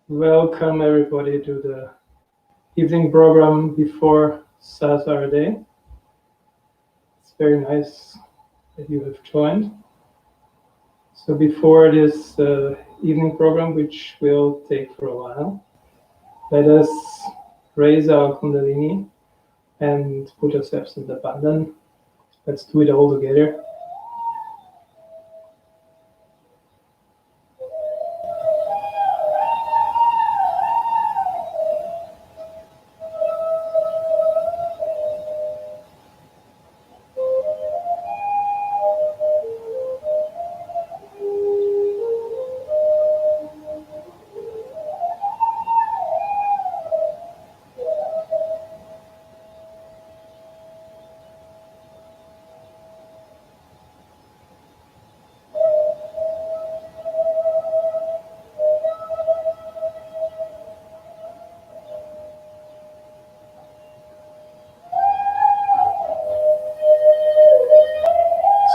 Welcome everybody to the evening program before Sahasraraday. It's very nice that you have joined. So before this evening program, which will take for a while, let us raise our Kundalini and put ourselves in the bandhan. Let's do it all together.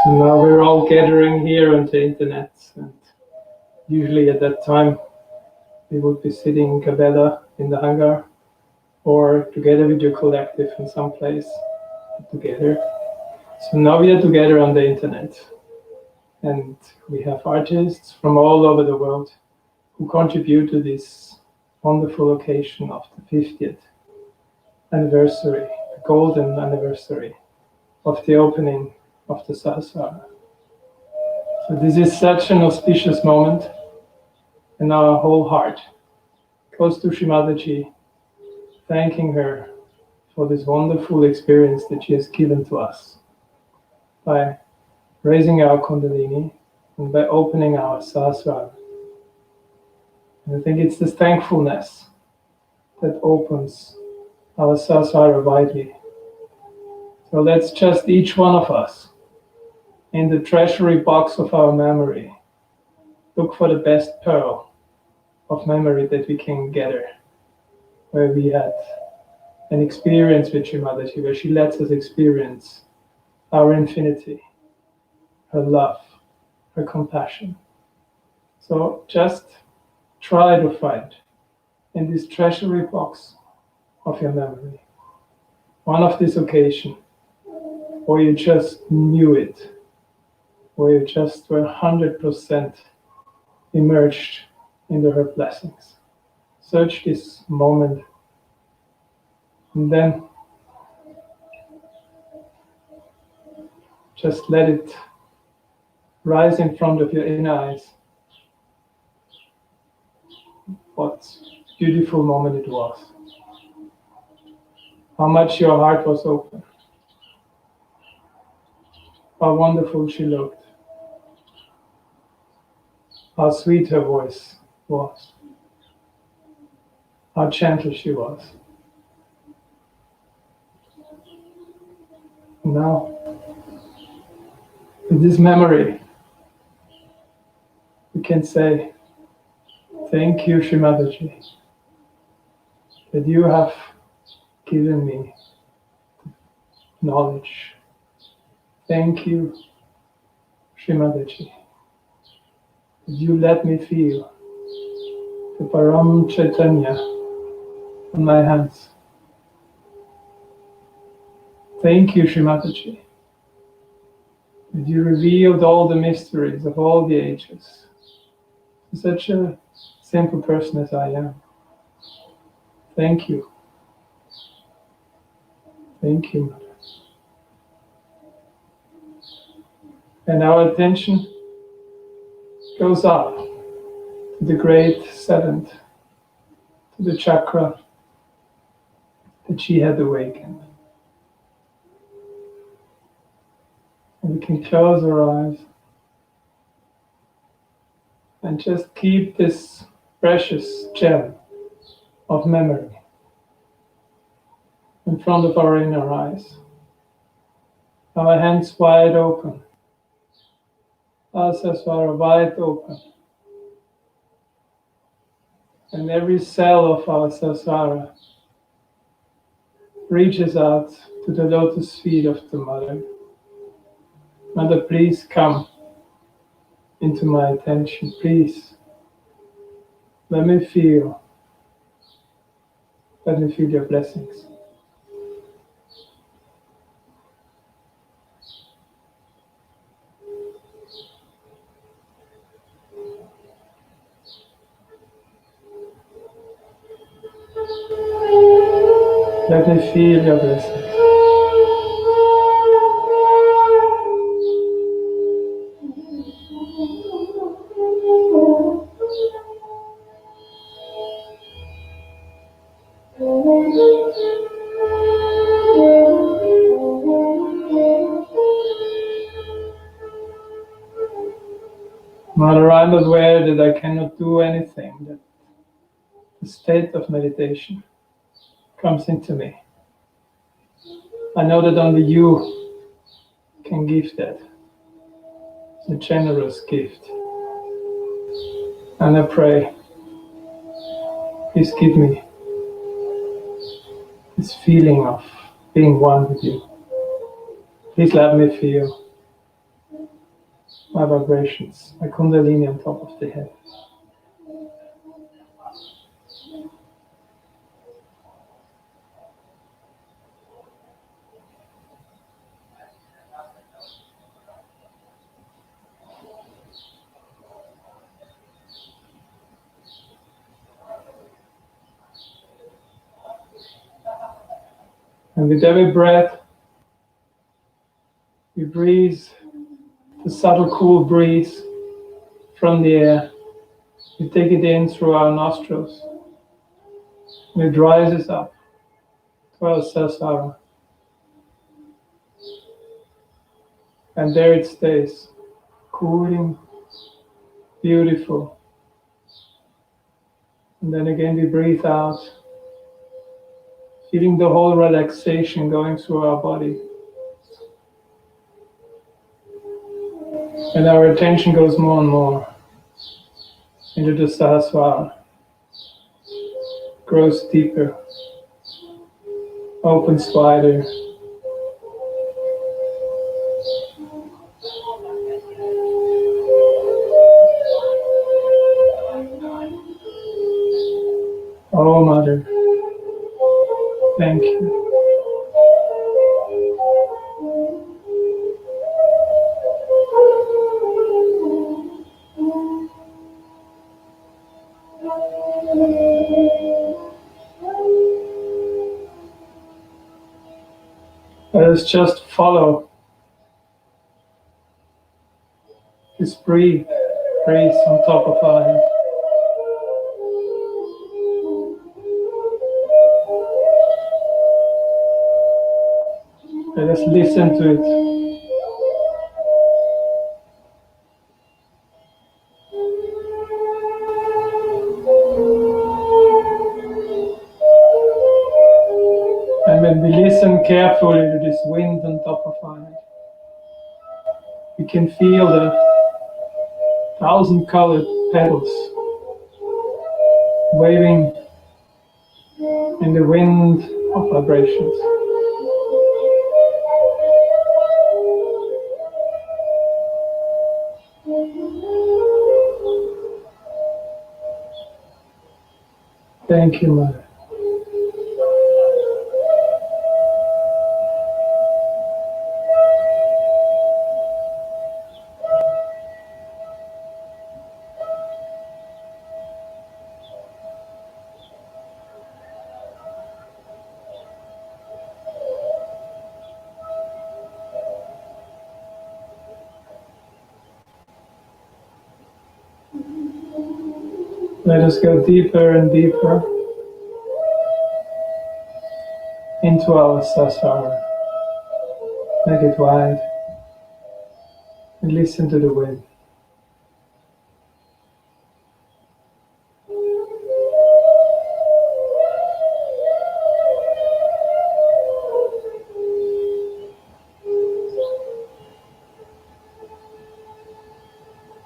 So now we're all gathering here on the internet, and usually at that time we would be sitting in Kabbalah in the hangar or together with your collective in some place together. So now we are together on the internet, and we have artists from all over the world who contribute to this wonderful occasion of the 50th anniversary, the golden anniversary of the opening of the Sahasrara. So this is such an auspicious moment, and our whole heart goes to Shrimadaji, thanking her for this wonderful experience that she has given to us by raising our Kundalini and by opening our Sahasrara. And I think it's this thankfulness that opens our Sahasrara widely. So let's just each one of us in the treasury box of our memory look for the best pearl of memory that we can gather, where we had an experience with Shrimadaji, where she lets us experience our infinity, her love, her compassion. So just try to find in this treasury box of your memory one of this occasion or you just knew it, or you just were 100% immersed into her blessings. Search this moment, and then just let it rise in front of your inner eyes. What beautiful moment it was. How much your heart was open. How wonderful she looked. How sweet her voice was. How gentle she was. Now, with this memory, we can say, thank you, Srimataji, that you have given me knowledge. Thank you, Srimataji, that you let me feel the Param Chaitanya on my hands. Thank you, Srimataji, that you revealed all the mysteries of all the ages to such a simple person as I am. Thank you. Thank you, Mother. And our attention goes up to the great seventh, to the chakra that she had awakened. And we can close our eyes and just keep this precious gem of memory in front of our inner eyes. Our hands wide open, our Sahasrara wide open, and every cell of our Sahasrara reaches out to the lotus feet of the Mother. Mother, please come into my attention, please. Let me feel your blessings. Let me feel your blessings. Mother, I'm aware that I cannot do anything, that the state of meditation comes into me. I know that only you can give that. It's a generous gift. And I pray, please give me this feeling of being one with you. Please let me feel my vibrations, my kundalini on top of the head. And with every breath, we breathe the subtle cool breeze from the air. We take it in through our nostrils, and it rises up to our Sahasrara. And there it stays, cooling, beautiful. And then again we breathe out, feeling the whole relaxation going through our body. And our attention goes more and more into the Sahasrara, grows deeper, opens wider. Oh, Mother, thank you. Let us just follow this breeze on top of our head. Let us listen to it. And when we listen carefully to this wind on top of our head, we can feel the 1,000-colored petals waving in the wind of vibrations. Thank you, Mother. Let us go deeper and deeper into our Sahasrara. Make it wide and listen to the wind.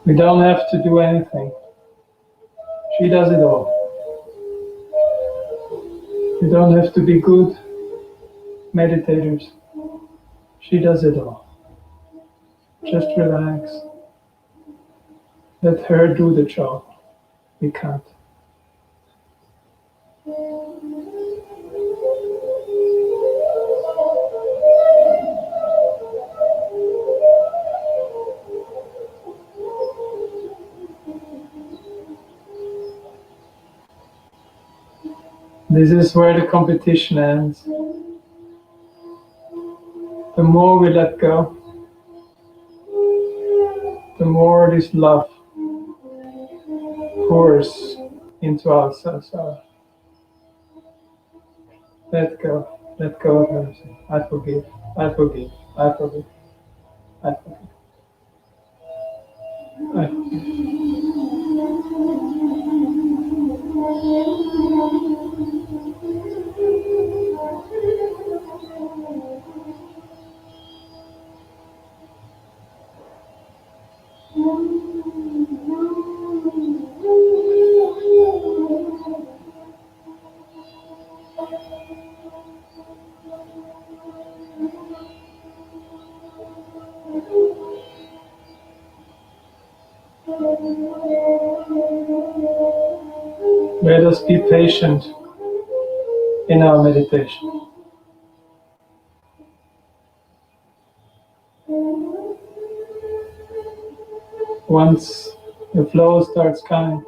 We don't have to do anything. She does it all. We don't have to be good meditators. She does it all. Just relax. Let her do the job. We can't. This is where the competition ends. The more we let go, the more this love pours into ourselves. Let go of everything. I forgive, I forgive, I forgive, I forgive, I forgive. Let us be patient in our meditation. Once the flow starts coming,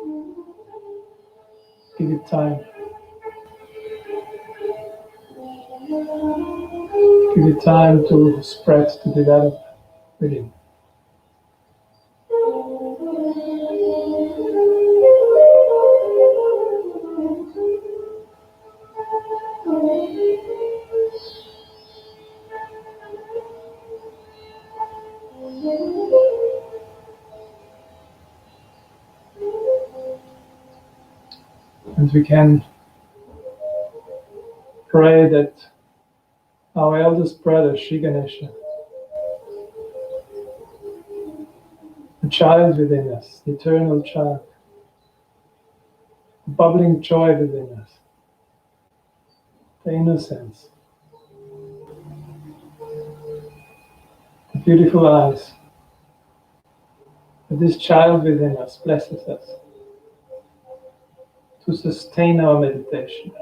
give it time. Give it time to spread, to develop within. And we can pray that our eldest brother, Shri Ganesha, the child within us, the eternal child, the bubbling joy within us, the innocence, the beautiful eyes, that this child within us blesses us to sustain our meditation.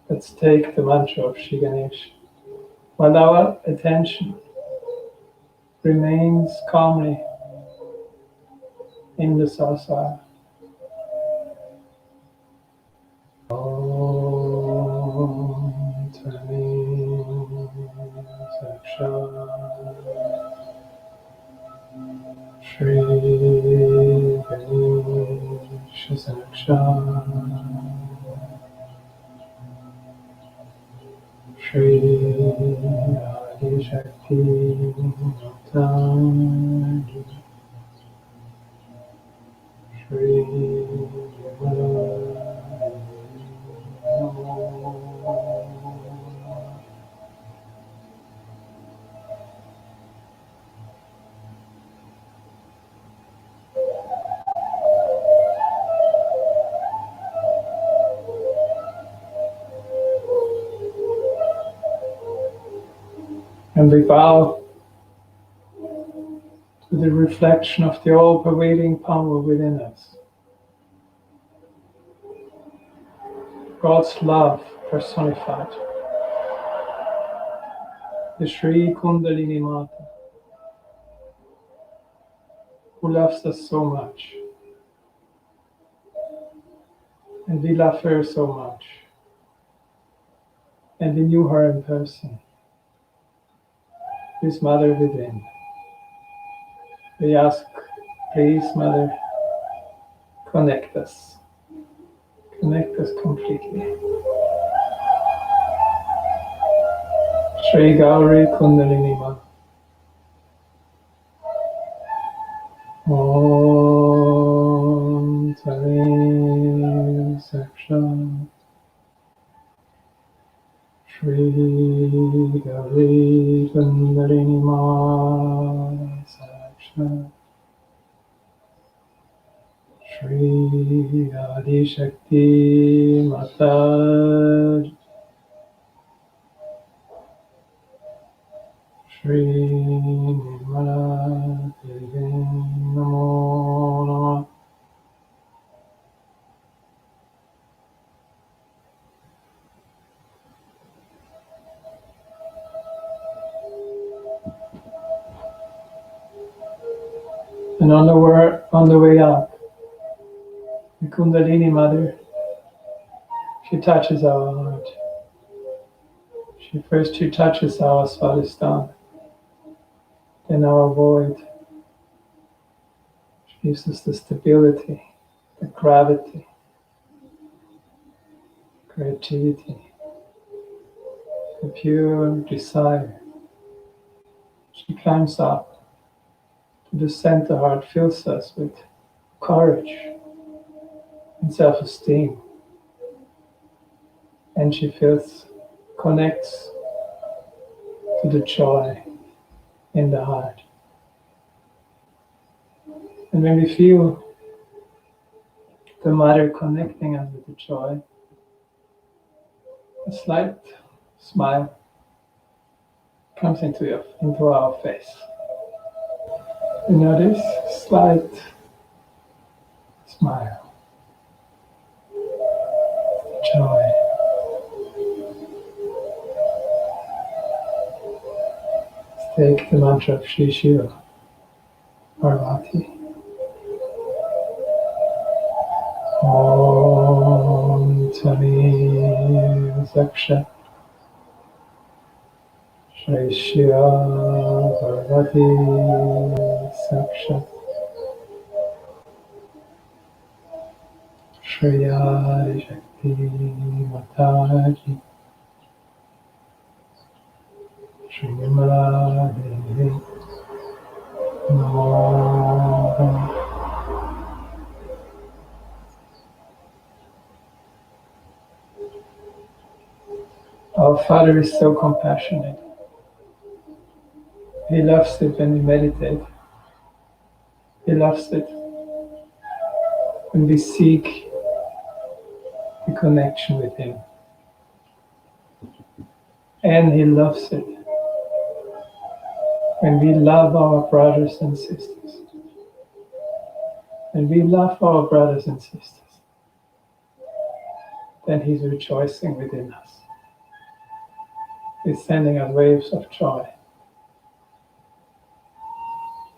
Let's take the mantra of Shri Ganesha while our attention remains calmly in the Sahasrara. Om Saksha Shri Adi Shakti Mataji Shri And we bow to the reflection of the all-pervading power within us. God's love personified. The Sri Kundalini Mata, who loves us so much. And we love her so much. And we knew her in person. This Mother within. We ask, please, Mother, connect us. Connect us completely. Shri Gauri Kundalini Mata. Om Tani Saksha Shri Gauri Kundalini Mata Saksha Shri Adi Shakti Mata Shri Nirmala Devi Namo Namah. And on the way up, the Kundalini Mother, she touches our heart. She touches our Svadhisthana, then our void. She gives us the stability, the gravity, creativity, the pure desire. She climbs up to the center heart, fills us with courage and self-esteem. And she connects to the joy in the heart. And when we feel the Mother connecting us with the joy, a slight smile comes into our face. You notice slight smile, joy. Let's take the mantra of Shri Shiva, Parvati. Om Tani Saksha Shri Shiva Parvati Saksha Shri Adi Shakti Mataji Shri Nirmala Devi Namo Namah. Our Father is so compassionate. He loves it when we meditate. He loves it when we seek the connection with Him. And He loves it when we love our brothers and sisters. When we love our brothers and sisters, then He's rejoicing within us. He's sending us waves of joy.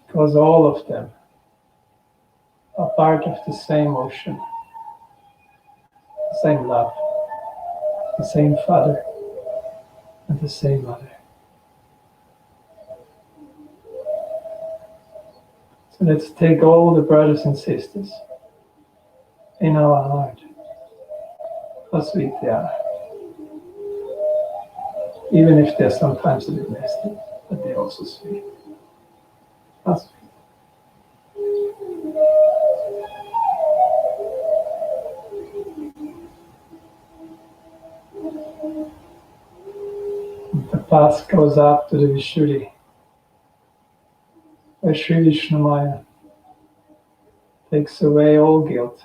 Because all of them are part of the same ocean, the same love, the same Father, and the same Mother. So let's take all the brothers and sisters in our heart. How sweet they are. Even if they're sometimes a bit nasty, but they're also sweet. How sweet. The path goes up to the Vishuddhi, where Sri Vishnu Maya takes away all guilt.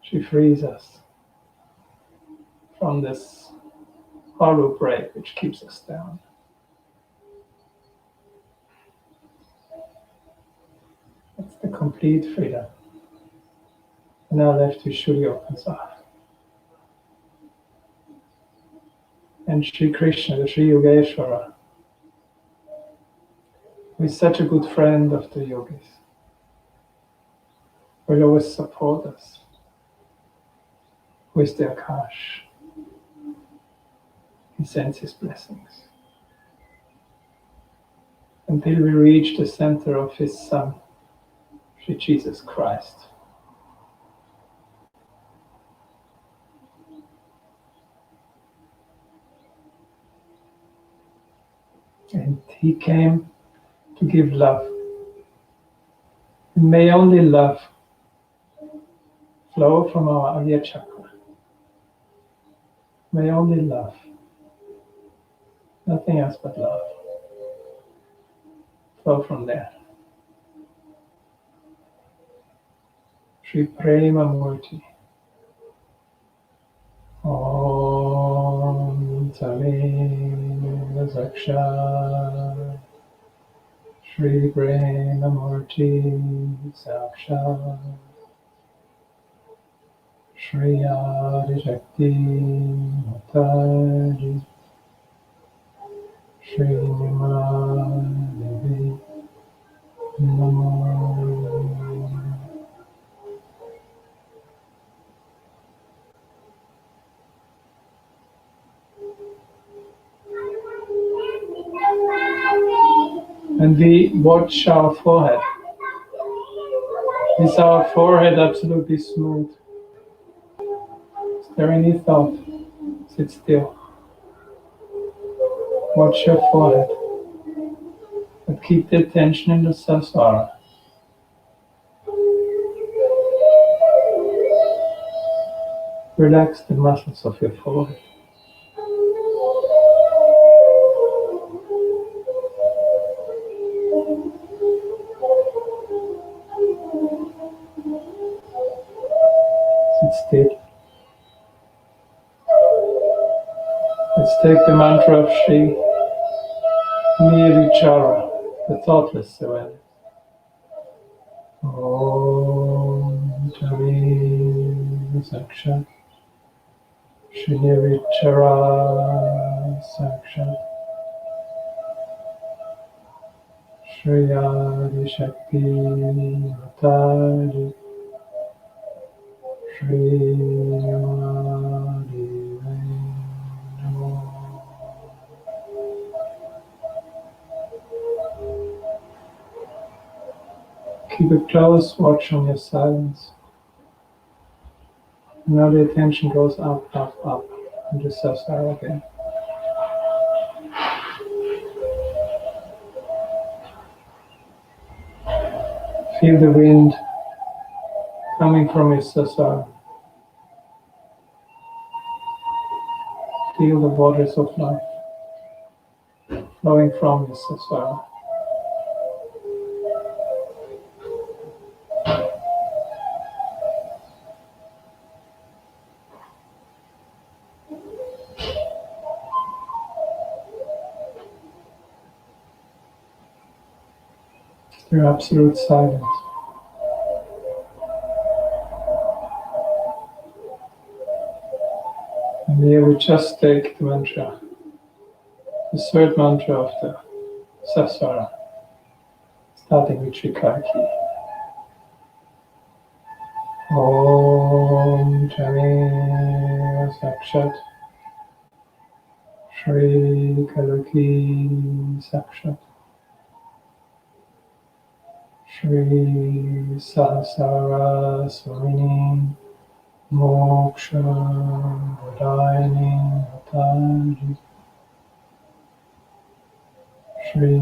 She frees us from this hollow break which keeps us down. It's the complete freedom. Now left Vishuddhi opens up. And Sri Krishna, the Sri Yogeshwara, who is such a good friend of the yogis, will always support us with their Akash. He sends his blessings until we reach the center of his Son, Sri Jesus Christ. And he came to give love. And may only love flow from our Agya Chakra. May only love, nothing else but love, flow from there. Shri Prema Murti. Om Tamim Zaksha. Shri Prema Murti Saksha. Shri Adi Shakti Mataji. Shri Nima Namo. And we watch our forehead. Is our forehead absolutely smooth? Is there any thought? Sit still. Watch your forehead. But keep the attention in the Sahasrara. Relax the muscles of your forehead. Sit still. Let's take the mantra of Shri Nirvichara, the thoughtless surrender. Om Tavi Saksha Shri Nirvichara Saksha Shri Adi Shakti Mataji Shri Adi Namo. Keep a close watch on your silence. Now the attention goes up, up, up, and just Sahasrara again. Feel the wind coming from your Sahasrara. Feel the waters of life flowing from your Sahasrara. Your absolute silence. And here we just take the mantra, the third mantra of the Sahasrara, starting with Trikarki. Om Chame Sakshat Shri Kaluki Sakshat Shri Sahasraraday Moksha Vadayani Mataji Shri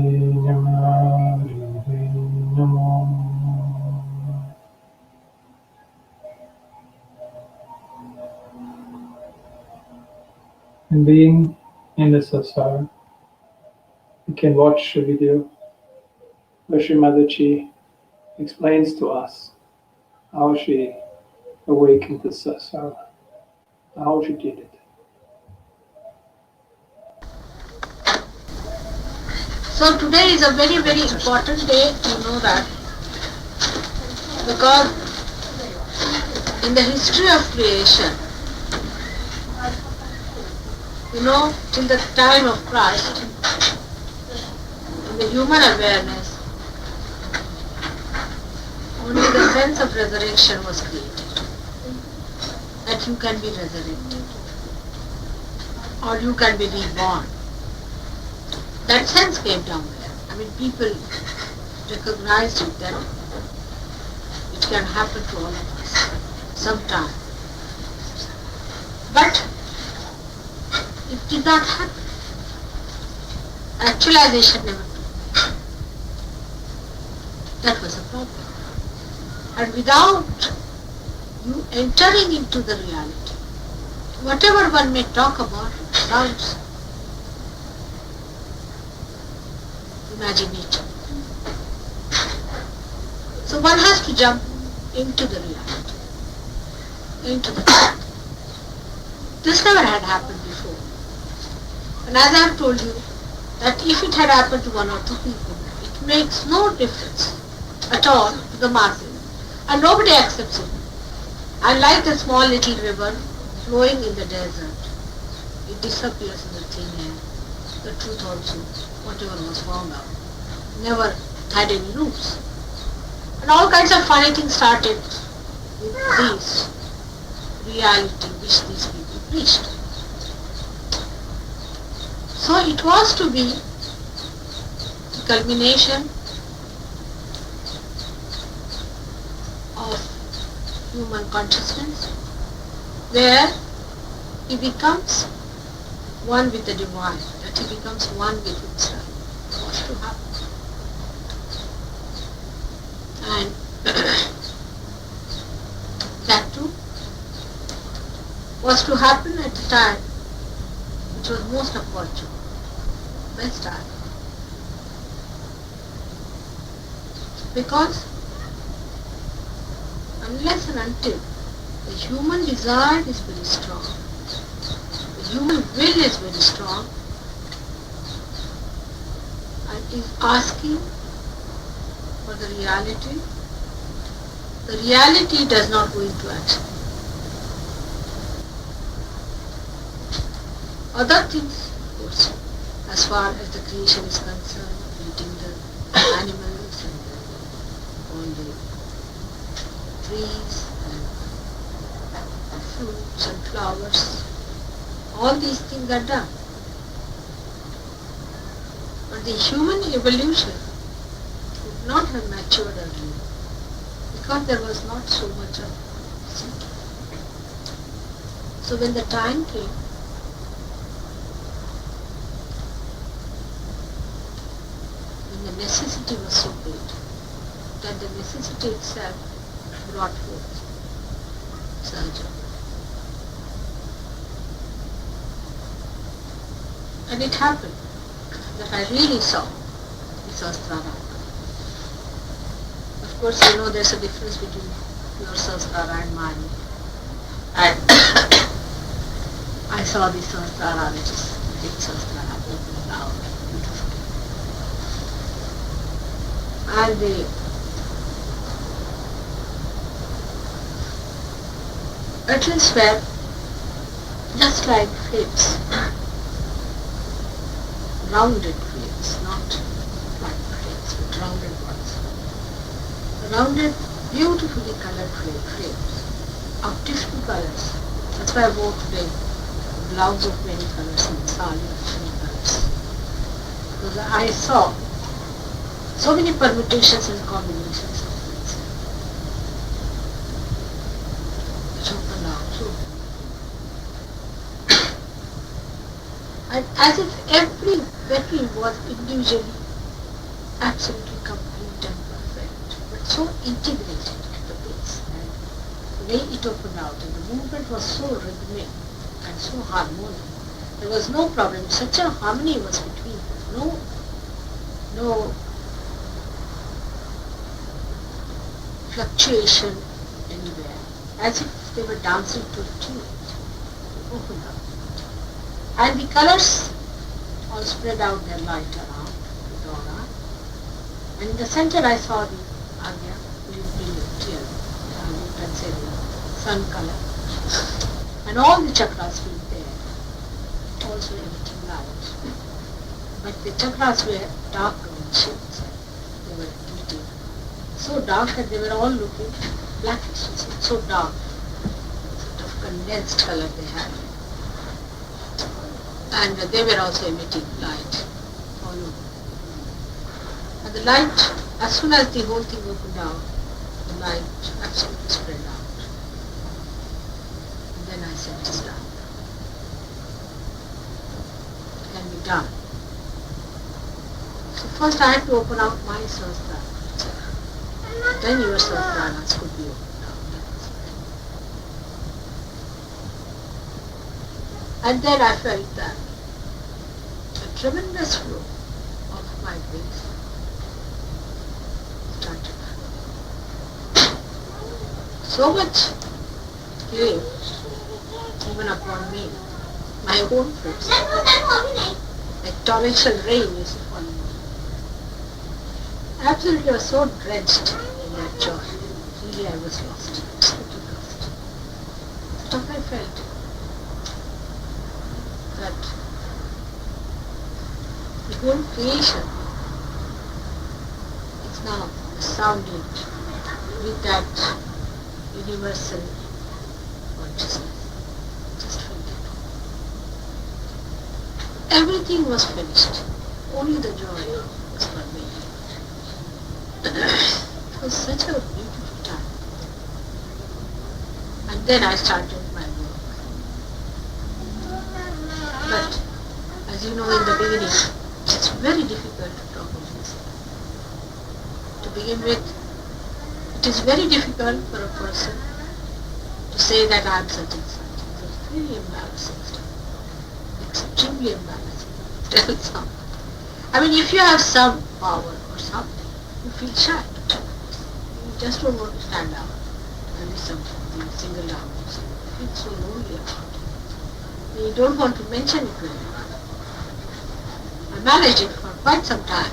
Nyamaride Namo. And being in the Sahasrara, we can watch a video where Sri Mataji explains to us how she awakened the Sahasrara, how she did it. So today is a very, very important day, you know that, because in the history of creation, till the time of Christ, in the human awareness, only the sense of resurrection was created, that you can be resurrected, or you can be reborn. That sense came down there. People recognized it that it can happen to all of us sometime. But it did not happen. Actualization never took. That was a problem. And without you entering into the reality, whatever one may talk about sounds imaginative. So one has to jump into the reality, into the truth. This never had happened before. And as I have told you, that if it had happened to one or two people, it makes no difference at all to the masses. And nobody accepts it. And like a small little river flowing in the desert, it disappears in the thin air. The truth also, whatever was found out, never had any roots. And all kinds of funny things started with this reality which these people preached. So it was to be the culmination of human consciousness, where he becomes one with the divine, that he becomes one with himself. It was to happen. And that too was to happen at a time which was most opportune, best time. Because unless and until the human desire is very strong, the human will is very strong, and is asking for the reality does not go into action. Other things, of course, as far as the creation is concerned, eating the animals and all the trees and fruits and flowers, all these things are done. But the human evolution would not have matured earlier because there was not so much of seeking. So when the time came, when the necessity was so great that the necessity itself brought forth surgery. And it happened that I really saw the Sahasraraday. Of course, there's a difference between your Sahasraraday and mine. And I saw the Sahasraraday, which is the big Sahasraraday, opening out beautifully. And the petals were just like flames, rounded flames, not flat flames, but rounded ones. Rounded, beautifully colored flames of different colors. That's why I wore today a blouse of many colors and sari of many colors. Because I saw So many permutations and combinations of things. It opened out so. And as if every battery was individually absolutely complete and perfect, but so integrated at the base. And the way it opened out and the movement was so rhythmic and so harmonic. There was no problem. Such a harmony was between them. No fluctuation anywhere. As if they were dancing to a tune. They opened up. And the colors all spread out their light around the aura. And in the center I saw the Agya, brilliant yellow, you can say the sun color. And all the chakras were there, also emitting light. But the chakras were darker in shades. They were emitting so dark that they were all looking blackish, so dark, sort of condensed color they had. And they were also emitting light all over. And the light, as soon as the whole thing opened out, the light absolutely spread out. And then I said, it's done. It can be done. So first I had to open out my Sahasrara. Then your Sahasraras could be opened out. And then I felt that a tremendous flow of my grace started. So much came even upon me, my own force, like torrential rain used to fall on me. Absolutely, I was so drenched in that joy. Really, I was lost, absolutely lost. But I felt that the whole creation is now sounding with that universal consciousness. Just felt it. Everything was finished. Only the joy was pervading. It was such a beautiful time. And then I started my work. But as you know, in the beginning, it's very difficult to talk of this. To begin with, it is very difficult for a person to say that I am such and such. It's really embarrassing stuff. Extremely embarrassing. Tell someone. I mean, if you have some power or something, you feel shy to tell others. You just don't want to stand out and be something singled out. You feel so lonely about it. You don't want to mention it to anyone. I managed it for quite some time.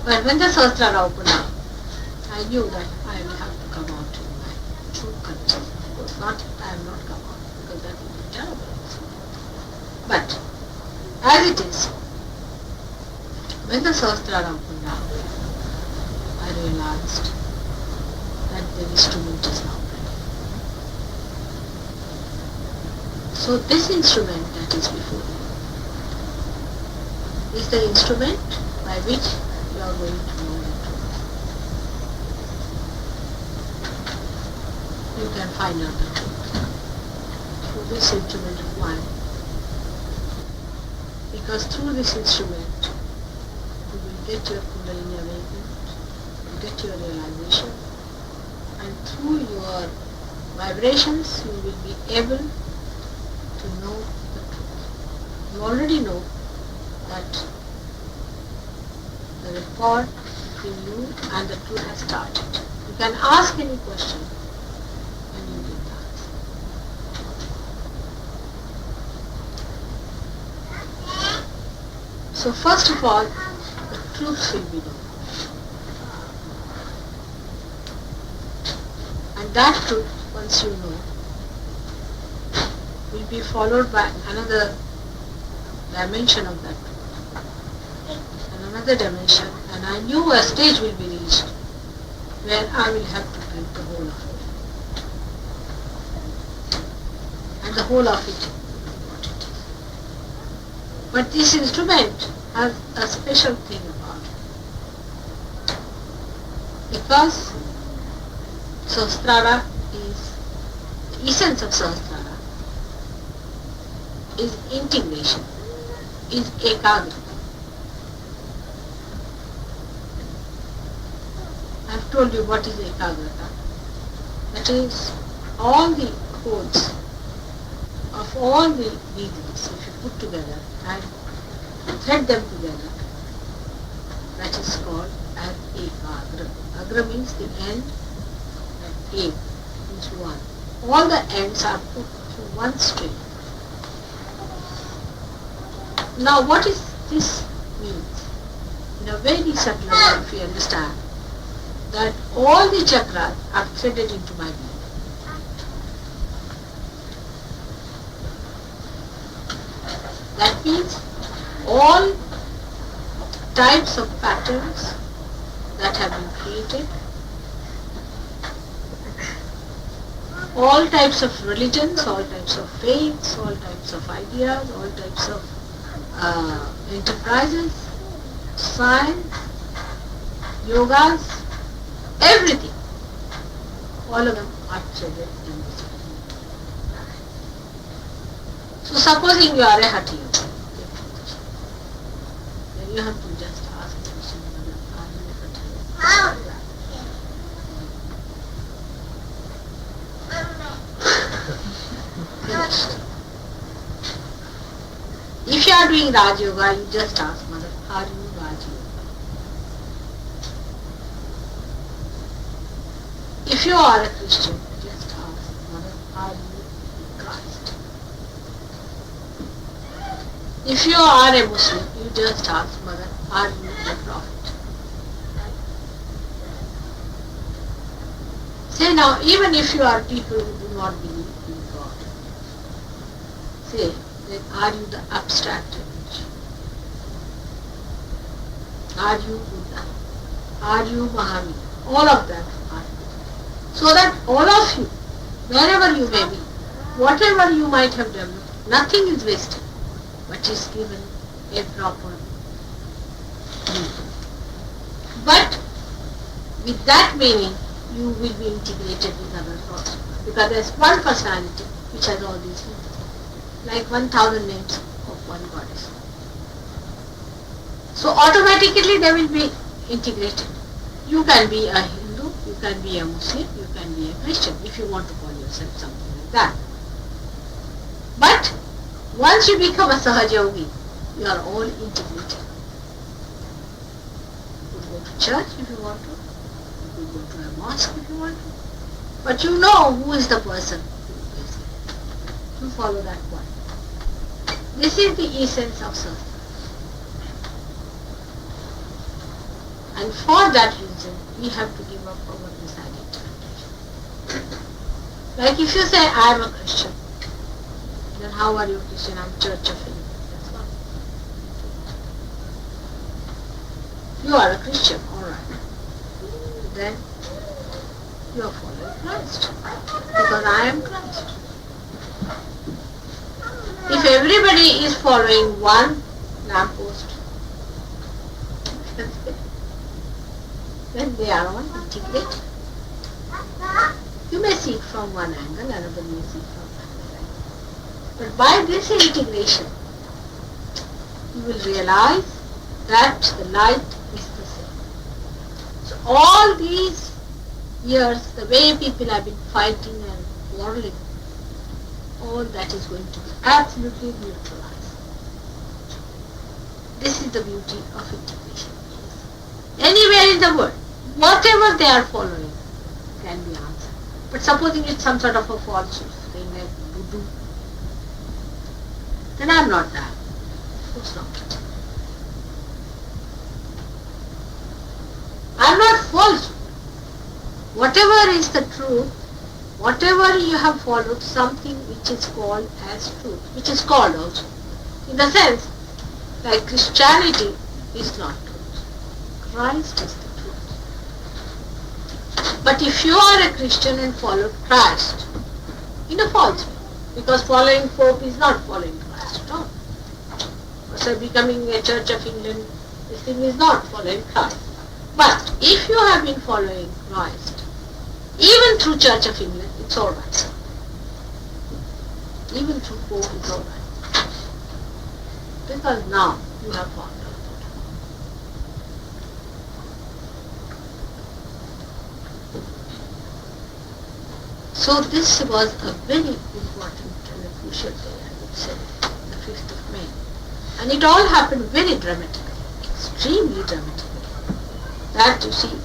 But when the Sahasrara opened up, I knew that I will have to come out to my true culture. Of course, not I have not come out, because that would be terrible. But as it is, when the Sahasrara opened up, I realized that the instrument is now ready. So this instrument that is before you is the instrument by which you are going to know the truth. You can find out the truth through this instrument of mine. Because through this instrument, you will get your Kundalini awakened, you will get your realization, and through your vibrations, you will be able to know the truth. You already know that the rapport between you and the truth has started. You can ask any question and you will answer. So first of all, the truth will be known. And that truth, once you know, will be followed by another dimension of that truth. And another dimension, and I knew a stage will be reached where I will have to drink the whole of it. And the whole of it is what it is. But this instrument has a special thing about it. Because Sahasrara is, the essence of Sahasrara is integration, is ekagra. I have told you what is ekagrata. That is all the codes of all the degrees, if you put together and thread them together, that is called as ekagra. Agra means the end and ek means one. All the ends are put through one string. Now what is this means? In a very subtle way, if you understand, that all the chakras are threaded into my being. That means all types of patterns that have been created, all types of religions, all types of faiths, all types of ideas, all types of enterprises, science, yogas, everything, all of them are threaded in this way. So supposing you are a Hatha yogi, then you have to just ask the question, are you a Hatha yogi? Finished. If you are doing Raj Yoga, you just ask Mother, are you Raj Yoga? If you are a Christian, just ask Mother, are you Christ? If you are a Muslim, you just ask Mother, are you a Prophet? Say now, even if you are people who do not believe in God, say, then are you the abstract image? Are you Buddha? Are you Mahavira? All of them are. So that all of you, wherever you may be, whatever you might have developed, nothing is wasted, but is given a proper meaning. But with that meaning, you will be integrated with others also. Because there is one personality which has all these meanings. Like 1,000 names of one goddess. So automatically they will be integrated. You can be a Hindu, you can be a Muslim, you can be a Christian if you want to call yourself something like that. But once you become a Sahaja Yogi, you are all integrated. You could go to church if you want to, you could go to a mosque if you want to, but you know who is the person who is there. You follow that point. This is the essence of Sahasrara. And for that reason, we have to give up our decided tradition. Like if you say, I am a Christian, then how are you a Christian? I am Church of England. That's not. You are a Christian, alright. Then you are following Christ. Because I am Christ. If everybody is following one lamppost, then they are all integrated. You may see it from one angle, another may see it from another angle. But by this integration, you will realize that the light is the same. So all these years, the way people have been fighting and quarreling, all that is going to be absolutely neutralized. This is the beauty of integration. Anywhere in the world, whatever they are following can be answered. But supposing it's some sort of a falsehood, saying like voodoo, then I'm not that. Of course not. I'm not false. Whatever is the truth, whatever you have followed, something which is called as truth, which is called also. In the sense, like Christianity is not truth. Christ is the truth. But if you are a Christian and follow Christ, in a false way, because following Pope is not following Christ at all. So becoming a Church of England, this thing is not following Christ. But if you have been following Christ, even through Church of England, it's all right, sir. Even through Pope, it's all right. Because now you have found out. So this was a very important and a crucial day, I would say, the 5th of May. And it all happened very dramatically, extremely dramatically. That, you see,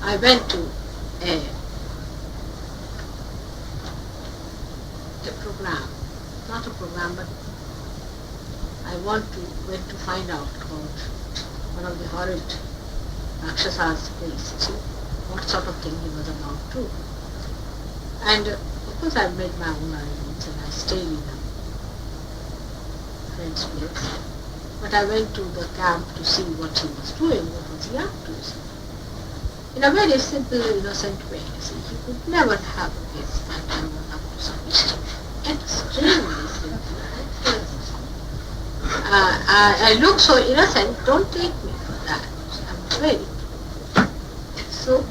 I went to a program, not a program, but I went to find out about one of the horrid Rakshasa's place, see, what sort of thing he was about to. And of course I made my own arrangements and I stayed in a friend's place. But I went to the camp to see what he was doing, what was he up to. See. In a very simple, innocent way. See, he could never have guessed that I was up to something extremely simple. I look so innocent, don't take me for that. I'm very. So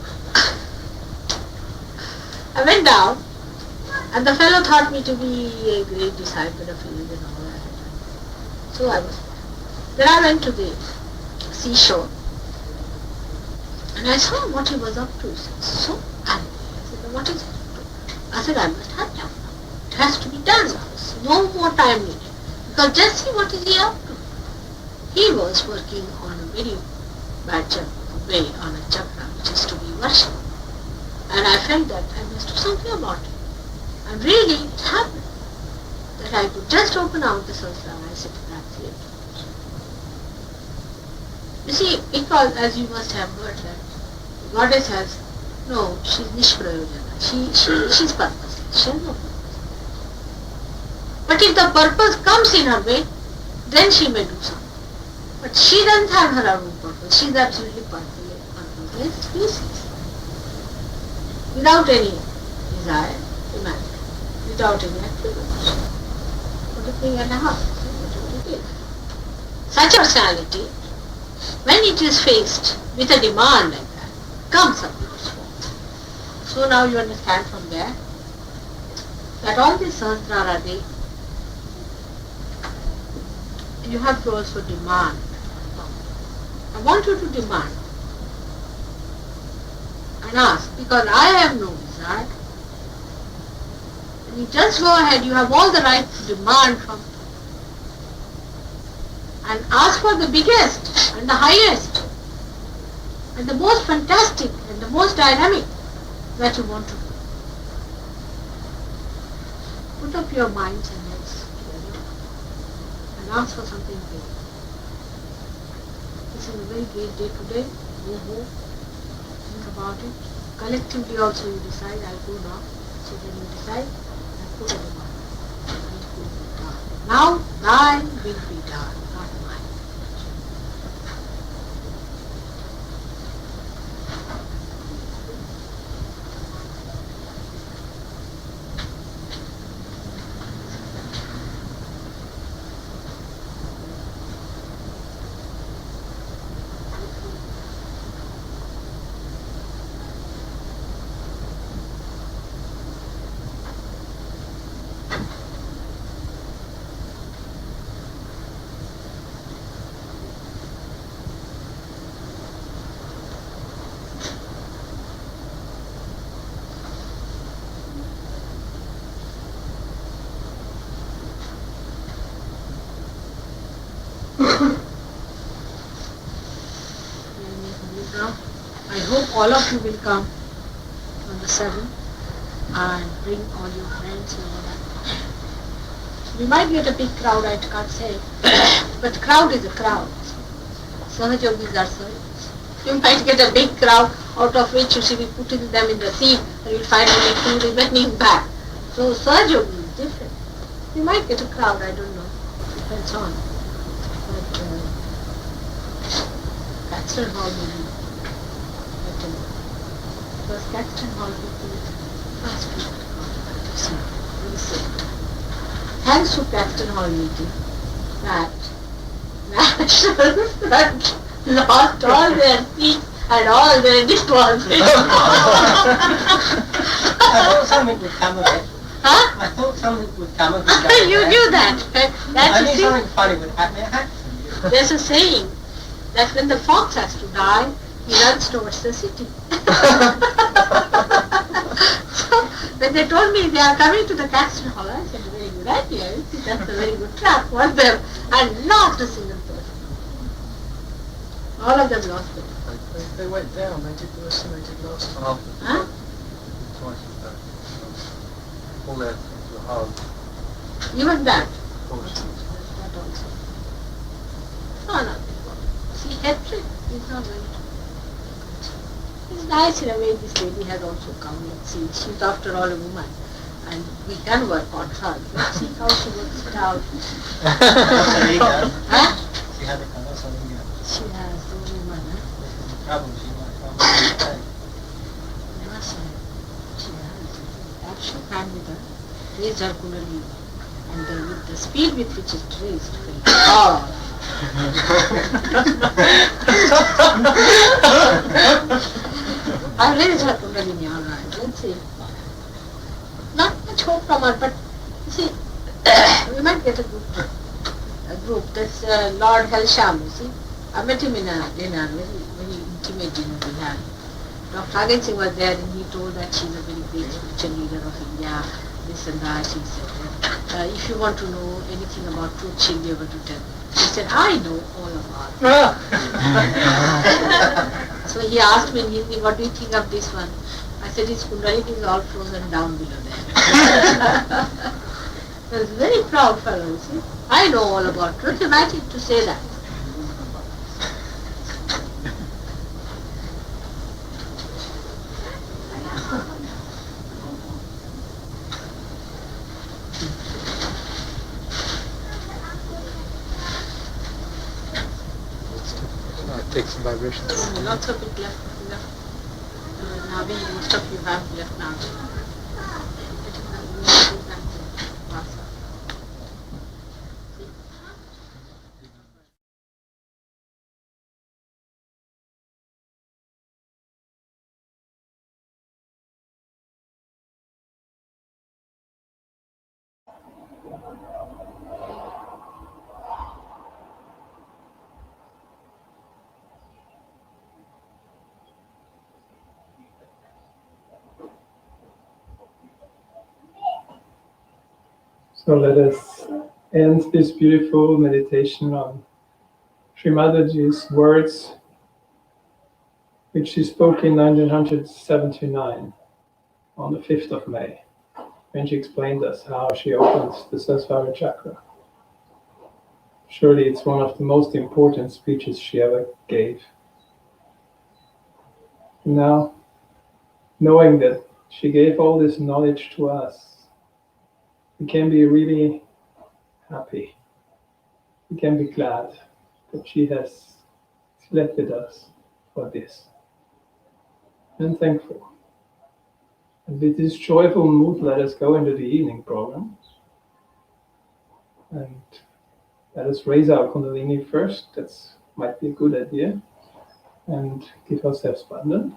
I went down, and the fellow thought me to be a great disciple of his and all that. So I was. Then I went to the seashore, and I saw what he was up to. He said, so angry. I said, what is he up to? I said, I must have done now. It has to be done now. No more time needed. Because just see what is he up to. He was working on a very bad way on a chakra which is to be worshipped. And I felt that I must do something about it. And really it happened that I could just open out the Sahasraraday, I said, that's it. You see, because as you must have heard that the goddess has, no, she's Nishprayojana. She's purposeless. She has no purpose. But if the purpose comes in her way, then she may do something. But she doesn't have her own purpose. She's absolutely purposeless species. Without any desire, imagine. Without any activity. Put a thing and a half. What it is. Such a personality, when it is faced with a demand like that, comes up with its form. So now you understand from there that all this Sahasraraday, you have to also demand. I want you to demand and ask, because I have no desire. And you just go ahead, you have all the right to demand from them. And ask for the biggest and the highest and the most fantastic and the most dynamic that you want to do. Put up your minds and heads together and ask for something big. This is a very great day today. Go home, think about it. Collectively also you decide, I'll go now. So then you decide and put it on. And it will be done. Now thine will be done, not mine. I hope all of you will come on the 7th and bring all your friends and all that. We might get a big crowd, I can't say, but crowd is a crowd. Sahajogis are Sahajogis. You might get a big crowd out of which you see we putting them in the sea and you'll find only 2 remaining back. So Sahajogi is different. You might get a crowd, I don't know. Depends on. But Caxton Hall will be better. Because Caxton Hall people first people to come to see. Very simple. Thanks to Caxton Hall meeting that National Front lost all their seats And all they did was I thought something would come of it. huh? I thought something would come of it. You knew that. I That's knew a something funny would happen. It happened. There's a saying that when the fox has to die, he runs towards the city. So when they told me they are coming to the castle hall, I said, very good idea. That's a very good trap for them. And not a single person. All of them lost it. They went down. They did the worst thing they did last time. Huh? Twice as bad. All their things were hard. Even that. Portions. That also. No, no. See, hatred is not very true. It's nice in a way this lady has also come and see. She's after all a woman. And we can work on her. Let's see how she works it out. Huh? She had a color, so She has the woman, huh? problem. She might come and stay. Yes, she has. That she can with her. Raise her kundalini. And with the speed with which it raised, oh. I've raised her kundalini, all right. Let's see. Not much hope from her, but you see, we might get a group. This Lord Helsham, you see. I met him in a dinner, very intimate dinner we had. Dr. Hagen Singh was there and he told that she's a very great spiritual leader of India, this and that. He said, if you want to know anything about truth, she'll be able to tell. He said, I know all about it. So he asked me in Hindi, what do you think of this one? I said, his kundalini is all frozen down below there. He was a very proud fellow, you see. I know all about truth. Imagine to say that. Take some vibrations. Lots of it left. Navi, most of you have left now. So let us end this beautiful meditation on Sri Mataji's words, which she spoke in 1979 on the 5th of May, when she explained us how she opens the Sahasraraday chakra. Surely it's one of the most important speeches she ever gave. Now, knowing that she gave all this knowledge to us, we can be really happy. We can be glad that she has selected us for this, and thankful. And with this joyful mood, let us go into the evening program. And let us raise our Kundalini first. That might be a good idea. And give ourselves abandon.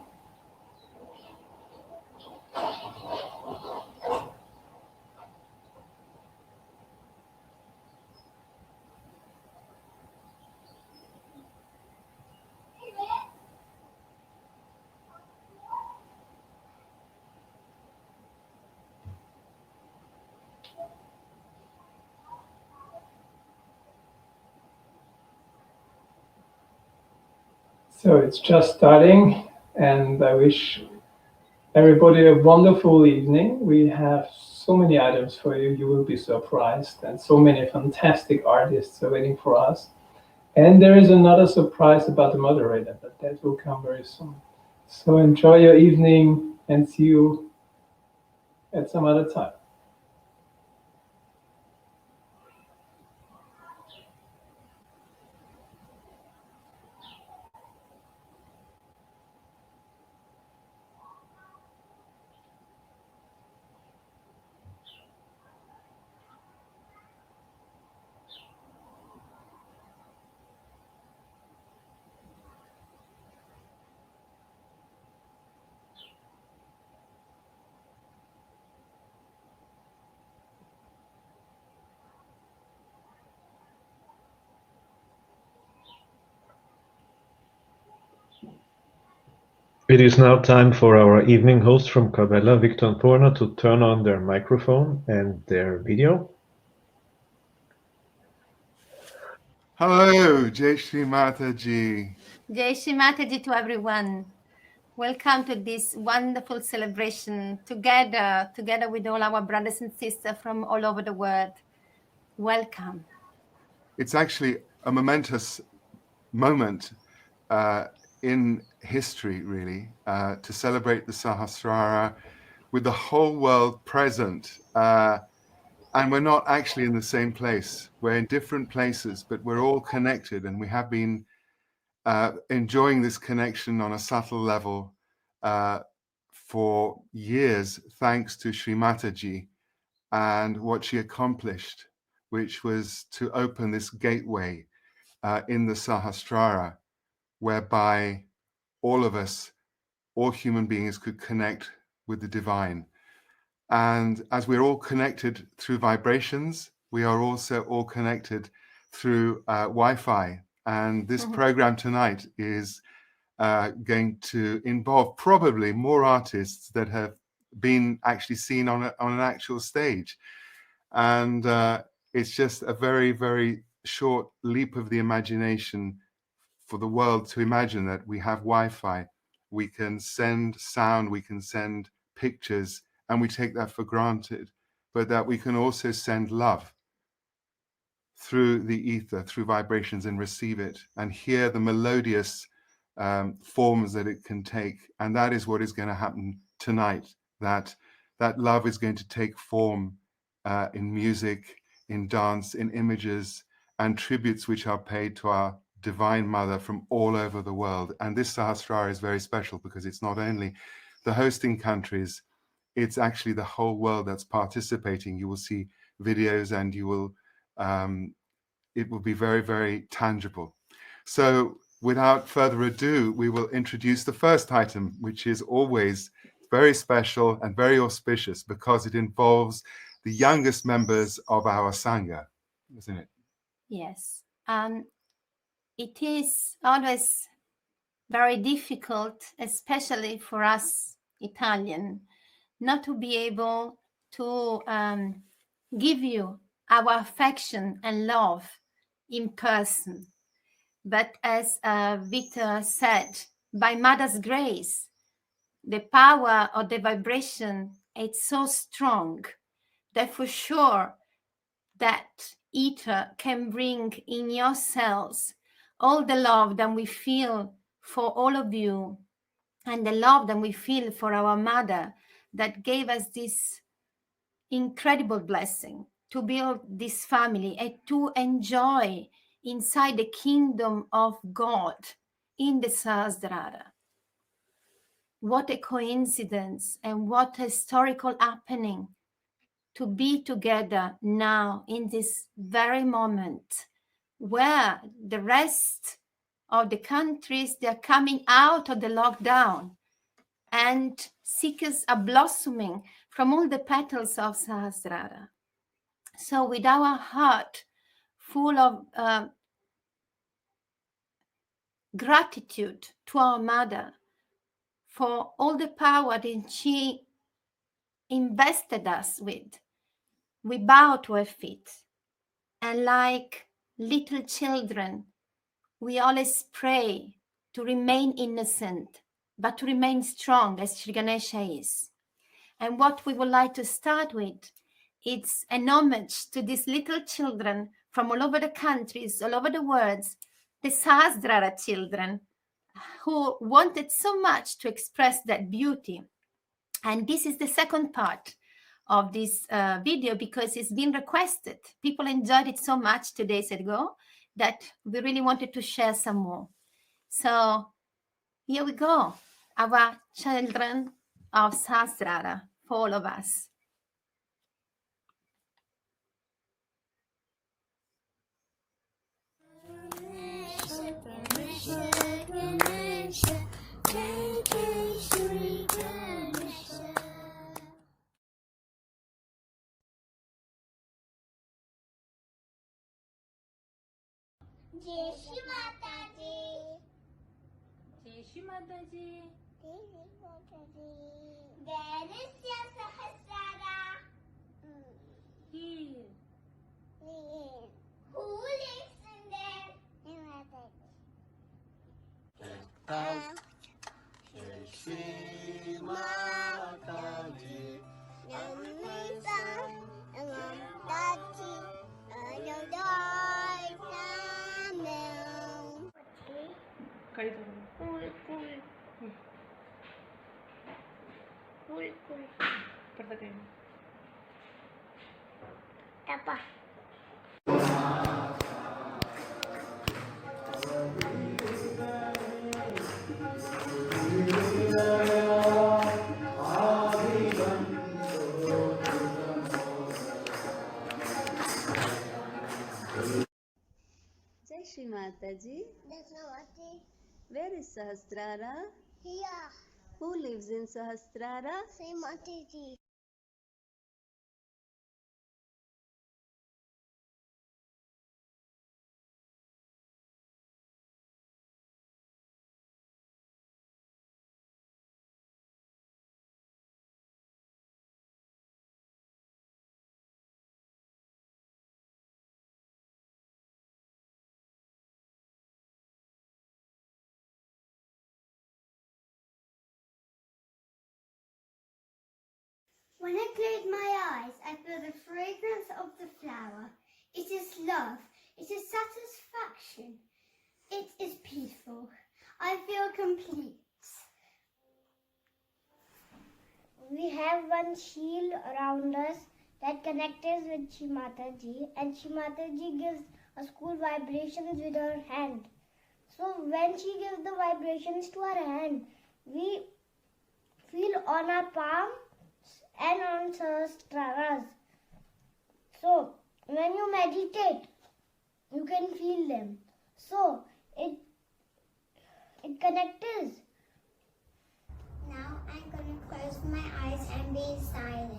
So it's just starting, and I wish everybody a wonderful evening. We have so many items for you. You will be surprised, and so many fantastic artists are waiting for us. And there is another surprise about the moderator, but that will come very soon. So enjoy your evening and see you at some other time. It is now time for our evening host from Cabela, Victor and Purna, to turn on their microphone and their video. Hello, Jai Shri Mataji. Jai Shri Mataji to everyone. Welcome to this wonderful celebration together with all our brothers and sisters from all over the world. Welcome. It's actually a momentous moment in history, really, to celebrate the Sahasrara with the whole world present. And we're not actually in the same place. We're in different places, but we're all connected, and we have been enjoying this connection on a subtle level for years, thanks to Sri Mataji and what she accomplished, which was to open this gateway in the Sahasrara, whereby all of us, all human beings, could connect with the divine. And as we're all connected through vibrations, we are also all connected through Wi-Fi. And this program tonight is going to involve probably more artists that have been actually seen on an actual stage. And it's just a very, very short leap of the imagination for the world to imagine that we have Wi-Fi, we can send sound, we can send pictures, and we take that for granted, but that we can also send love through the ether, through vibrations, and receive it and hear the melodious forms that it can take. And that is what is going to happen tonight, that love is going to take form in music, in dance, in images, and tributes which are paid to our Divine Mother from all over the world. And this Sahasrara is very special because it's not only the hosting countries, it's actually the whole world that's participating. You will see videos and you will, it will be very, very tangible. So without further ado, we will introduce the first item, which is always very special and very auspicious because it involves the youngest members of our Sangha, isn't it? Yes. It is always very difficult, especially for us Italian, not to be able to give you our affection and love in person. But as Victor said, by Mother's grace, the power of the vibration is so strong that for sure that ether can bring in your cells all the love that we feel for all of you and the love that we feel for our mother that gave us this incredible blessing to build this family and to enjoy inside the kingdom of God in the Sahasrara. What a coincidence and what a historical happening to be together now in this very moment where the rest of the countries, they're coming out of the lockdown and seekers are blossoming from all the petals of Sahasrara. So with our heart full of gratitude to our mother for all the power that she invested us with, we bow to her feet. And like little children, we always pray to remain innocent, but to remain strong as Sri Ganesha is. And what we would like to start with, it's an homage to these little children from all over the countries, all over the world, the Sahasrara children, who wanted so much to express that beauty. And this is the second part of this video because it's been requested. People enjoyed it so much 2 days ago that we really wanted to share some more. So here we go, our children of Sahasrara, for all of us. जय श्री माता जी। जय श्री माता जी। Where is your Sahasrara? Here. Who lives in there? Tapa. Jai Shri Mataji. Dasnavati. Where is Sahasrara? Here. Who lives in Sahasrara? Say Mataji. When I close my eyes, I feel the fragrance of the flower. It is love. It is satisfaction. It is peaceful. I feel complete. We have one shield around us that connects us with Shrimataji, and Shrimataji gives us cool vibrations with her hand. So when she gives the vibrations to our hand, we feel on our palms and on Sahasraras. So when you meditate, you can feel them. So it connects us. Now I'm going to close my eyes and be silent.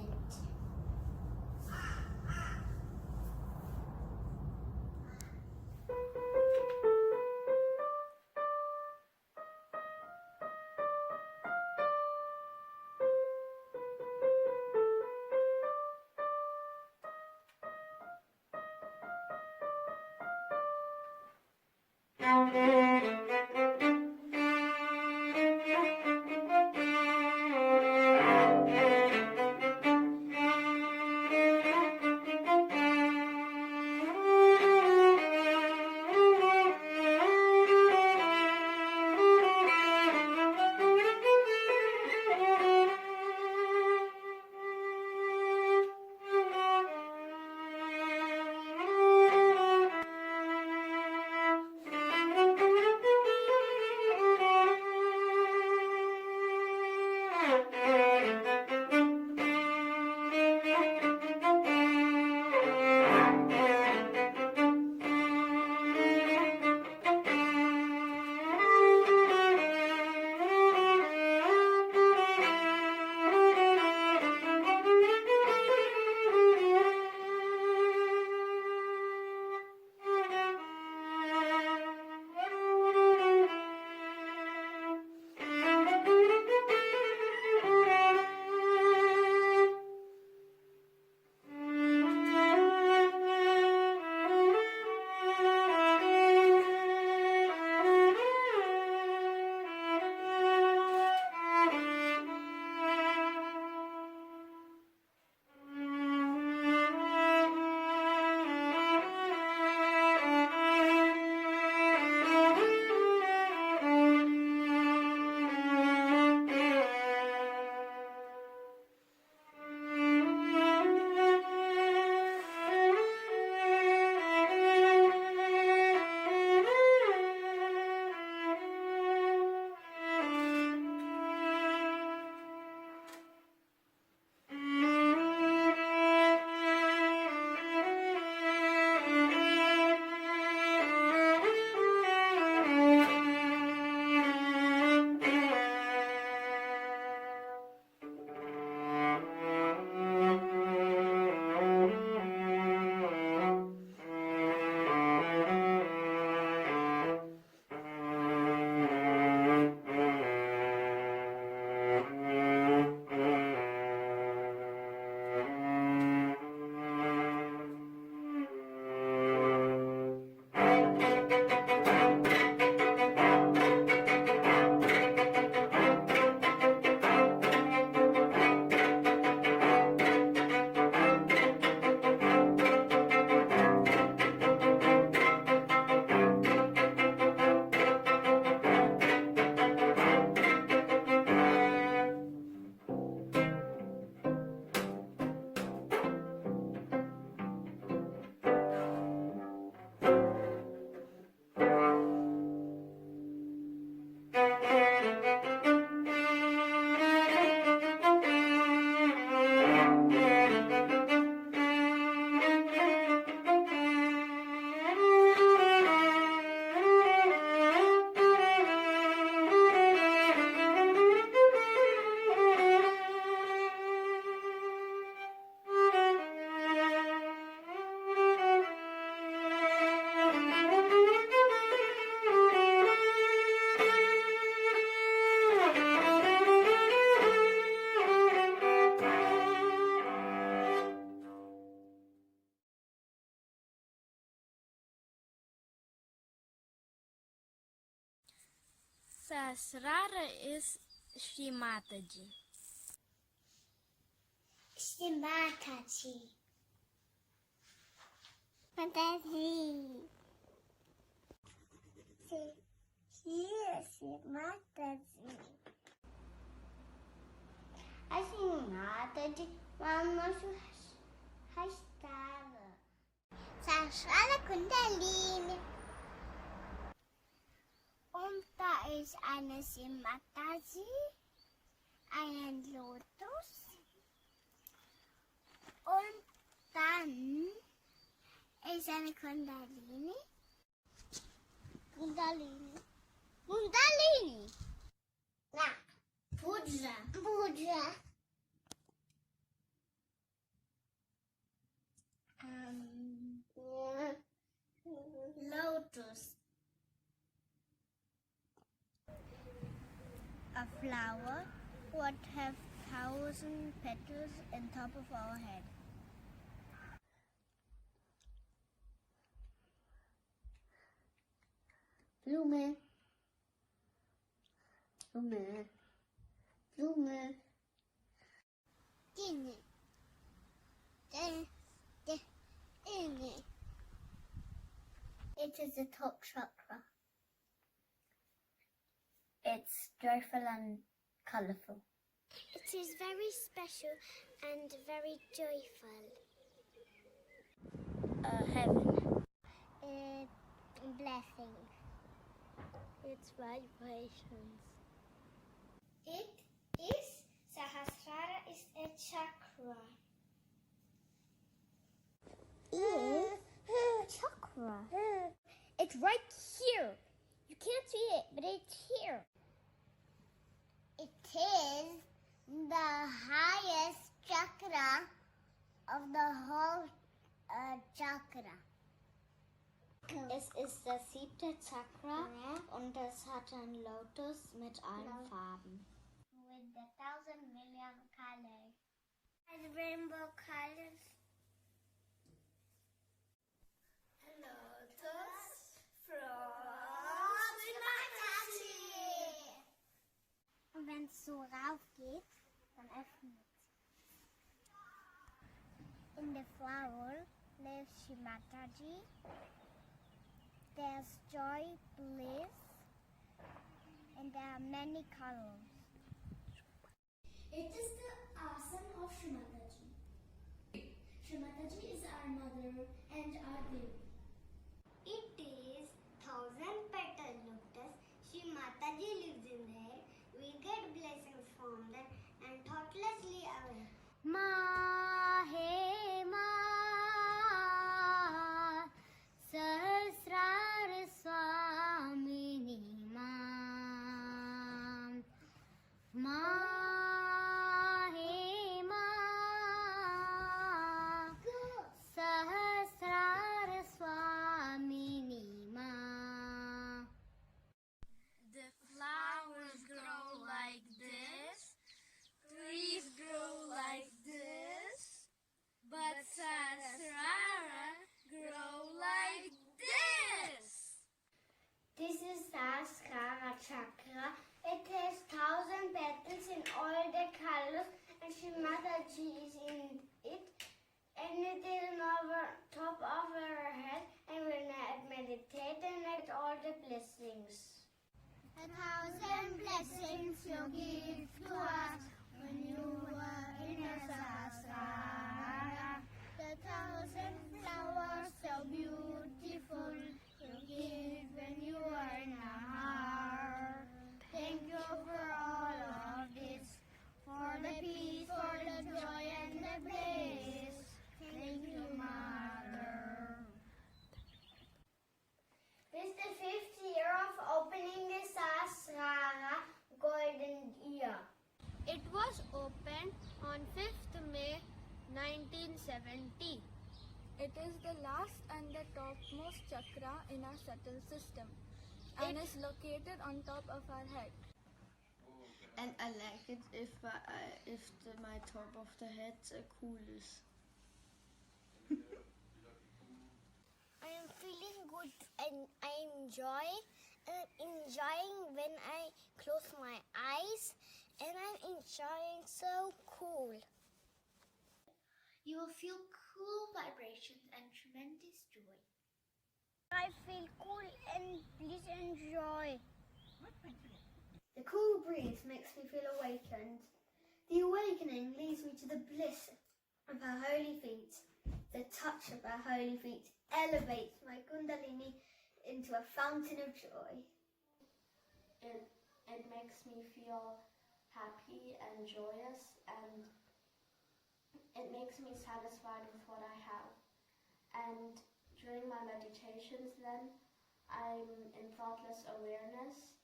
Sahasraraday is Shri Mataji. Shri Mataji. Mataji. Shri Mataji. Shri Mataji. Mama Sahasrara. Sahasrara Kundalini. Und da ist eine Simataji, einen Lotus und dann ist eine Kundalini. Kundalini. Kundalini. Na, Puja. Puja. Lotus. A flower would have 1,000 petals on top of our head. Blume. Blume. Blume. Dinge. Dinge. It is the top chakra. It's joyful and colourful. It is very special and very joyful. Heaven. It's blessings. It's vibrations. It is Sahasrara is a chakra. Chakra. It's right here. You can't see it, but it's here. It is the highest chakra of the whole chakra. Es ist das 7. Chakra und es hat ein Lotus mit allen Farben. With the 1,000 million colors. And rainbow colors. Lotus from Mataji. Und wenn es so rauf geht, dann öffnet es. In the flower lives Shri Mataji. There's joy, bliss, and there are many colors. It is the asana of Shri Mataji. Shri Mataji is our mother and our Devi. It is 1,000-petal lotus. Shri Mataji lives in there. We get blessings from them and thoughtlessly away. Ma he ma Sahasrara Swamini ma ma he ma Sahasrara Swamini ma. The flowers grow like this, trees grow like this, but Sahasrara grow like this. This is Sahasrara chakra. It has 1,000 petals in all the colors, and Shri Mataji is in it. And it is over top of our head, and we meditate and get all the blessings. 1,000 blessings you give to us when you were in a Sahasrara. The 1,000 flowers so beautiful you give when you were in a heart. Thank you for all of this, for the peace, for the joy and the bliss. Thank you, Mother. This is the 5th year of opening the Sahasrara Golden Year. It was opened on 5th May 1970. It is the last and the topmost chakra in our subtle system and is located on top of our head. And I like it if my top of the head cool is. I am feeling good and I enjoy and I'm enjoying when I close my eyes, and I'm enjoying so cool. You will feel cool vibrations and tremendous joy. I feel cool and bliss and joy. The cool breeze makes me feel awakened. The awakening leads me to the bliss of her holy feet. The touch of her holy feet elevates my kundalini into a fountain of joy. It makes me feel happy and joyous, and it makes me satisfied with what I have. And during my meditations then, I'm in thoughtless awareness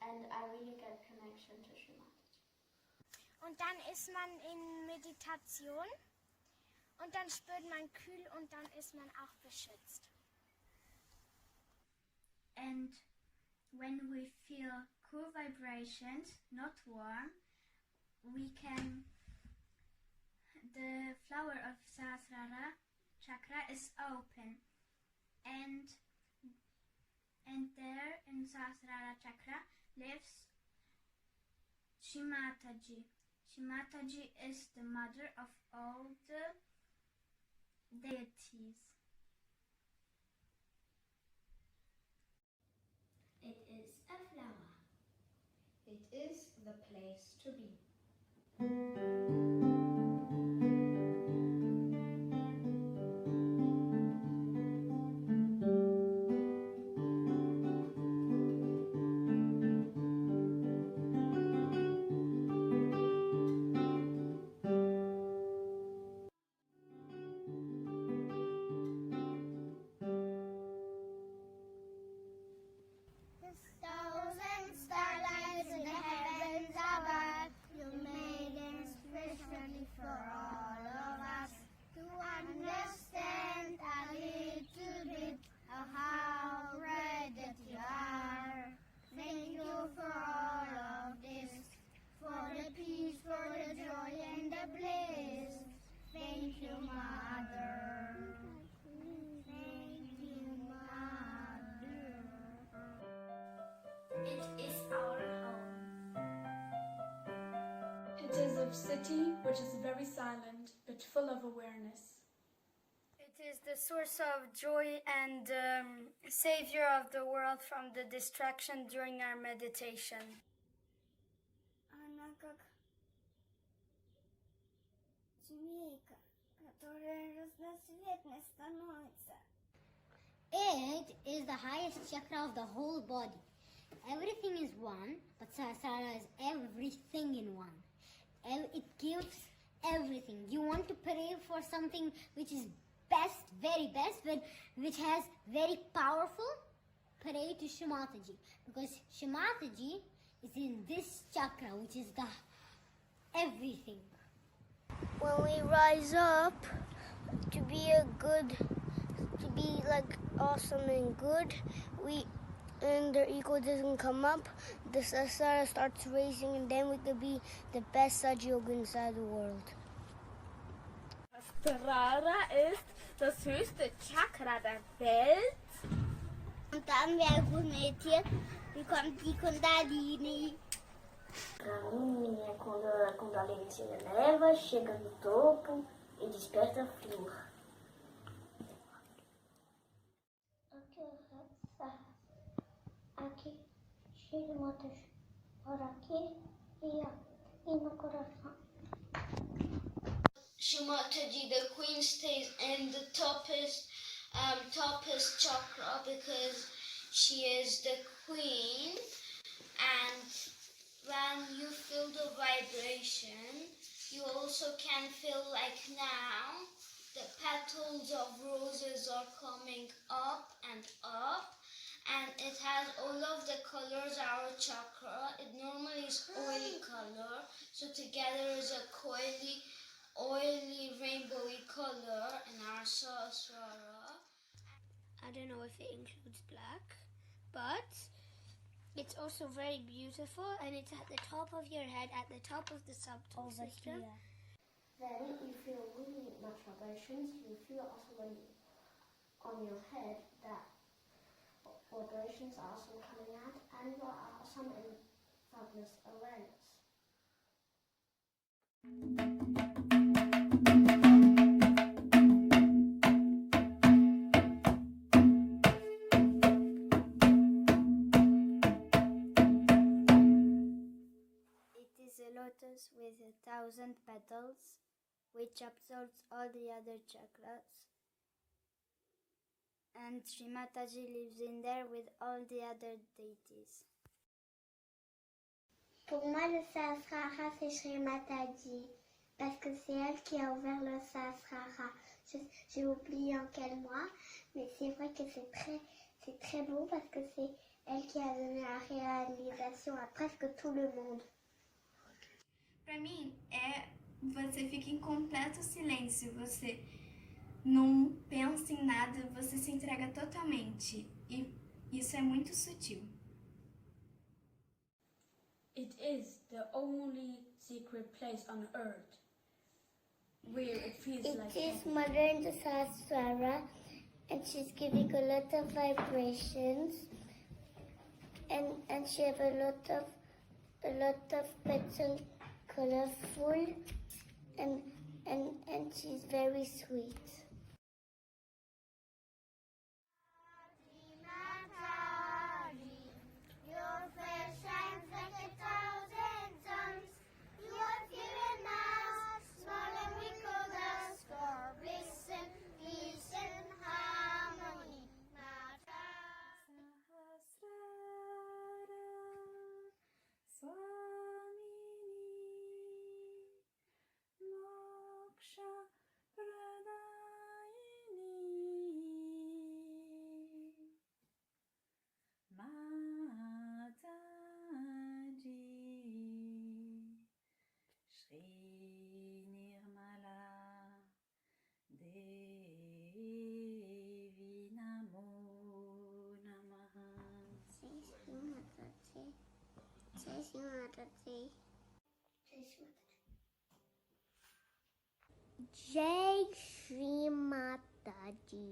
and I really get connection to Shrimati. Und dann ist man in Meditation und dann spürt man kühl und dann ist man auch beschützt. And when we feel cool vibrations, not warm, the flower of Sahasrara chakra is open, and there in Sahasrara chakra lives Shrimati. Shrimati is the mother of all the deities. It is a flower. It is the place to be. Stars and starlights in the heavens above, you made them especially for all of us to understand a little bit of how great that you are. Thank you for all of this, for the peace, for the joy and the bliss. Thank you, Mother. Thank you, Mother. It is our home. It is a city which is very silent but full of awareness. It is the source of joy and savior of the world from the distraction during our meditation. Она как змейка, которая разноцветной становится. It is the highest chakra of the whole body. Everything is one, but Sahasrara is everything in one. It gives everything. You want to pray for something which is best, very best, but which has very powerful, pray to Shrimati, because Shrimati is in this chakra, which is the everything. When we rise up to be like awesome and good, and their ego doesn't come up, the Sahasrara starts raising, and then we could be the best Saj Yoga inside the world. Sahasrara ist das höchste Chakra der Welt. Und dann, wer gut meditiert, bekommt die Kundalini. Pra mim é quando a Kundalini se eleva, chega no topo e desperta a flor. Aqui, Shrimati, por aqui e no coração. Shrimati, the queen, stays in the toppest chakra because she is the queen, and when you feel the vibration, you also can feel like now the petals of roses are coming up, and it has all of the colors our chakra. It normally is oily color, so together is a oily rainbowy color in our Sahasrara. I don't know if it includes black, but it's also very beautiful, and it's at the top of your head, at the top of the subtle system. Here. Then you feel really much vibrations. You feel also when on your head that vibration vibrations are also coming out, and there are some in thoughtless awareness. It is a lotus with 1,000 petals, which absorbs all the other chakras. And Sri Mataji lives in there with all the other deities. Pour moi, le Sahasrara, c'est Sri Mataji, parce que c'est elle qui a ouvert le Sahasrara. J'ai oublié en quel mois, mais c'est vrai que c'est très beau parce que c'est elle qui a donné la réalisation à presque tout le monde. Para mim, você fica em completo silêncio, você não pensa em nada, você se entrega totalmente. E isso é muito sutil. It is the only secret place on earth where it feels like It is heaven. mother in the Sahasrara, and she's giving a lot of vibrations, and she have a lot of petal colorful, and she's very sweet. Your face shines like 1,000 suns. You are pure and nice, small and we call the star. Bliss and peace and harmony. Jai Shri Mataji.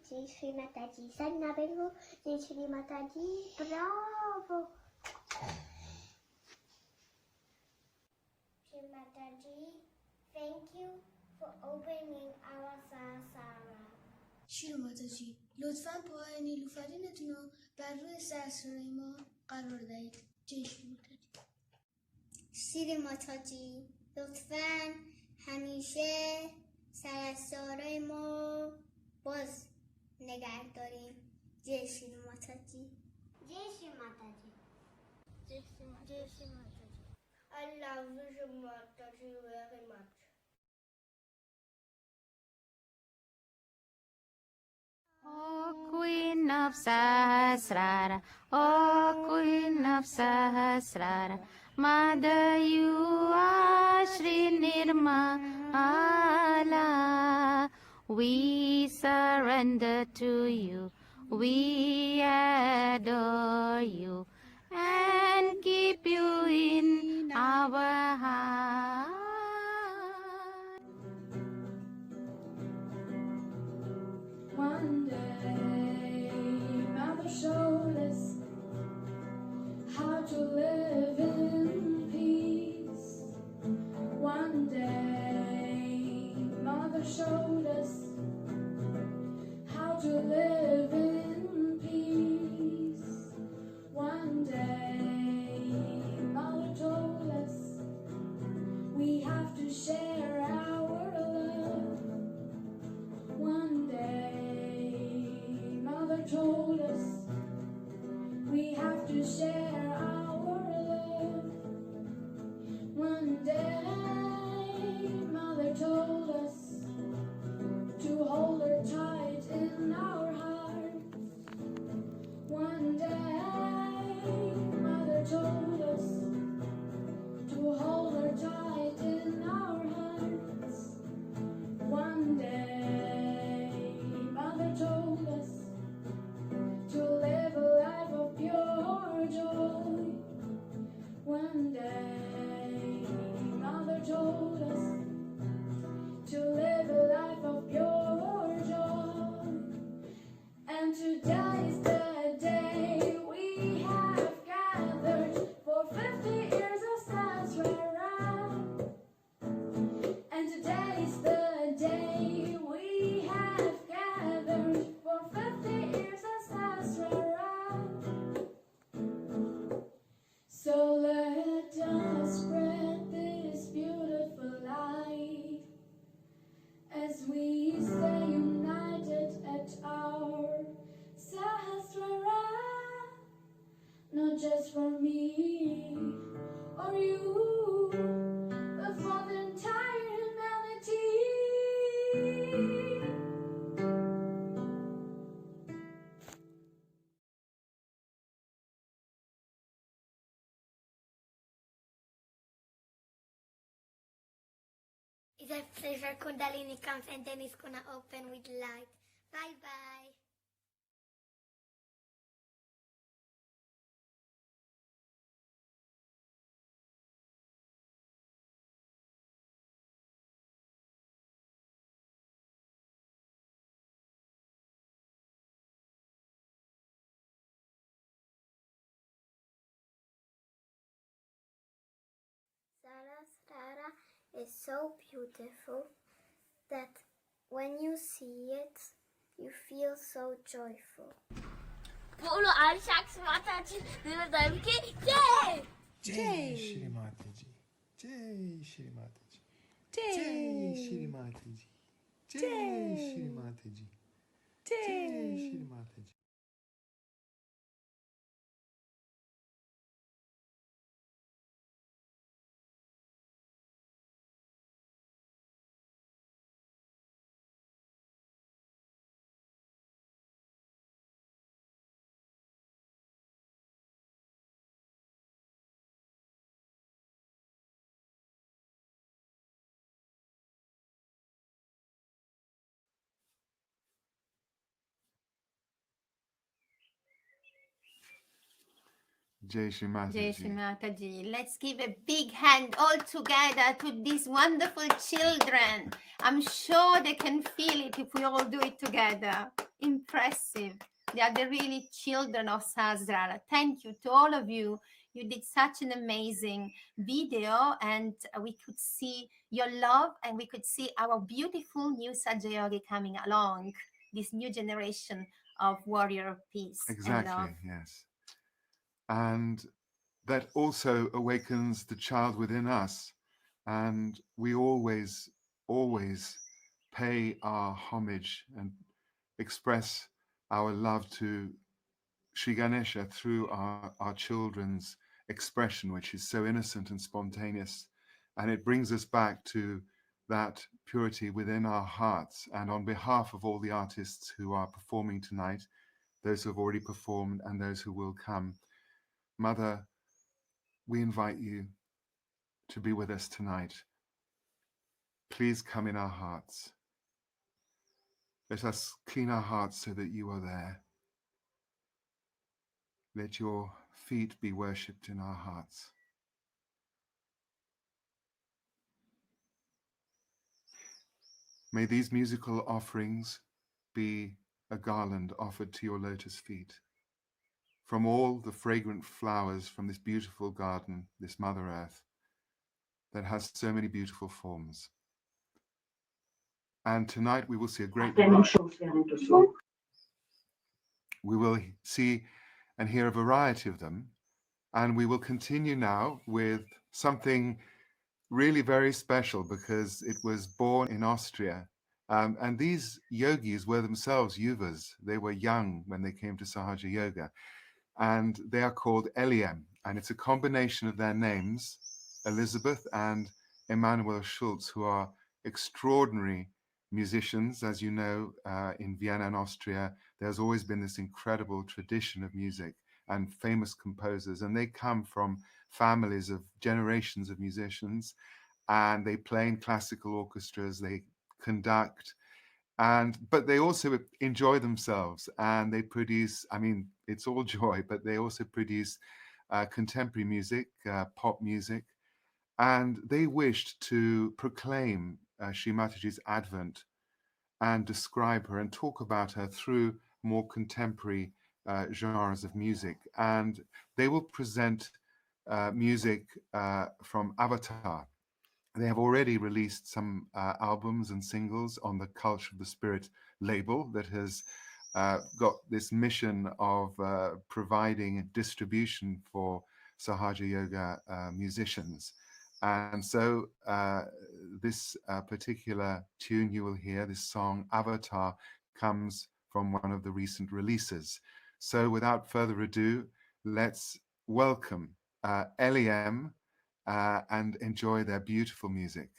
Jai Shri Mataji. Sagna Bello. Jai Shri Mataji. Bravo. Shri Mataji, thank you for opening our Sahasrara. شیر ماتاجی لطفاً پاهای نیلوفرینتون رو بر روی سحسرارای ما قرار دهید. جای شیر ماتاجی. شیر ماتاجی لطفاً همیشه سحسرارای ما باز نگه داریم. جای شیر ماتاجی. جای شیر ماتاجی. Jai Shri Mataji. I love you, Mataji, very much. O Queen of Sahasrara, O Queen of Sahasrara, Mother, you are Shri Nirmala. We surrender to you, we adore you, and keep you in our heart. One day, Mother showed us how to live in peace. One day, Mother showed us how to live in peace. One day, Mother told us we have to share our love. One day, Mother told us we have to share our love. One day, Mother told us to hold as we stay united at our Sahasrara, not just for me or you, but for the entire humanity. It's a pleasure. Kundalini comes and then it's gonna open with light. Bye bye. Sahasrara is so beautiful that when you see it, you feel so joyful. बोलो आज साक्षी माता जी देव की जय जय श्री माता जी, जय श्री माता जी, जय श्री माता जी, जय श्री माता जी, जय श्री माता जी. Jai Shri Mataji. Jai Shri Mataji. Let's give a big hand all together to these wonderful children. I'm sure they can feel it if we all do it together. Impressive. They are the really children of Sahasrara. Thank you to all of you. You did such an amazing video, and we could see your love, and we could see our beautiful new Sahaja coming along, this new generation of warrior of peace and love. Exactly, yes. And that also awakens the child within us. And we always, always pay our homage and express our love to Sri Ganesha through our children's expression, which is so innocent and spontaneous. And it brings us back to that purity within our hearts. And on behalf of all the artists who are performing tonight, those who have already performed and those who will come, Mother, we invite you to be with us tonight. Please come in our hearts. Let us clean our hearts so that you are there. Let your feet be worshipped in our hearts. May these musical offerings be a garland offered to your lotus feet. From all the fragrant flowers from this beautiful garden, this Mother Earth, that has so many beautiful forms. And tonight we will see a great... We will see and hear a variety of them. And we will continue now with something really very special because it was born in Austria. And these yogis were themselves yuvas. They were young when they came to Sahaja Yoga. And they are called Eliem. And it's a combination of their names, Elizabeth and Emanuel Schulz, who are extraordinary musicians. As you know, in Vienna and Austria, there's always been this incredible tradition of music and famous composers. And they come from families of generations of musicians. And they play in classical orchestras, they conduct, but they also enjoy themselves, and they produce, I mean, it's all joy, but they also produce contemporary music, pop music, and they wished to proclaim Sri Mataji's advent and describe her and talk about her through more contemporary genres of music. And they will present music from Avatar. They have already released some albums and singles on the Culture of the Spirit label that has got this mission of providing distribution for Sahaja Yoga musicians. And so this particular tune you will hear, this song Avatar, comes from one of the recent releases. So without further ado, let's welcome LEM and enjoy their beautiful music.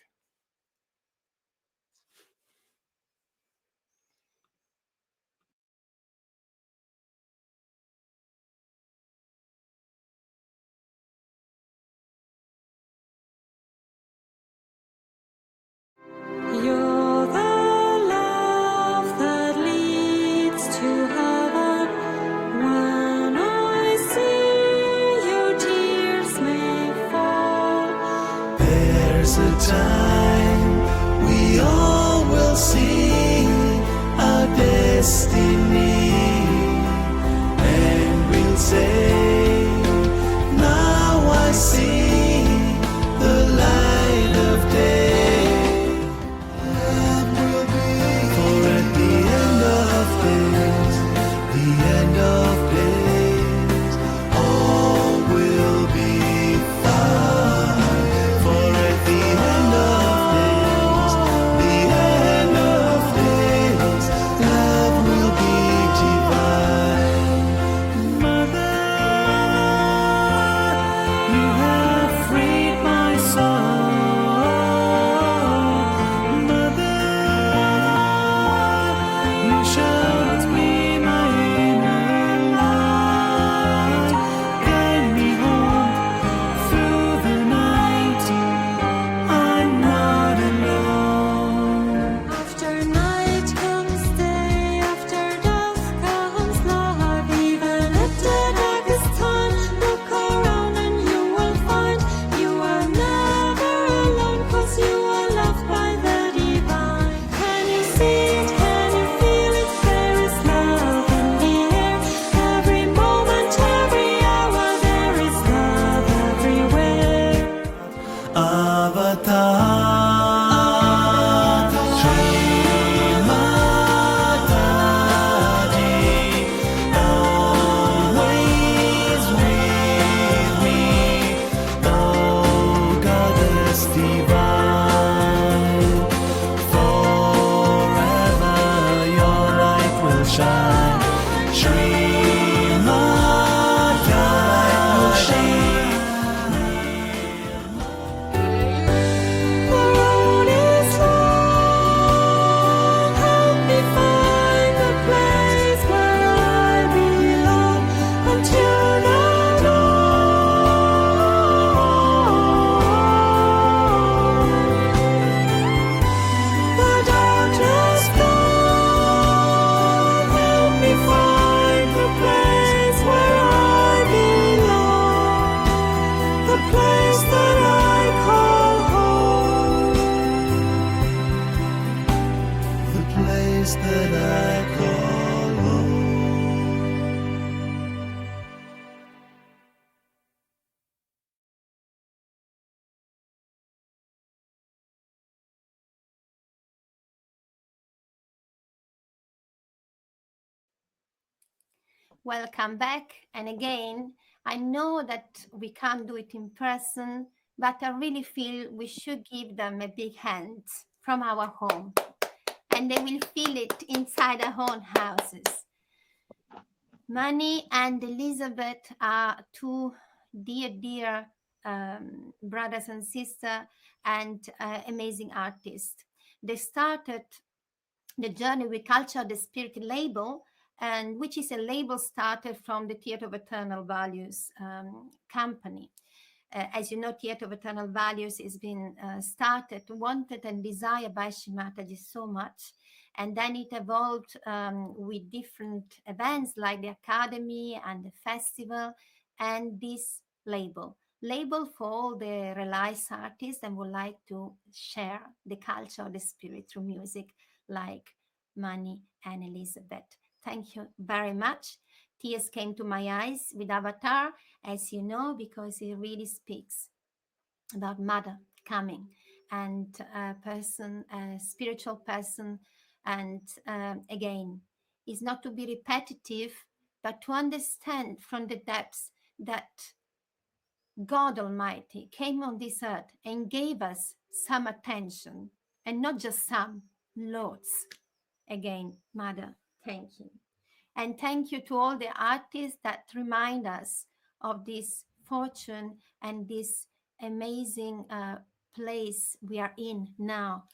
You're the love that leads to heaven. When I see your tears may fall, there's a time we all will see our destiny, and we'll say, now I see the light of day. For at the end of days, the end of days, all will be fine. For at the end of days, the end of days, love will be divine. Mother, you have freed my soul. Mother, you showed me my inner light. Guide me home through the night. I'm not alone. after night comes day, after death comes love. Even at the darkest time, look around and you will find you are never alone, 'cause you are loved by the divine. Can you see it? Can you feel it? There is love in the air. Every moment, every hour, there is love everywhere. Avatar, Shri Mataji, always with me, oh Goddess divine. Forever your light will shine, Shri Mataji. The road is long, help me find the place where I belong. Until the darkness gone, help me find the place where I belong. The place that I call home. The place that I call home. Welcome back. And again, I know that we can't do it in person, but I really feel we should give them a big hand from our home. And they will feel it inside their own houses. Manny and Elizabeth are two dear brothers and sisters and amazing artists. They started the journey with Culture of the Spirit label, and which is a label started from the Theatre of Eternal Values company. As you know, Theatre of Eternal Values has been started, wanted and desired by Shimataji so much. And then it evolved with different events like the Academy and the festival and this label for all the realized artists and would like to share the culture of the spirit through music like Manny and Elizabeth. Thank you very much. Tears came to my eyes with Avatar, as you know, because it really speaks about mother coming and a person, a spiritual person. And again, is not to be repetitive, but to understand from the depths that God Almighty came on this earth and gave us some attention, and not just some, loads. Again, Mother, thank you. And thank you to all the artists that remind us of this fortune and this amazing place we are in now,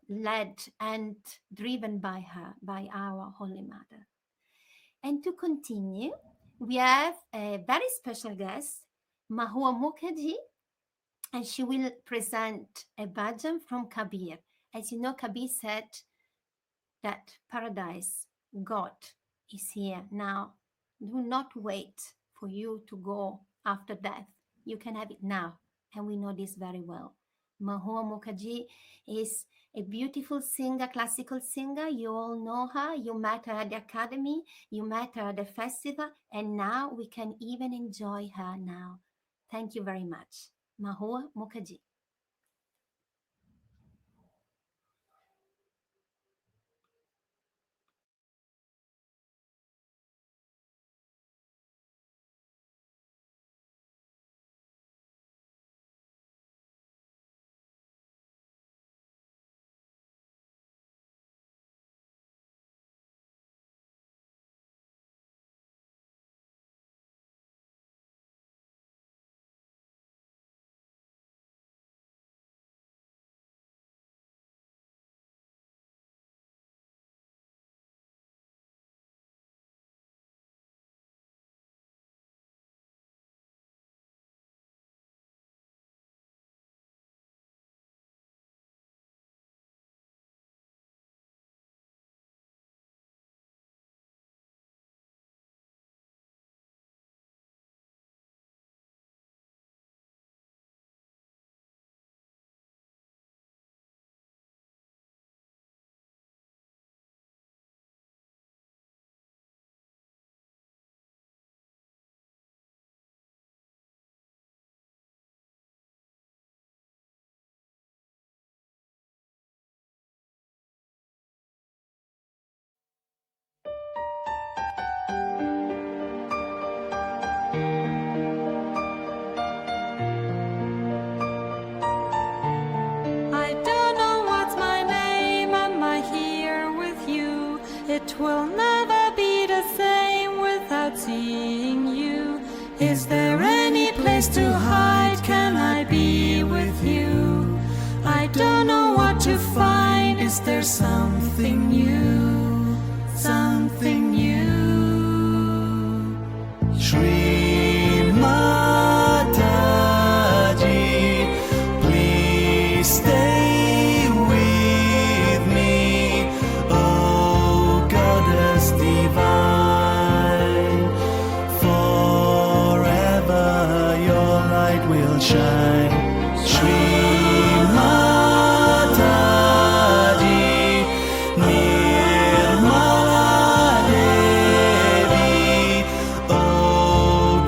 led and driven by her, by our Holy Mother. And to continue, we have a very special guest, Mahua Mukherjee, and she will present a bhajan from Kabir. As you know, Kabir said that paradise, God, is here now. Do not wait for you to go after death. You can have it now, and we know this very well. Mahua Mukherjee is a beautiful singer, classical singer. You all know her. You met her at the academy. You met her at the festival, and now we can even enjoy her now. Thank you very much. Mahua Mukherjee. I don't know what's my name, am I here with you? It will never be the same without seeing you. Is there any place to hide? Can I be with you? I don't know what to find. Is there something new? Something new? Shri Mataji, please stay with me, O Goddess divine. Forever your light will shine. Shri Mataji, Nirmala Devi, O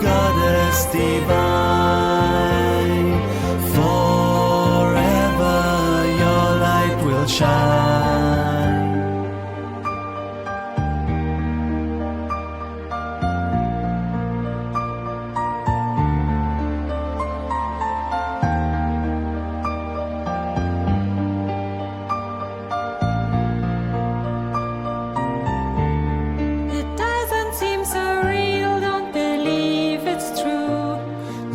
Goddess divine. Forever your light will shine. It doesn't seem so real, don't believe it's true.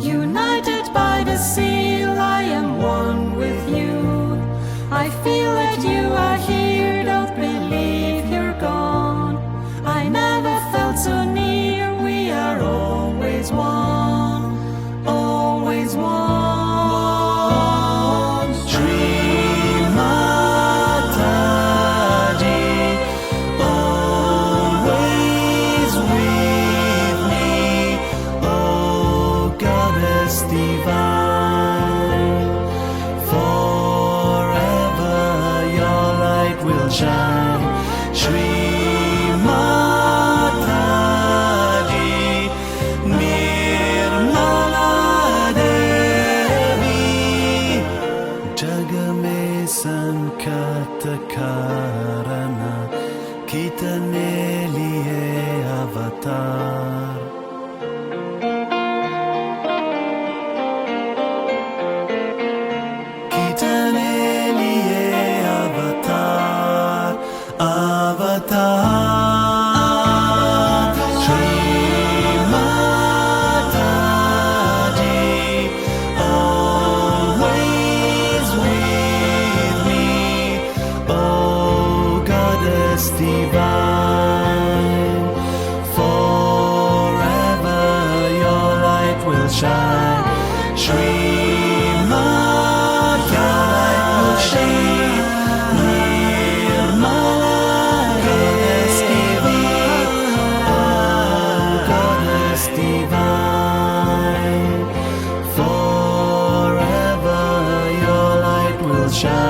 United by the seal, I am one with you. I feel that you are here, don't believe you're gone. I never felt so near, we are always one, always one. Shri Mataji, always with me, O Goddess divine. Forever your light will shine. Shri Mataji, Nirmala Devi, जग में संकट करना कितने लिए अवतार. goddess divine. Forever your light will shine. Shri Maya, your light will shine. Nirmala, goddess divine, goddess divine. Forever your light will shine.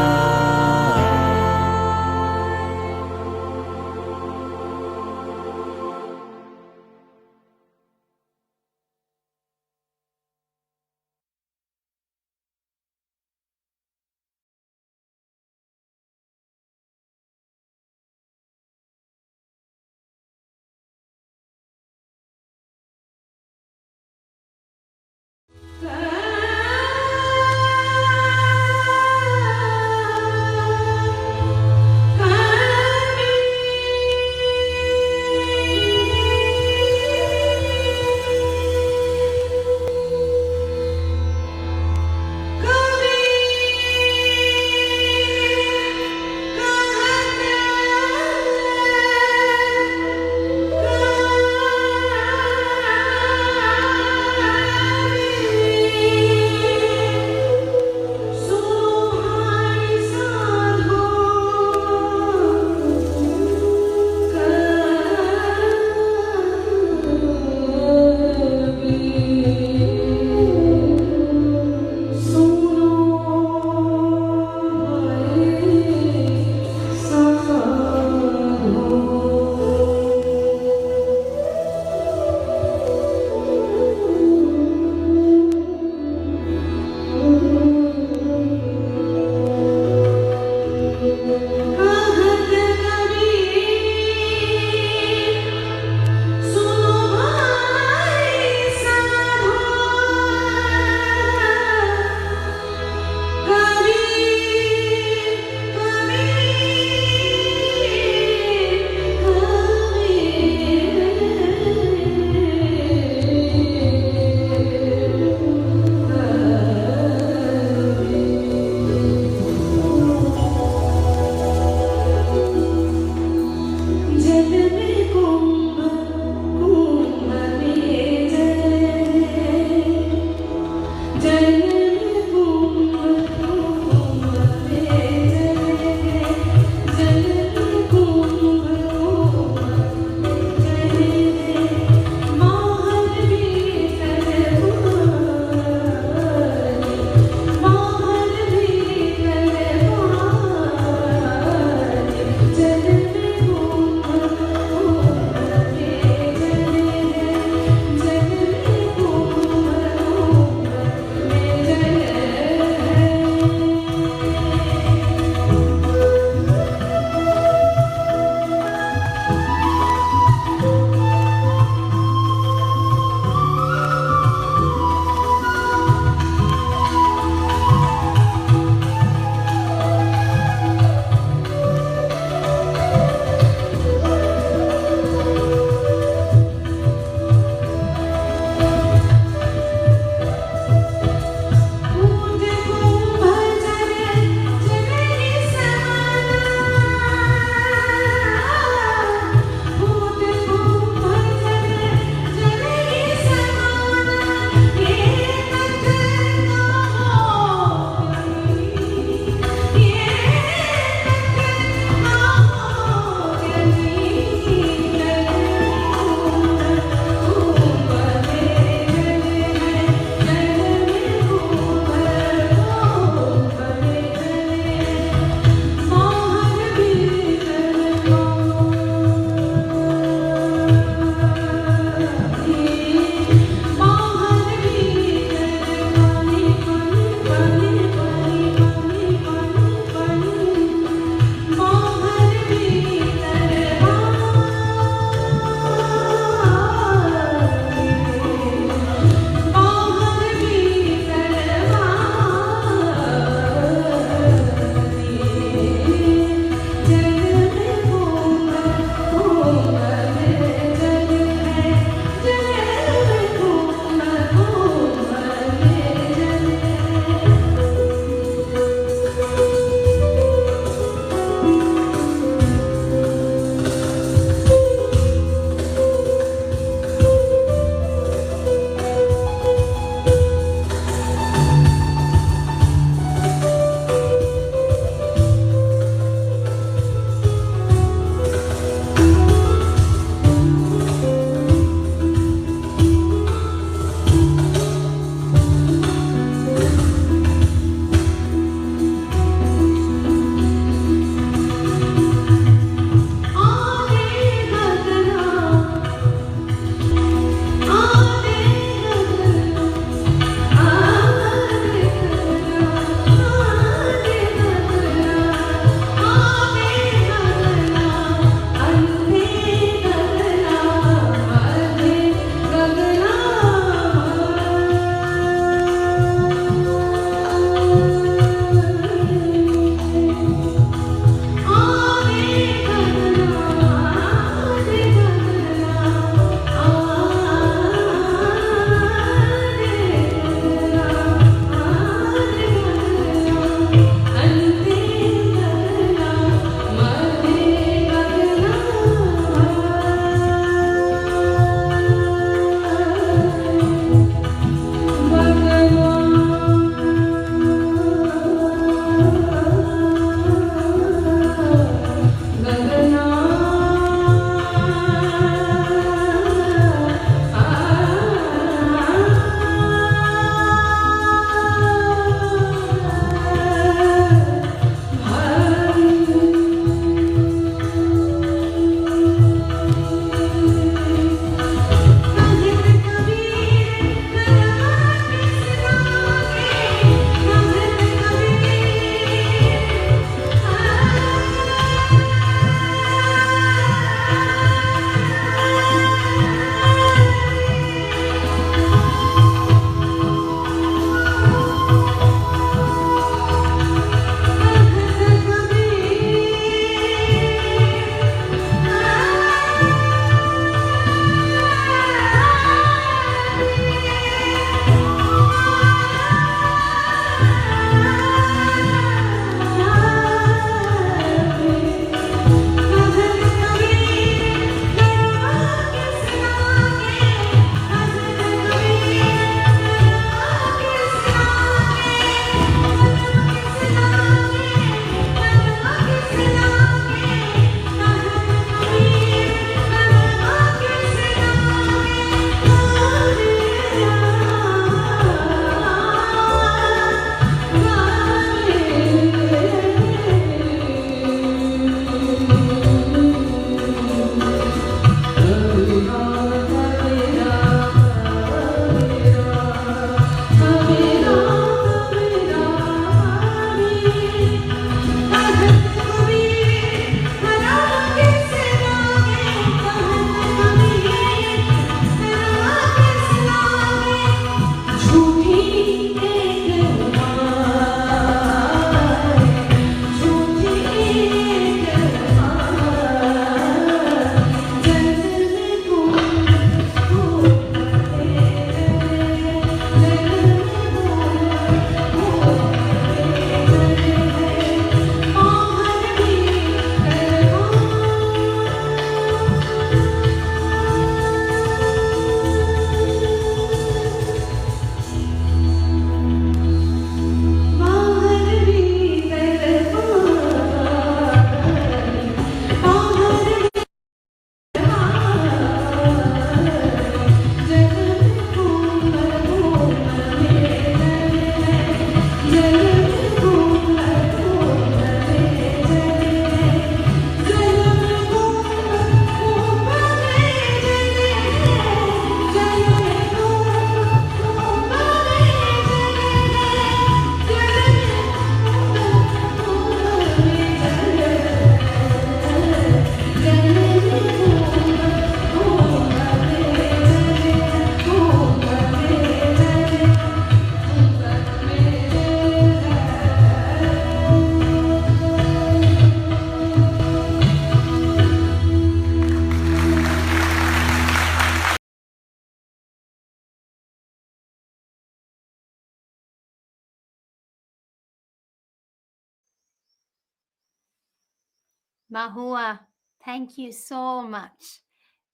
Mahua, thank you so much.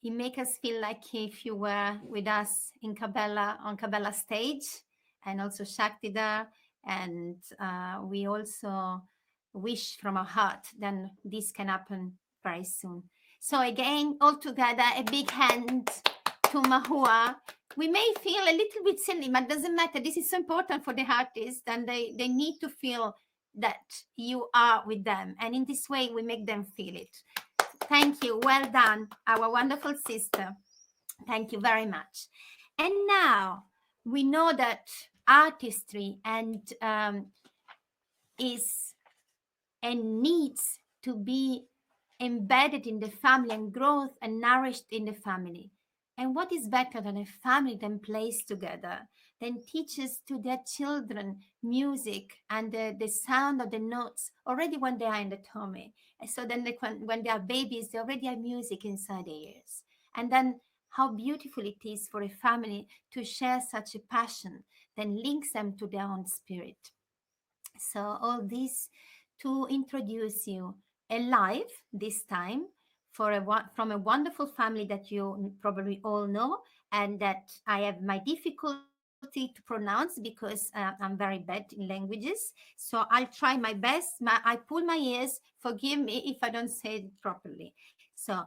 You make us feel like if you were with us in Kabbalah, on Kabbalah stage, and also Shaktida. And we also wish from our heart then this can happen very soon. So again, all together, a big hand to Mahua. We may feel a little bit silly, but doesn't matter. This is so important for the artists, and they need to feel that you are with them. And in this way, we make them feel it. Thank you. Well done, our wonderful sister. Thank you very much. And now we know that artistry and is and needs to be embedded in the family and growth and nourished in the family. And what is better than a family that plays together, then teaches to their children music and the sound of the notes already when they are in the tummy. And so then when they are babies, they already have music inside their ears. And then how beautiful it is for a family to share such a passion, then links them to their own spirit. So all this to introduce you alive this time from a wonderful family that you probably all know, and that I have my difficulty to pronounce because I'm very bad in languages. So I'll try my best. I pull my ears. Forgive me if I don't say it properly. So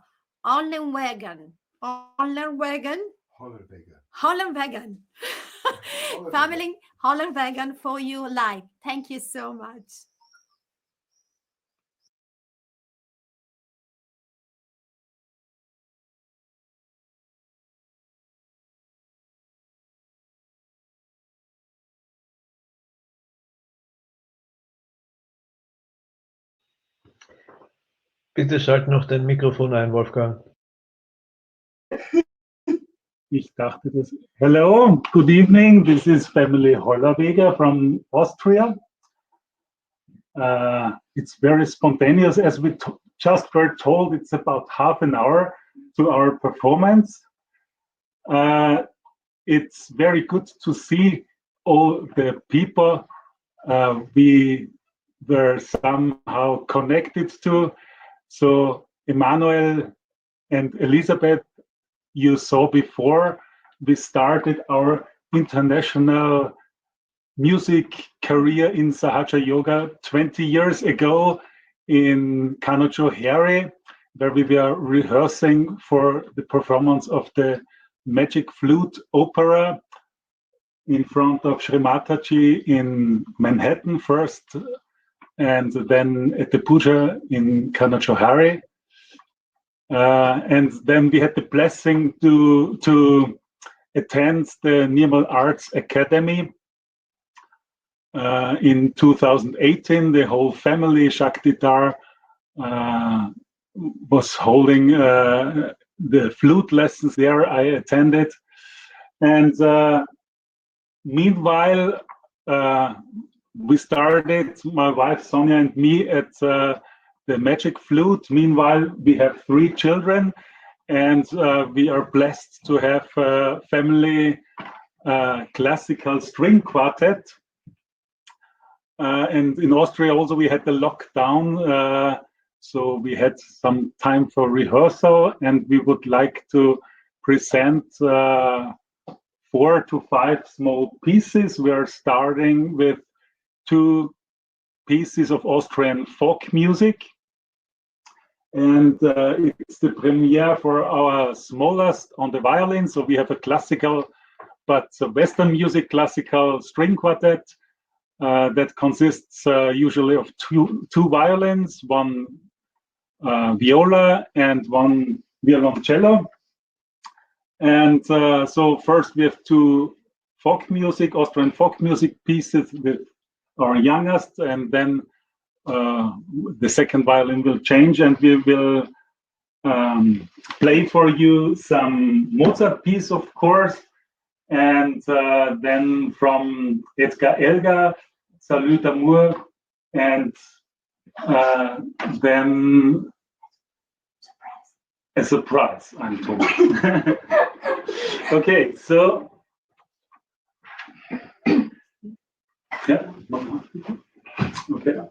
Hollenwagen, Hollenwagen, family Hollenwagen for you live. Thank you so much. Bitte schalt noch dein Mikrofon ein, Wolfgang. Ich dachte das. Hello, good evening. This is family Hollerweger from Austria. It's very spontaneous. As we just were told, it's about half an hour to our performance. It's very good to see all the people we were somehow connected to. So Emmanuel and Elisabeth, you saw before, we started our international music career in Sahaja Yoga 20 years ago in Kanojo-Hari, where we were rehearsing for the performance of the Magic Flute Opera in front of Sri Mataji in Manhattan first, and then at the puja in Kanojo-Hari. And then we had the blessing to attend the Nirmal Arts Academy in 2018. The whole family, Shaktitar, was holding the flute lessons there. I attended. And meanwhile, we started, my wife Sonia and me, at the Magic Flute. Meanwhile, we have 3 children, and we are blessed to have a family classical string quartet. And in Austria also we had the lockdown, so we had some time for rehearsal, and we would like to present 4 to 5 small pieces. We are starting with 2 pieces of Austrian folk music, and it's the premiere for our smallest on the violin. So we have a classical, but a Western music classical string quartet that consists usually of two violins, one viola and one violoncello. And so first we have 2 folk music, Austrian folk music pieces with our youngest, and then the second violin will change, and we will play for you some Mozart piece, of course, and then from Edgar Elgar, Salut d'amour, and then a surprise, I'm told. Okay, so yeah, okay.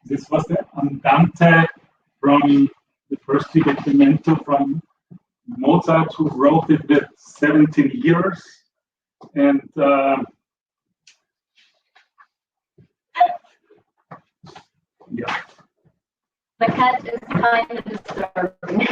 This was the Andante from the first divertimento from Mozart, who wrote it with 17 years. And yeah. The cat is kind of disturbing.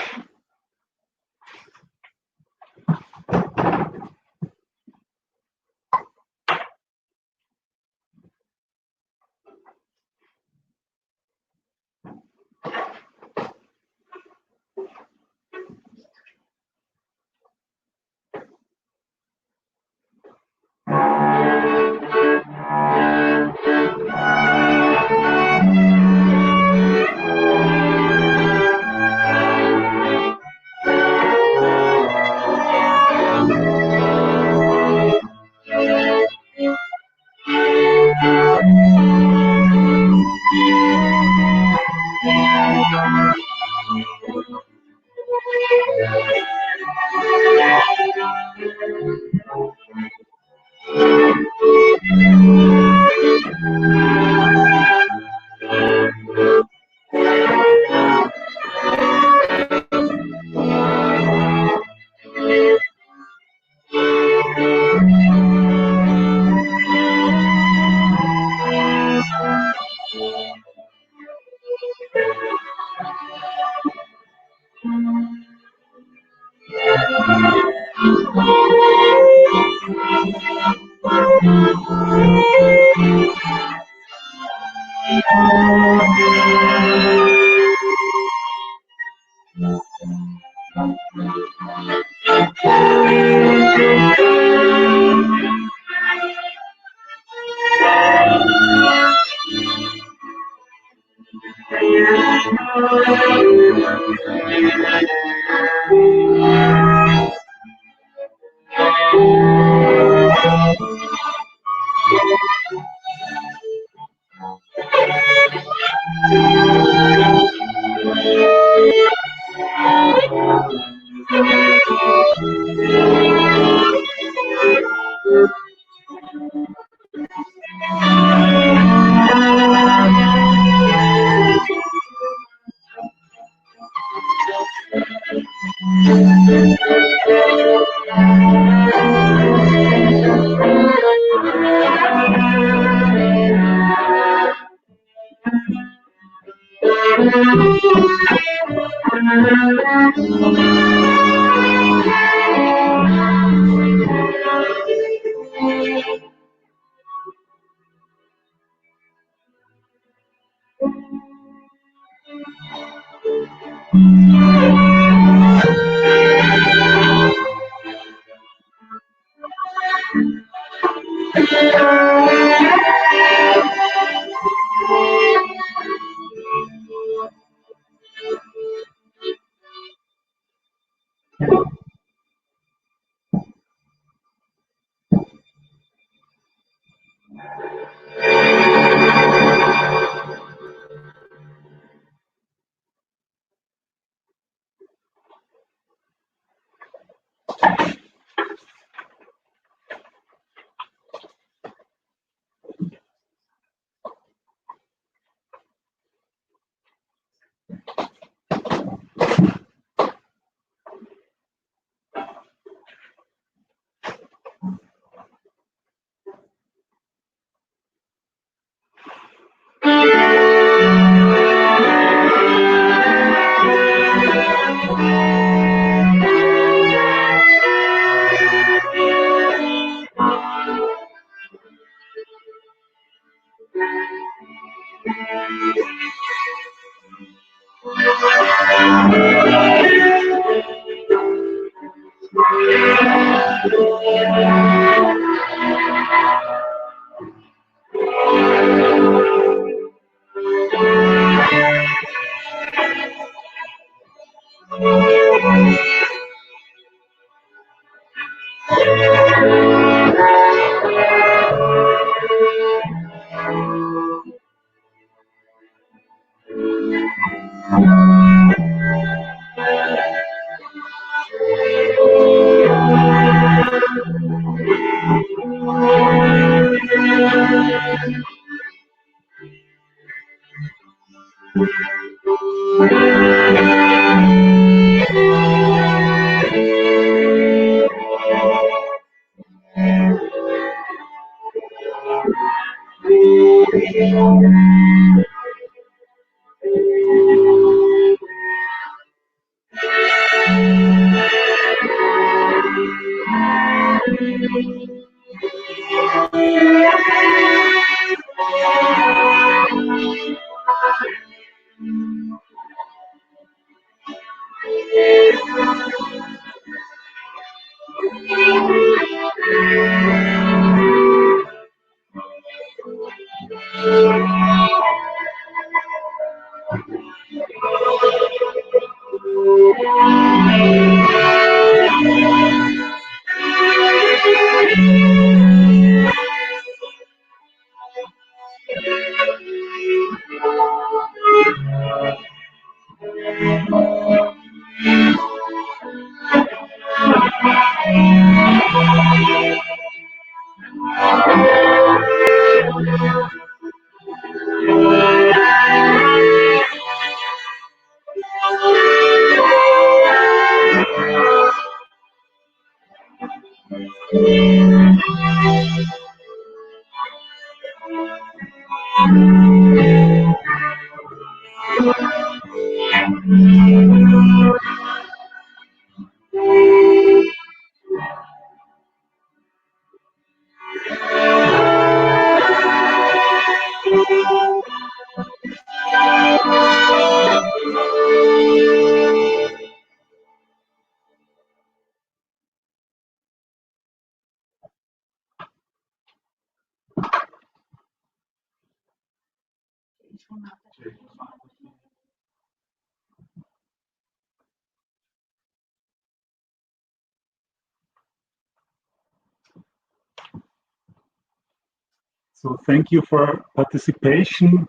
So thank you for participation.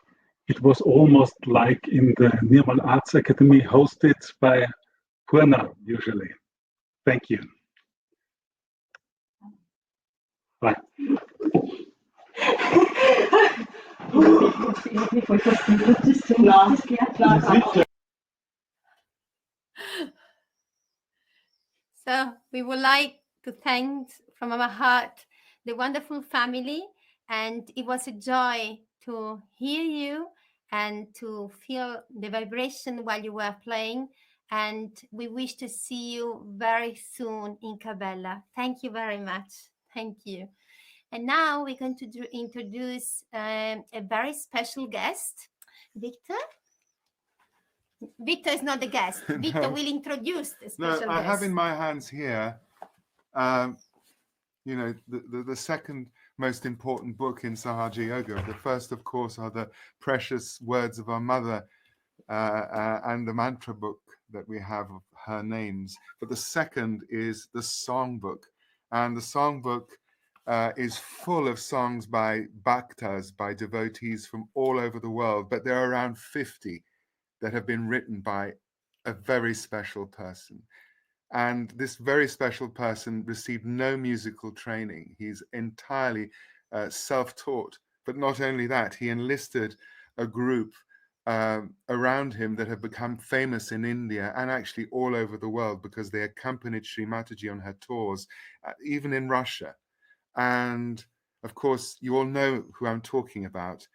It was almost like in the Nirmal Arts Academy hosted by Purna usually. Thank you. Bye. So we would like to thank from our heart the wonderful family, and it was a joy to hear you and to feel the vibration while you were playing. And we wish to see you very soon in Cabela. Thank you very much. Thank you. And now we're going to introduce a very special guest, Victor. Victor is not the guest. Victor No. will introduce the No, special I guest. have in my hands here, you know, the second most important book in Sahaja Yoga. The first, of course, are the precious words of our mother and the mantra book that we have of her names. But the second is the songbook. And the songbook is full of songs by bhaktas, by devotees from all over the world. But there are around 50 that have been written by a very special person. And this very special person received no musical training. He's entirely self-taught. But not only that, he enlisted a group around him that have become famous in India and actually all over the world because they accompanied Sri Mataji on her tours, even in Russia. And of course, you all know who I'm talking about.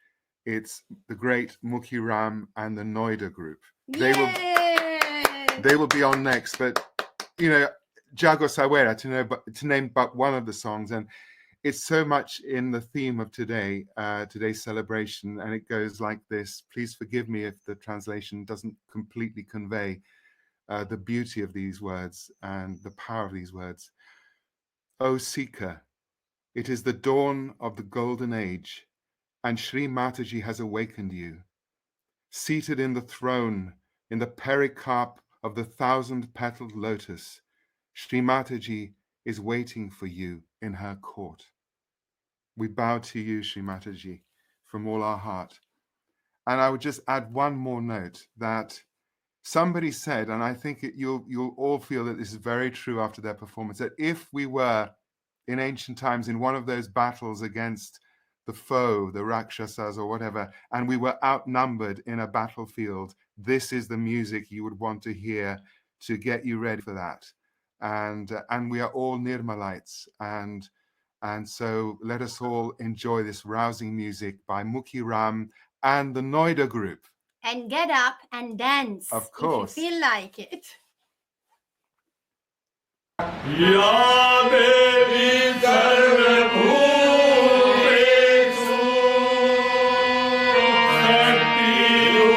It's the great Mukhi Ram and the Noida group. They will be on next, but you know, Jago Sawera to name but one of the songs, and it's so much in the theme of today's celebration, and it goes like this. Please forgive me if the translation doesn't completely convey. the beauty of these words and the power of these words. O seeker, it is the dawn of the golden age, and Sri Mataji has awakened you. Seated in the throne, in the pericarp of the 1,000-petaled lotus, Sri Mataji is waiting for you in her court. We bow to you, Sri Mataji, from all our heart. And I would just add one more note that somebody said, and I think you'll all feel that this is very true after their performance, that if we were in ancient times in one of those battles against the foe, the Rakshasas or whatever, and we were outnumbered in a battlefield, this is the music you would want to hear to get you ready for that. And we are all Nirmalites, and so let us all enjoy this rousing music by Mukhi Ram and the Noida group. And get up and dance. Of course. If you feel like it. Ya Devi Sarvabhutesu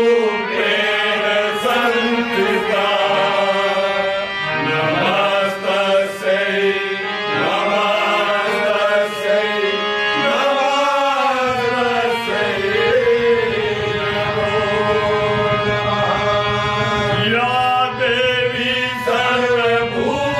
Shakti-rupena Santita Namastasai, Namastasai, Namastasai Namo Namah. Ya Devi Sarvabhutesu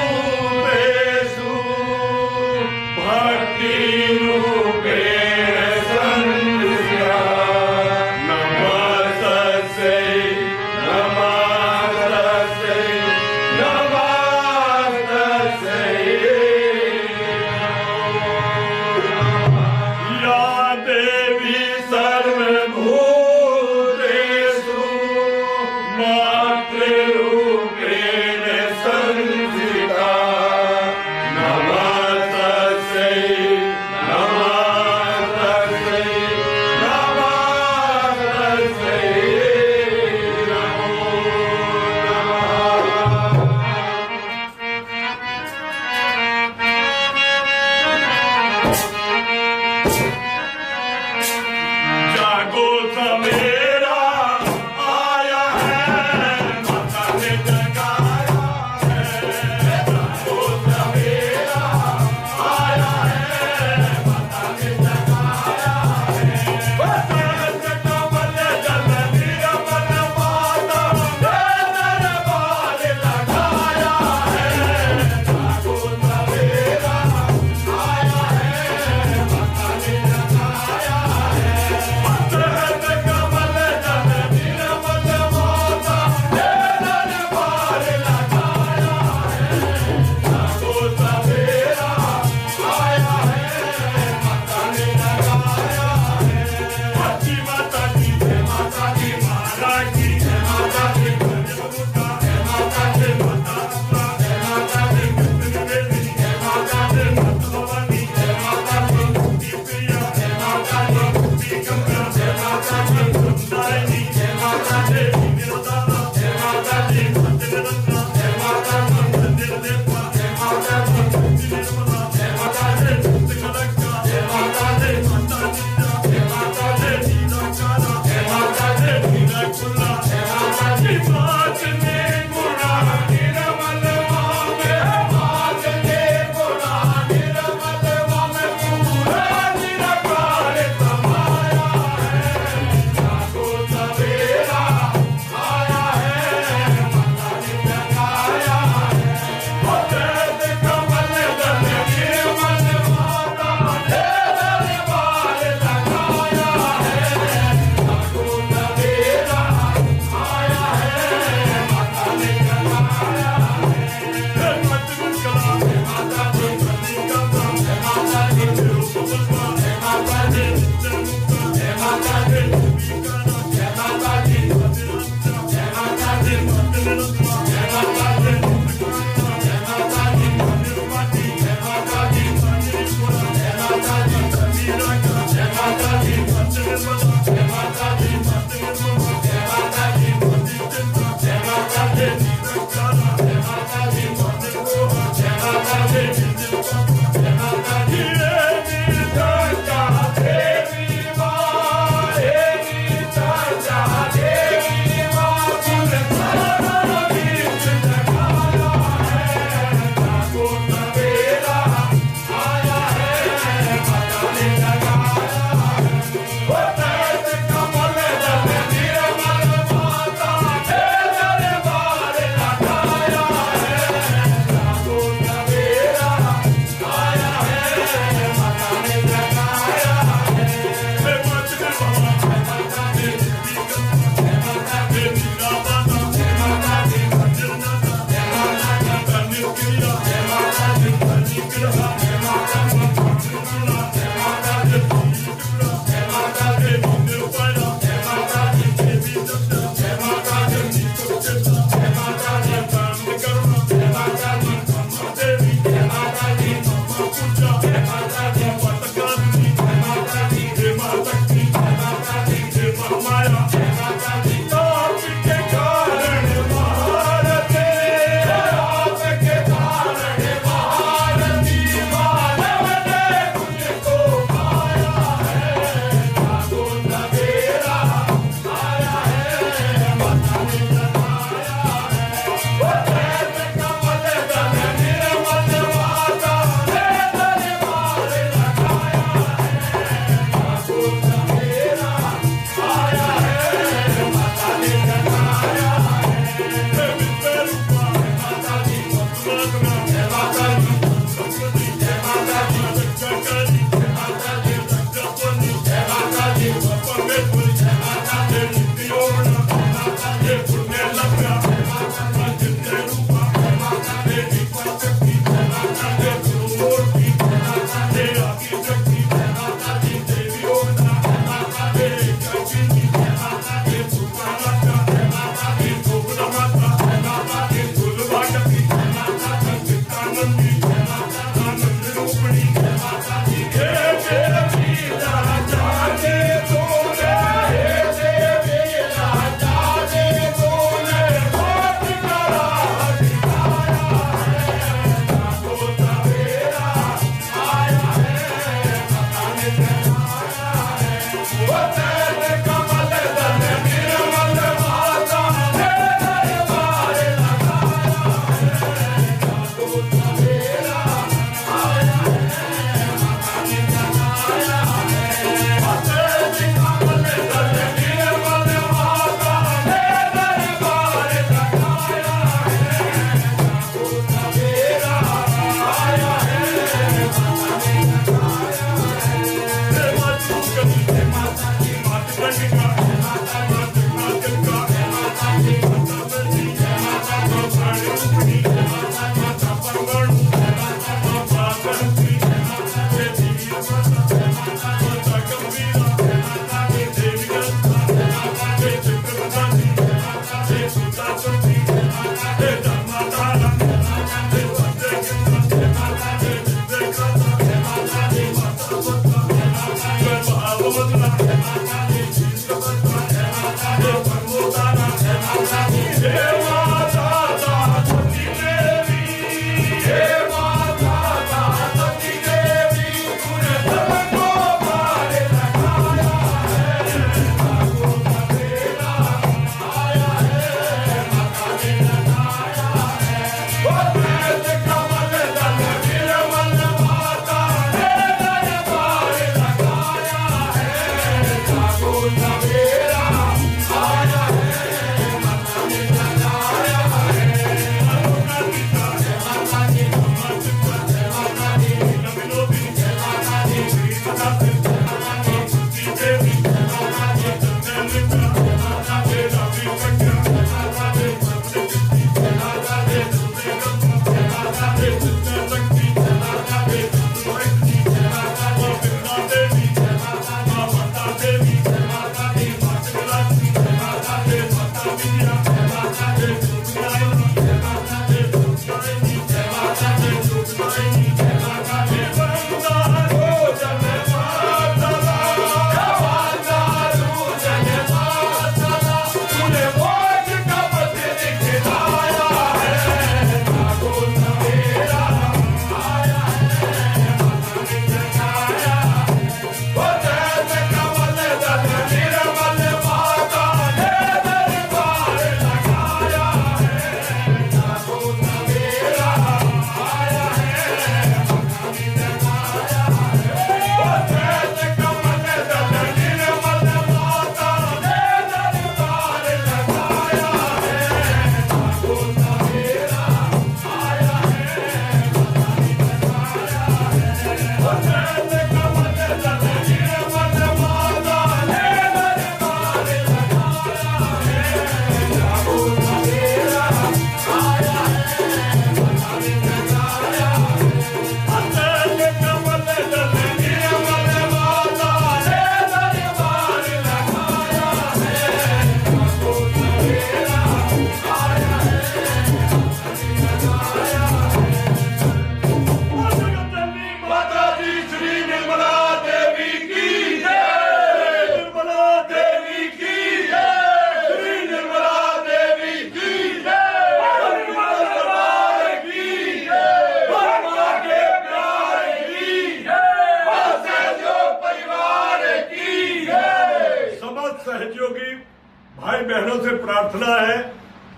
भाई बहनों से प्रार्थना है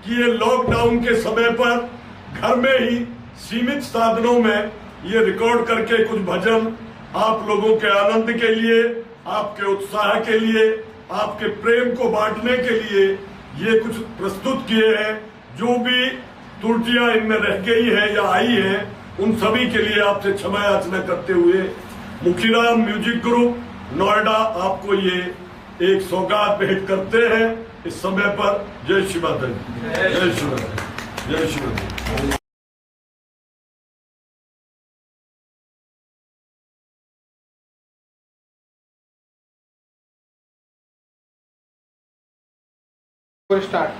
कि ये lockdown के समय पर घर में ही सीमित साधनों में ये रिकॉर्ड करके कुछ भजन आप लोगों के आनंद के लिए, आपके उत्साह के लिए, आपके प्रेम को बांटने के लिए ये कुछ प्रस्तुत किए हैं। जो भी त्रुटियां इनमें रह गई हैं या आई हैं, उन सभी के लिए आपसे क्षमा याचना करते हुए मुखीराम म्यूजिक ग्रुप नोएडा आपको ये एक सौगात भेंट करते हैं इस समय पर। जय श्री माता दी, जय श्री माता दी, जय श्री माता दी। Start.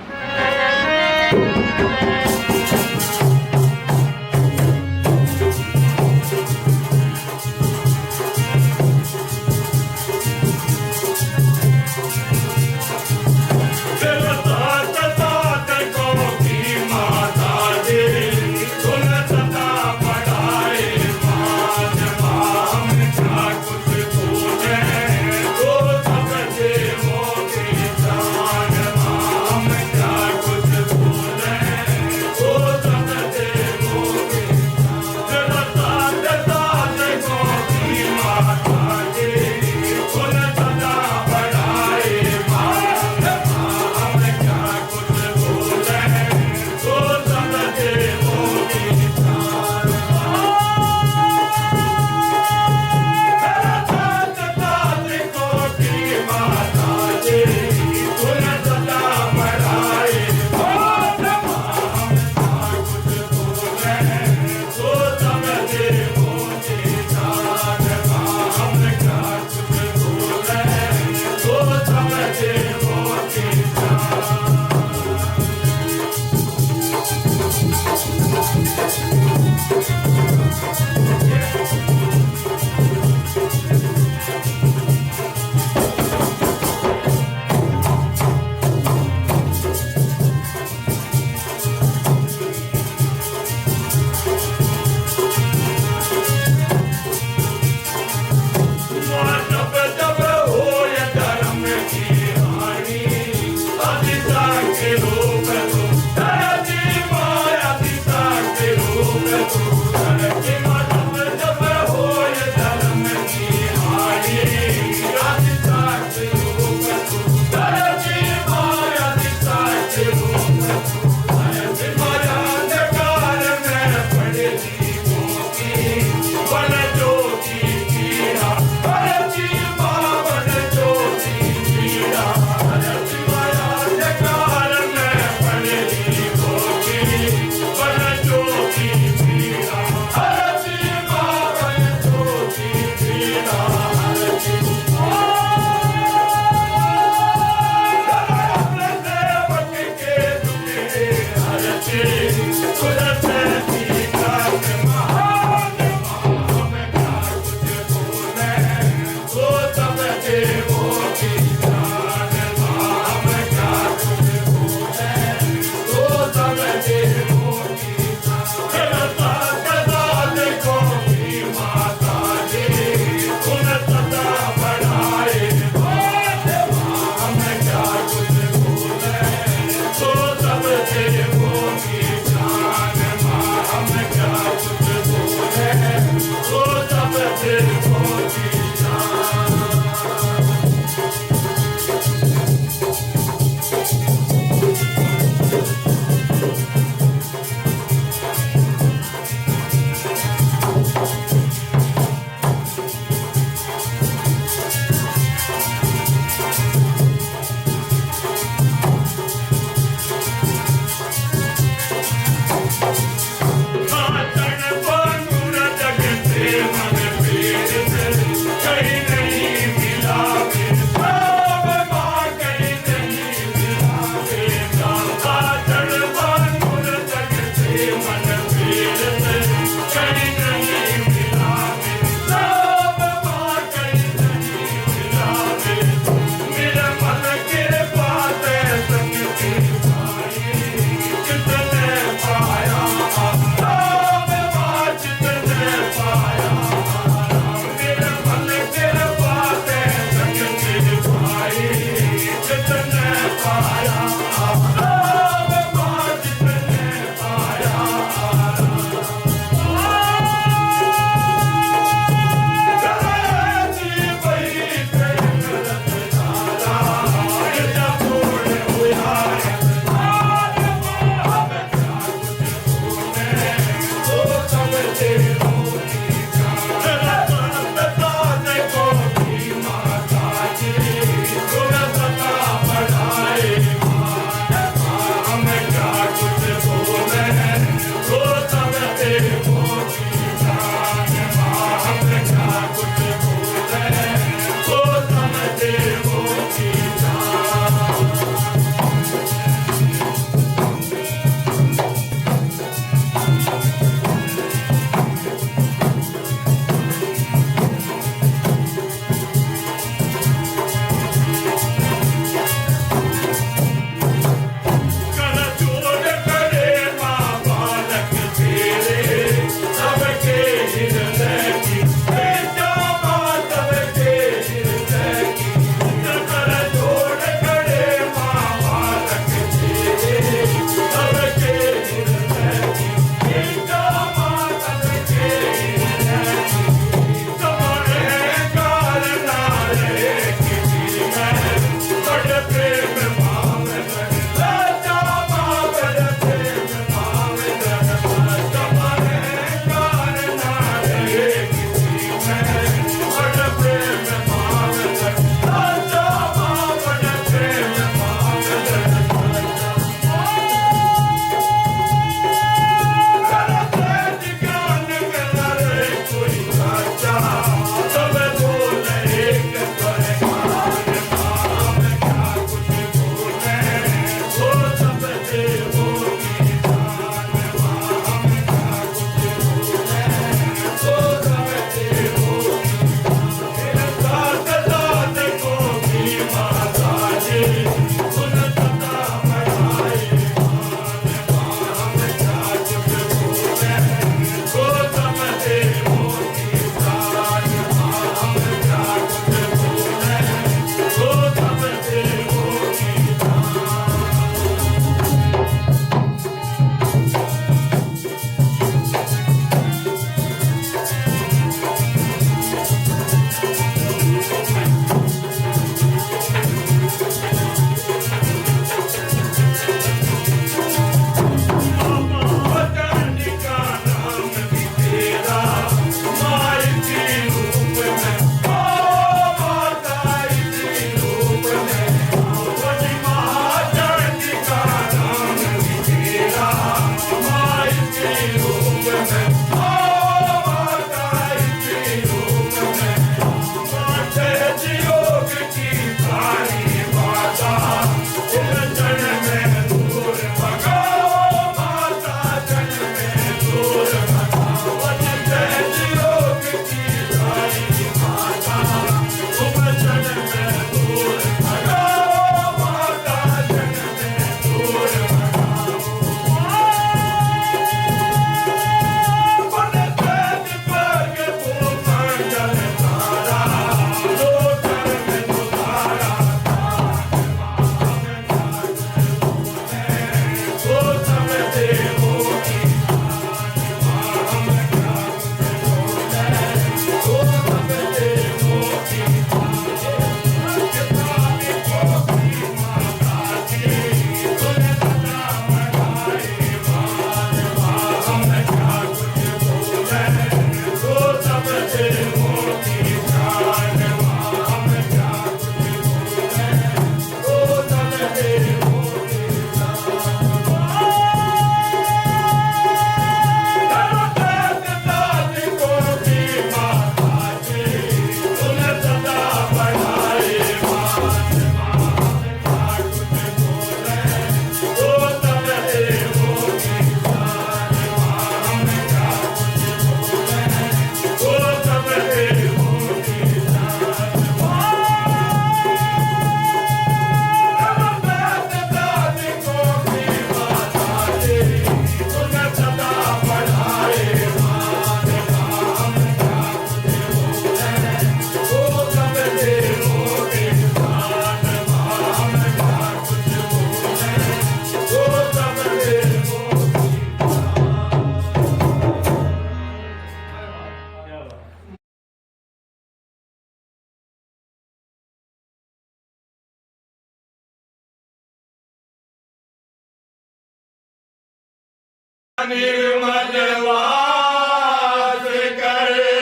निर्मलवास करे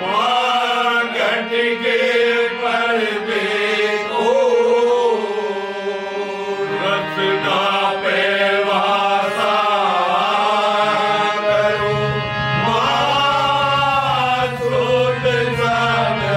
माँ घट के पर्दे को रचना पे वासा करो माँ स्रोत सन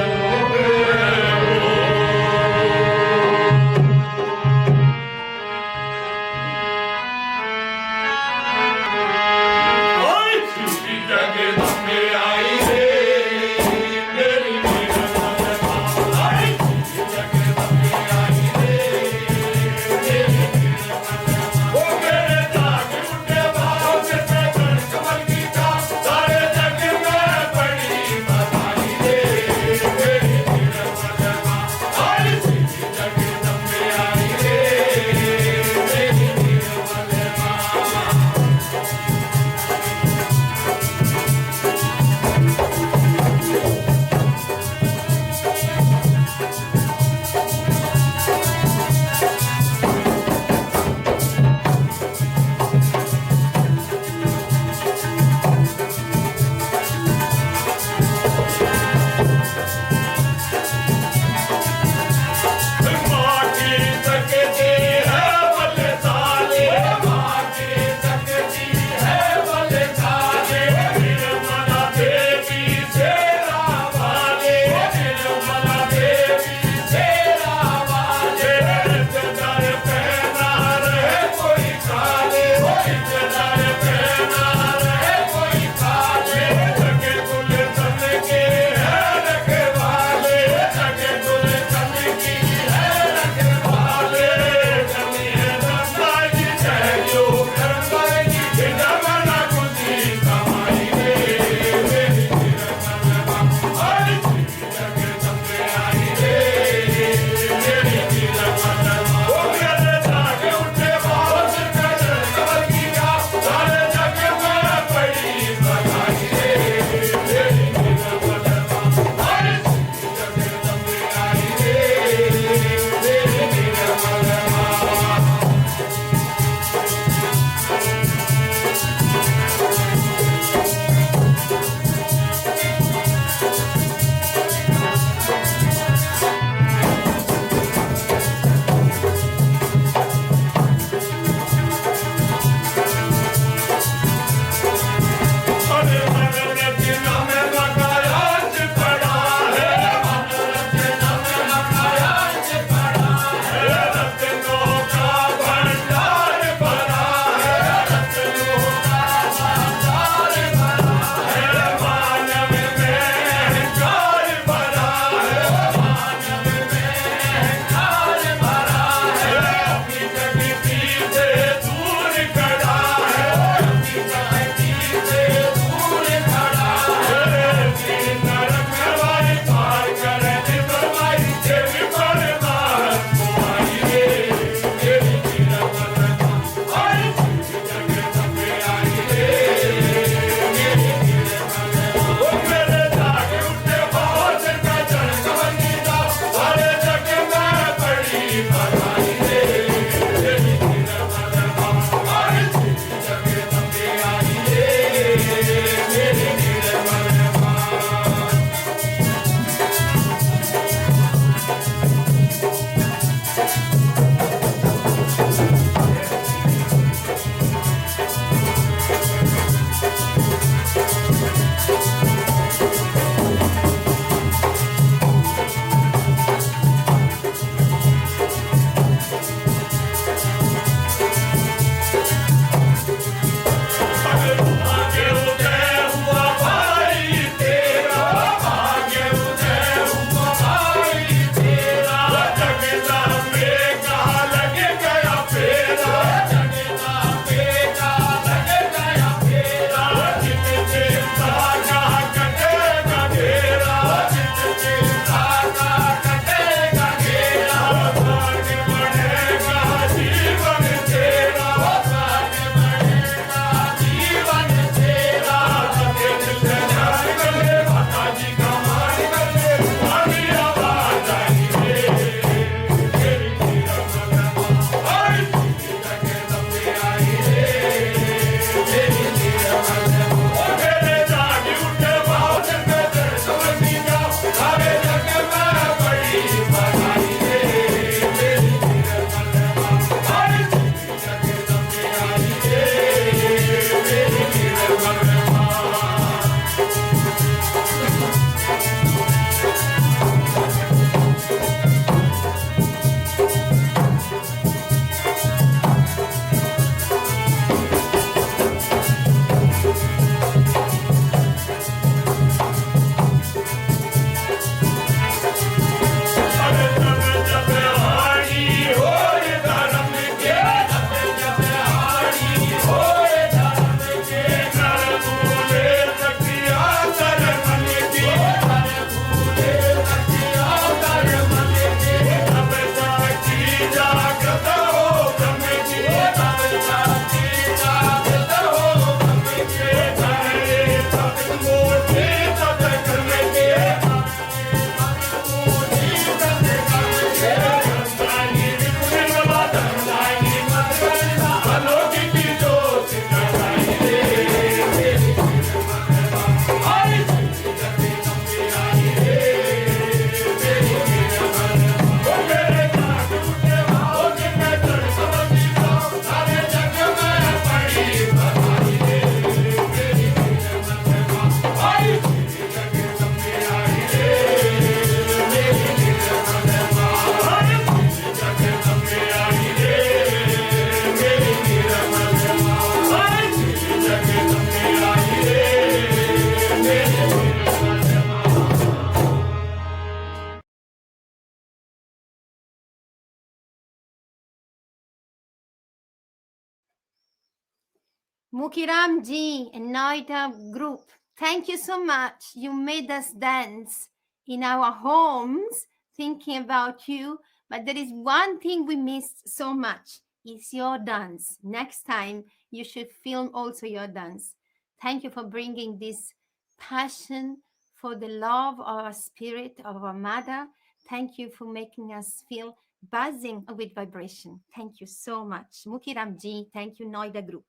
Mukiramji and Noida group, thank you so much. You made us dance in our homes thinking about you. But there is one thing we missed so much. It's your dance. Next time you should film also your dance. Thank you for bringing this passion for the love of our spirit, of our mother. Thank you for making us feel buzzing with vibration. Thank you so much. Mukiramji, thank you, Noida group.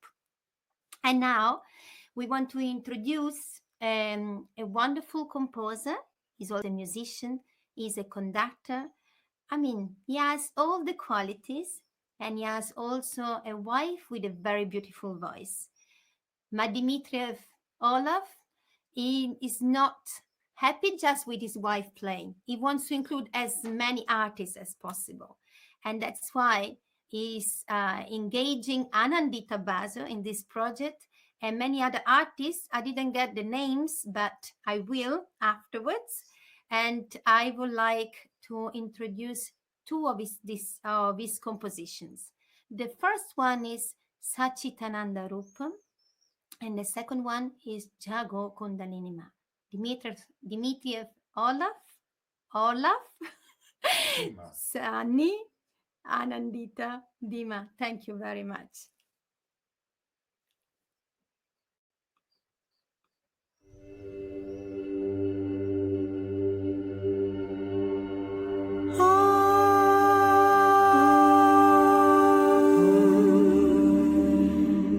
And now we want to introduce a wonderful composer. He's also a musician. He's a conductor. I mean, he has all the qualities, and he has also a wife with a very beautiful voice. Dmitriev Olaf, he is not happy just with his wife playing. He wants to include as many artists as possible. And that's why he's engaging Anandita Basu in this project and many other artists. I didn't get the names, but I will afterwards. And I would like to introduce two of his compositions. The first one is Sachitananda Rupam, and the second one is Jago Kundalinima. Dmitriev Olaf, Sani, Anandita, Dima. Thank you very much.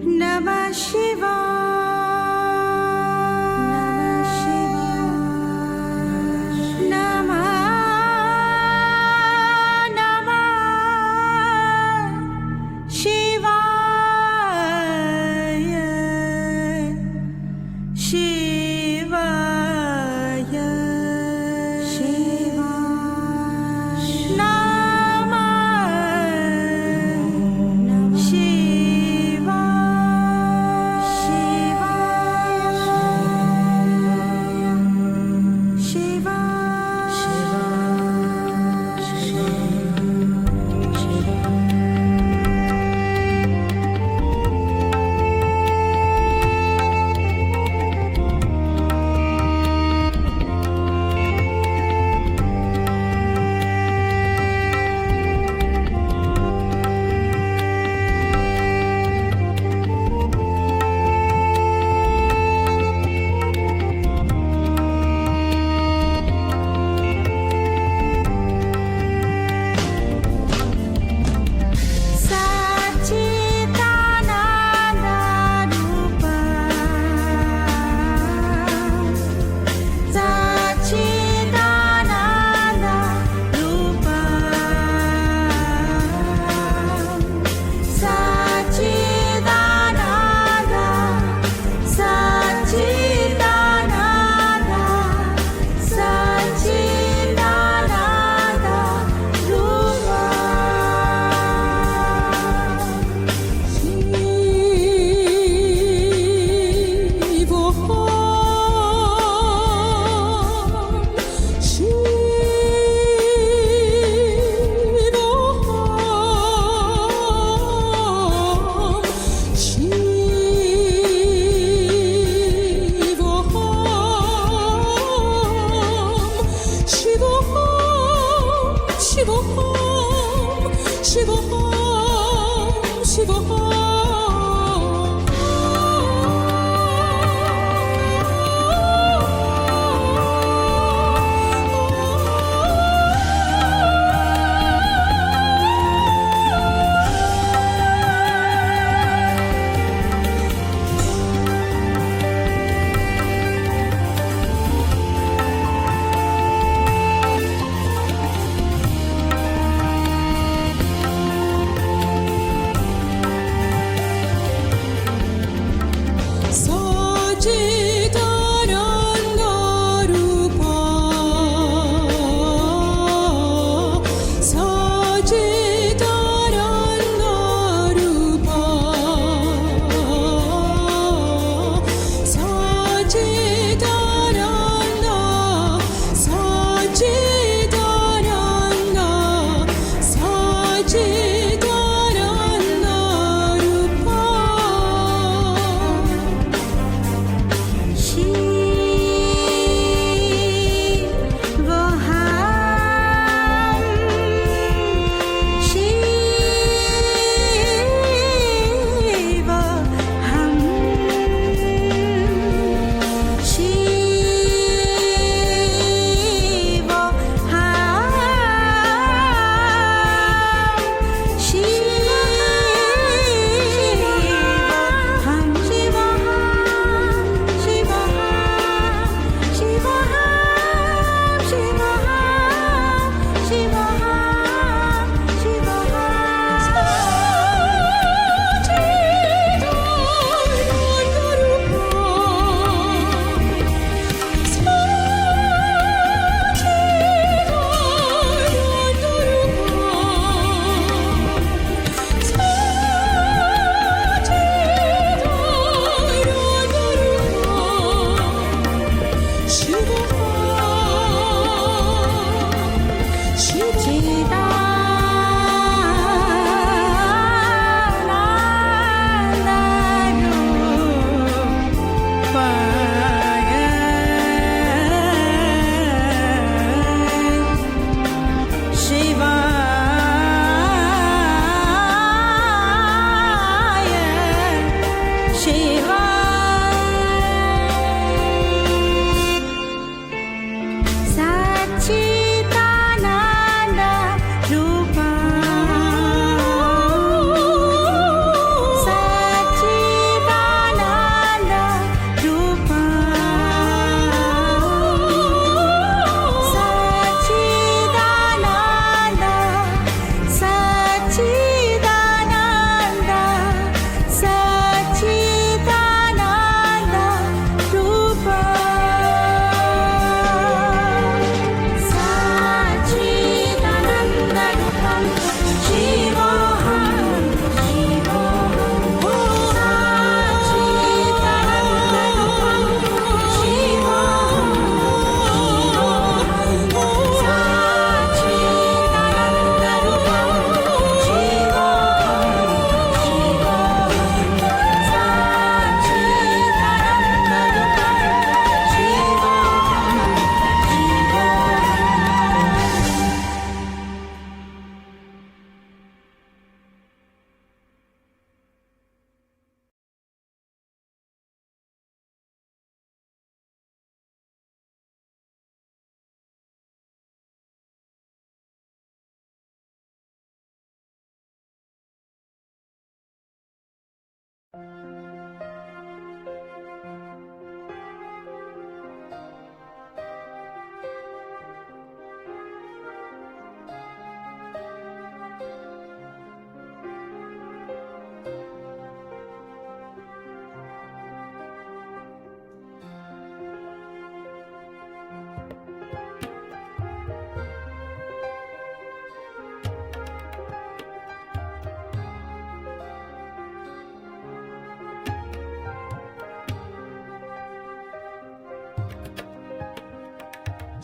Namah Shivaya.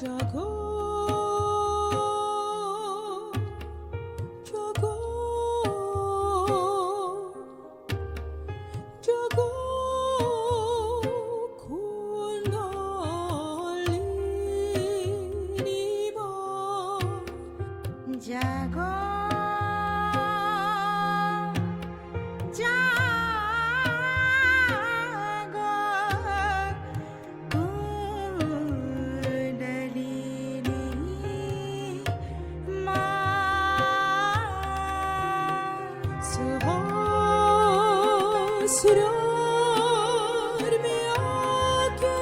Jago, jago, jago, kundalini jago, Sahasrar में आके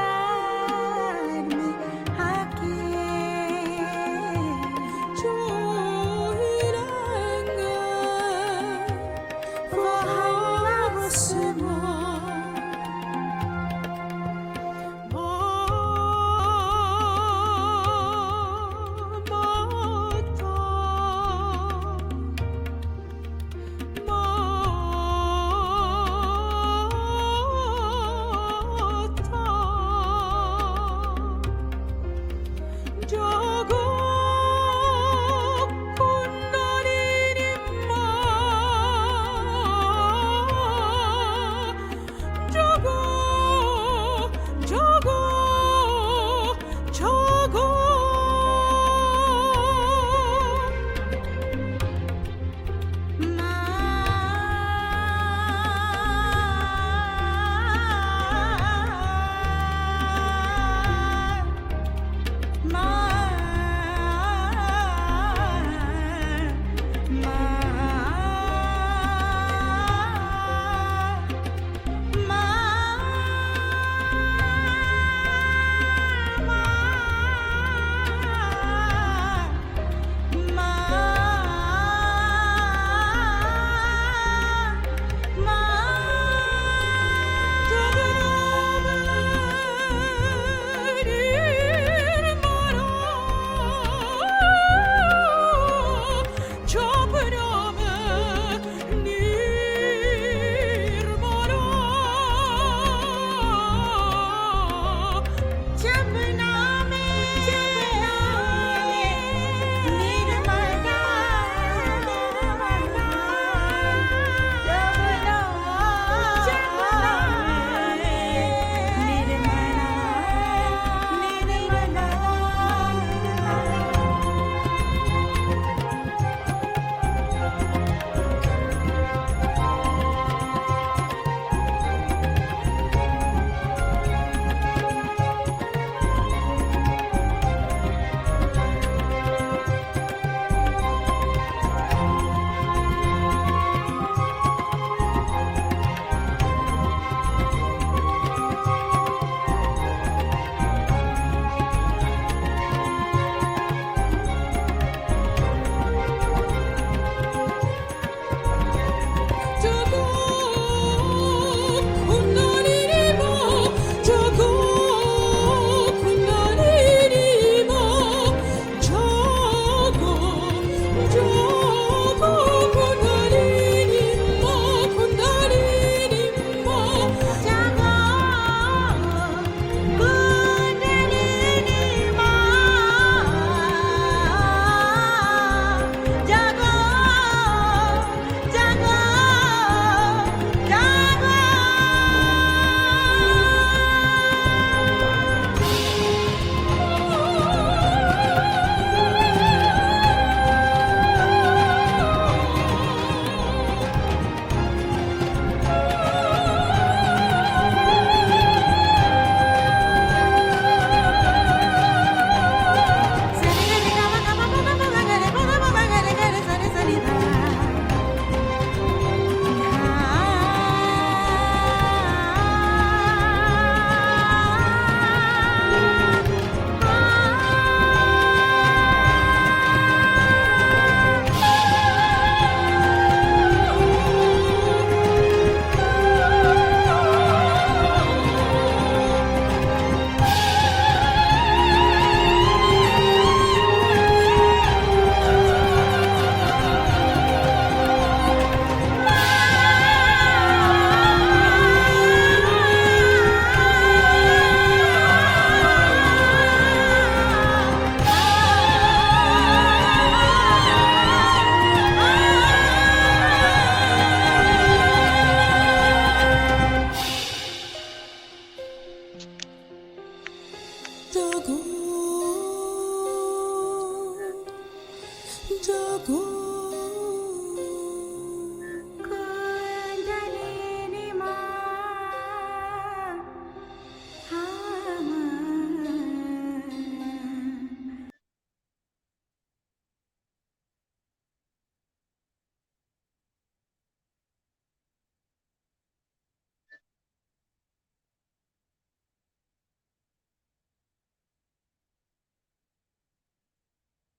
सहस्रार में आके जो हिरंगे वहाँ वसना Mata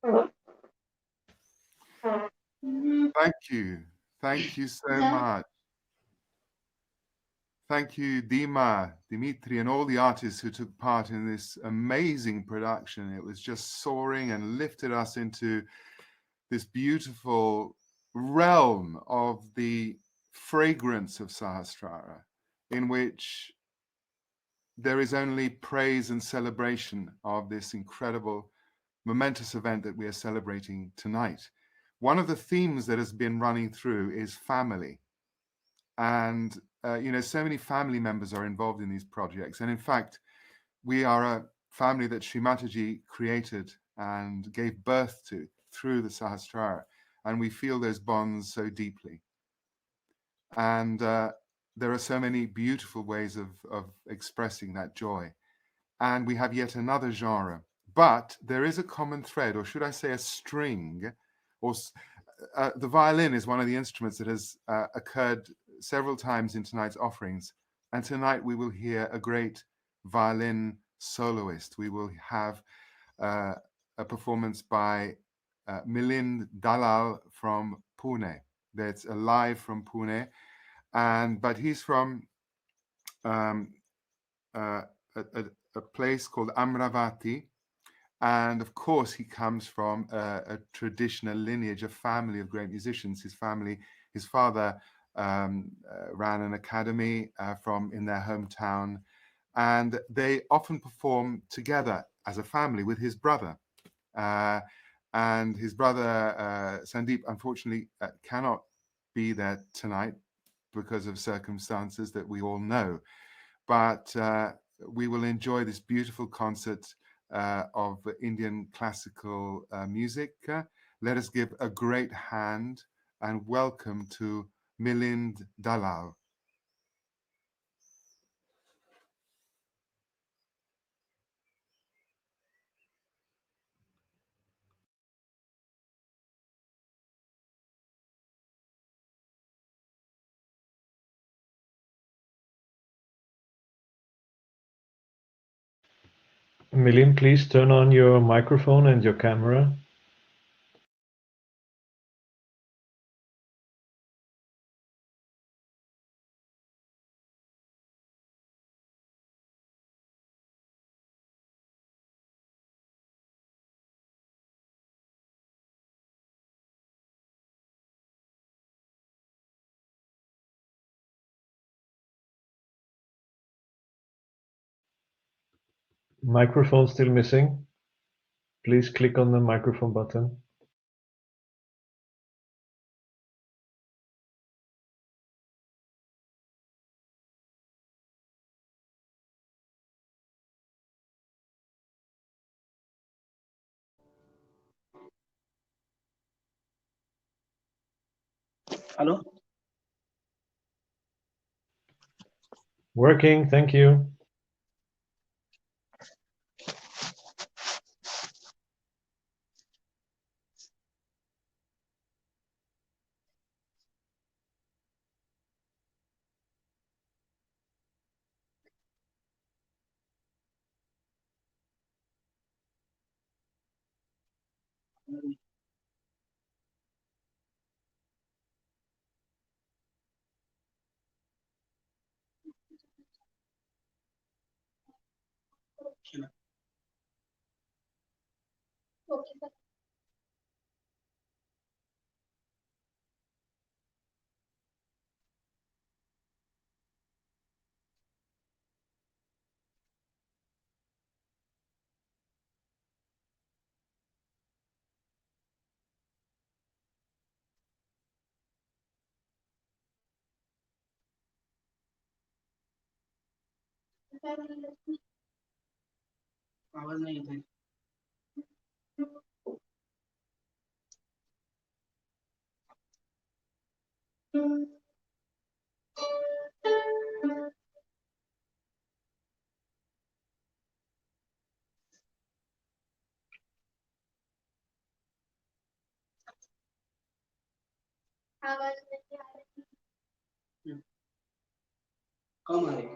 Thank you. Thank you so much. Thank you, Dima, Dimitri, and all the artists who took part in this amazing production. It was just soaring and lifted us into this beautiful realm of the fragrance of Sahasrara, in which there is only praise and celebration of this incredible, momentous event that we are celebrating tonight. One of the themes that has been running through is family. And, so many family members are involved in these projects. And in fact, we are a family that Sri Mataji created and gave birth to through the Sahasrara. And we feel those bonds so deeply. And there are so many beautiful ways of expressing that joy. And we have yet another genre. But there is a common thread, or should I say a string, or the violin is one of the instruments that has occurred several times in tonight's offerings. And tonight we will hear a great violin soloist. We will have a performance by Milind Dalal from Pune. That's live from Pune. But he's from a place called Amravati. And of course, he comes from a traditional lineage, a family of great musicians. His father ran an academy in their hometown, and they often perform together as a family with his brother. And his brother, Sandeep, unfortunately cannot be there tonight because of circumstances that we all know. But we will enjoy this beautiful concert of Indian classical music. Let us give a great hand and welcome to Milind Dalal. Milind, please turn on your microphone and your camera. Microphone still missing. Please click on the microphone button. Hello? Working, thank you. आवाज नहीं है आवाज नहीं आ रही कम आ रही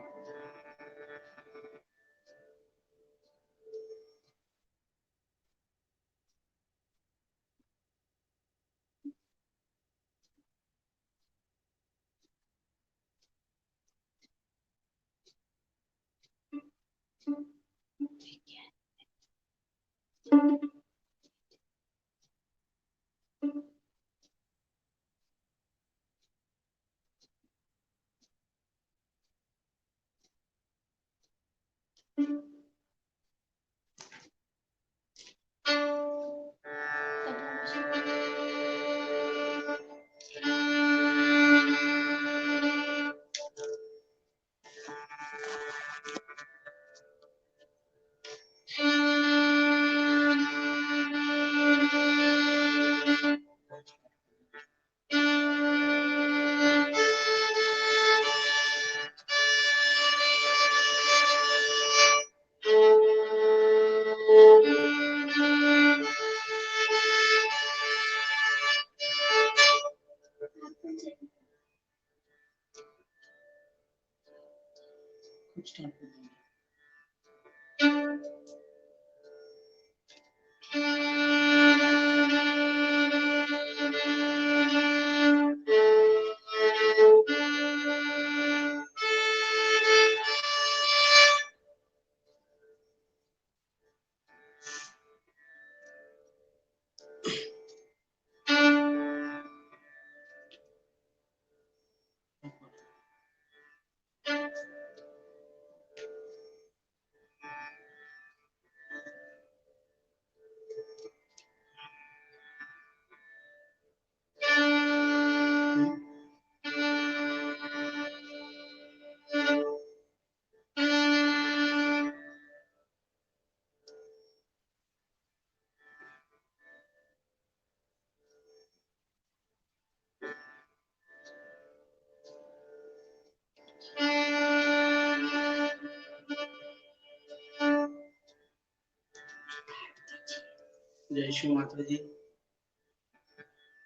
Jai Shri Mataji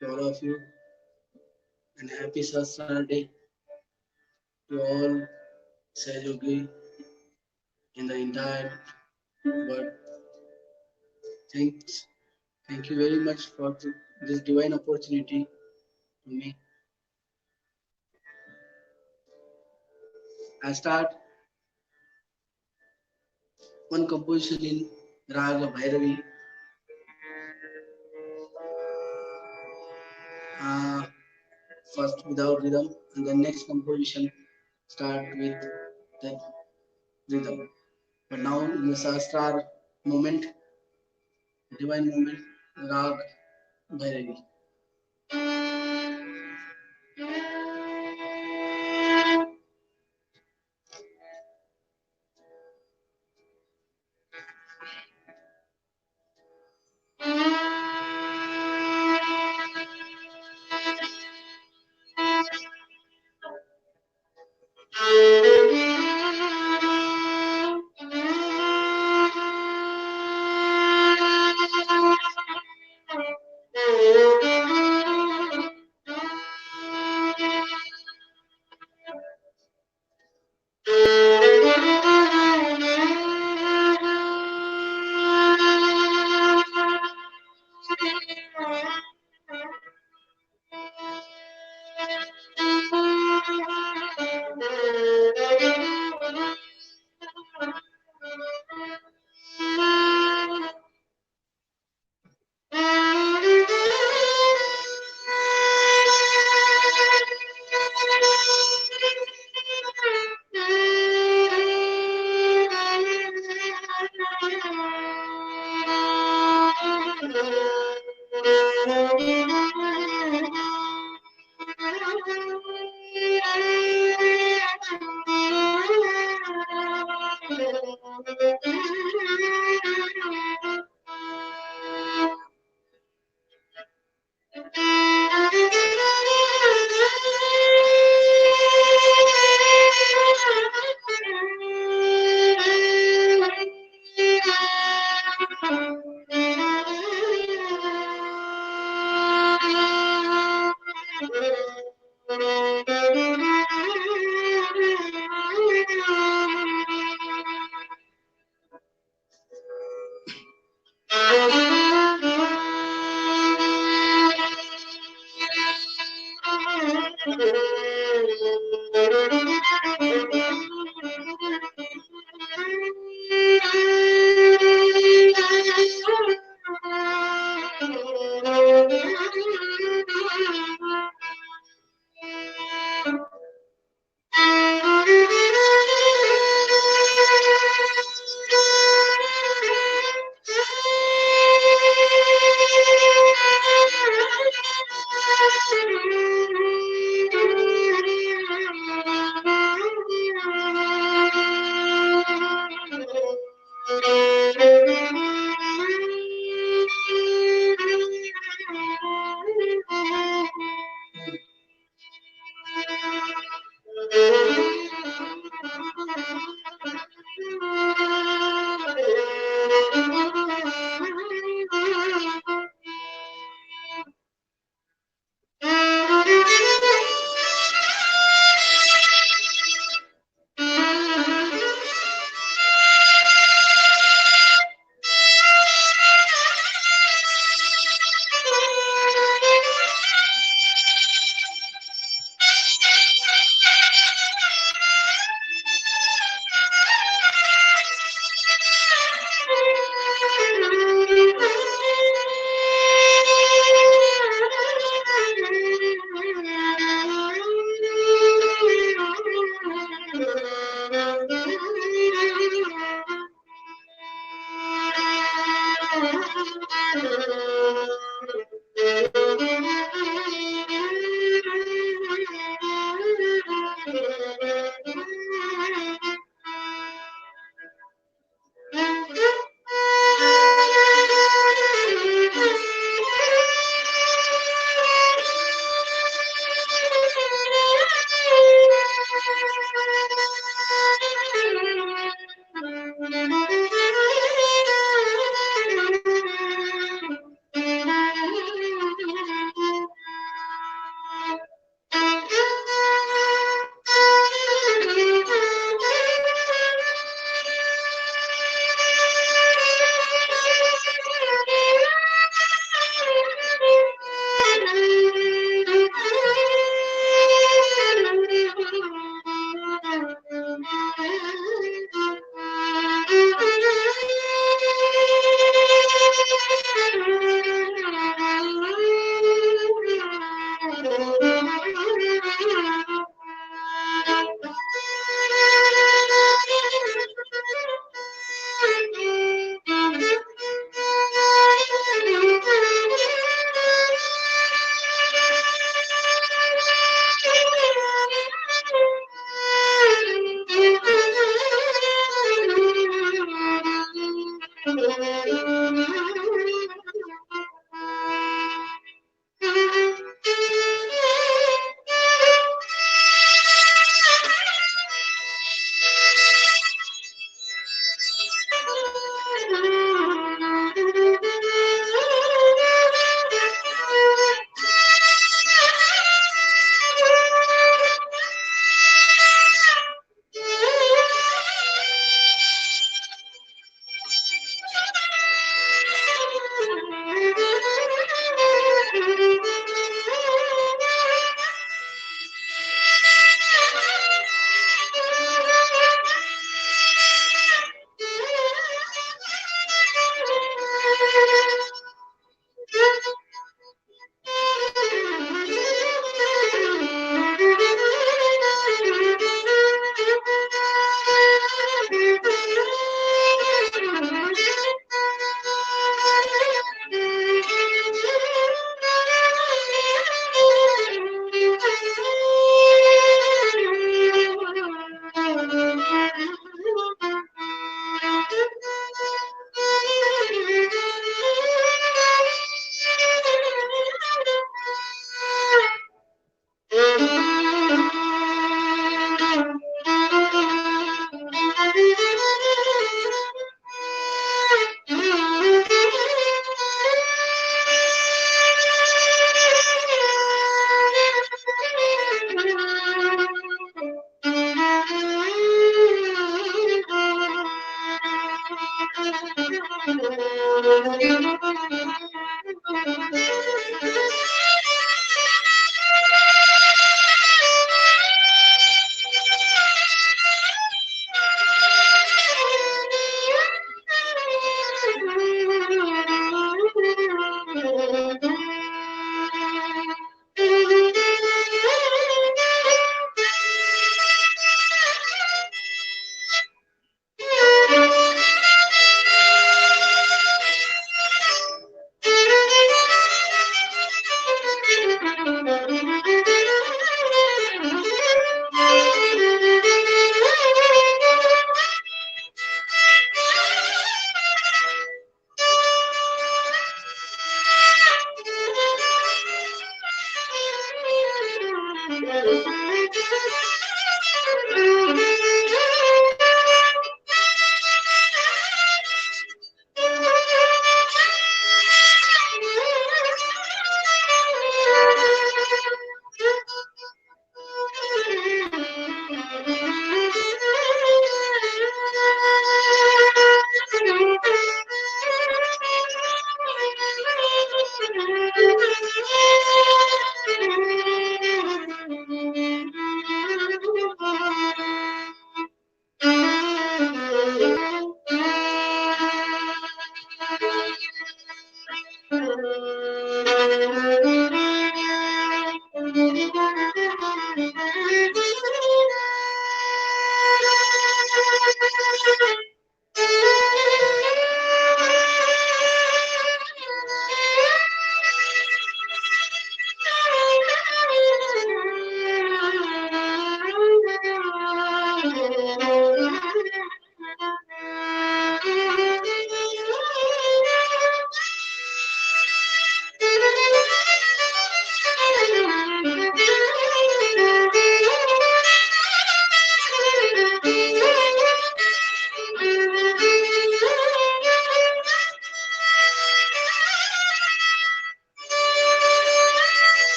to all of you, and happy Sahasraraday to all Sahajogi in the entire world. Thank you very much for this divine opportunity to me. I start one composition in Raga Bhairavi. First without rhythm, and the next composition start with the rhythm. But now in the Sahasrar moment, divine moment, Rag Bhairavi.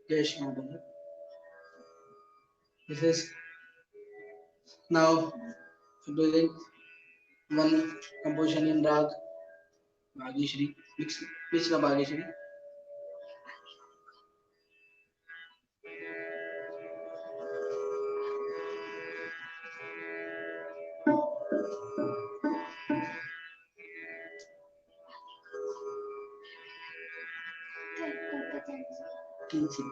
Yes, Madam. This is now doing one composition in Rag Bhageshri. Which the Bhageshri? Kinsey.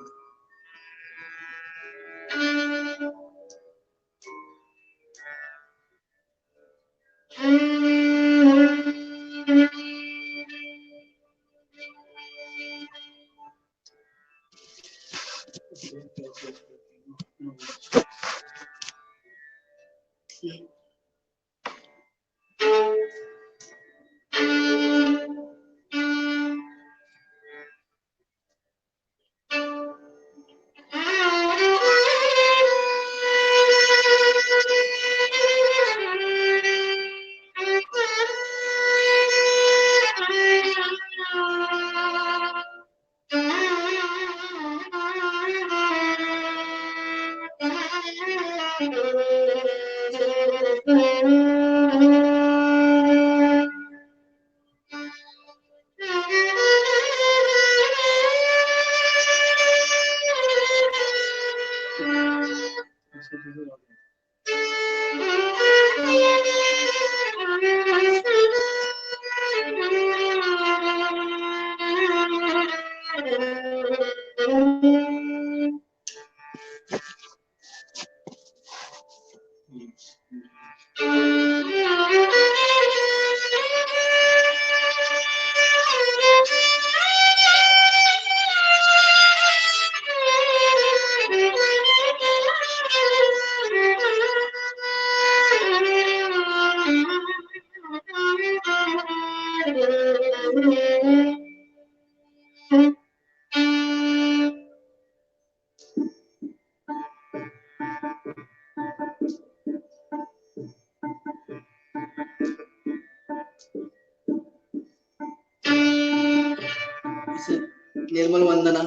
Nirmal Vandana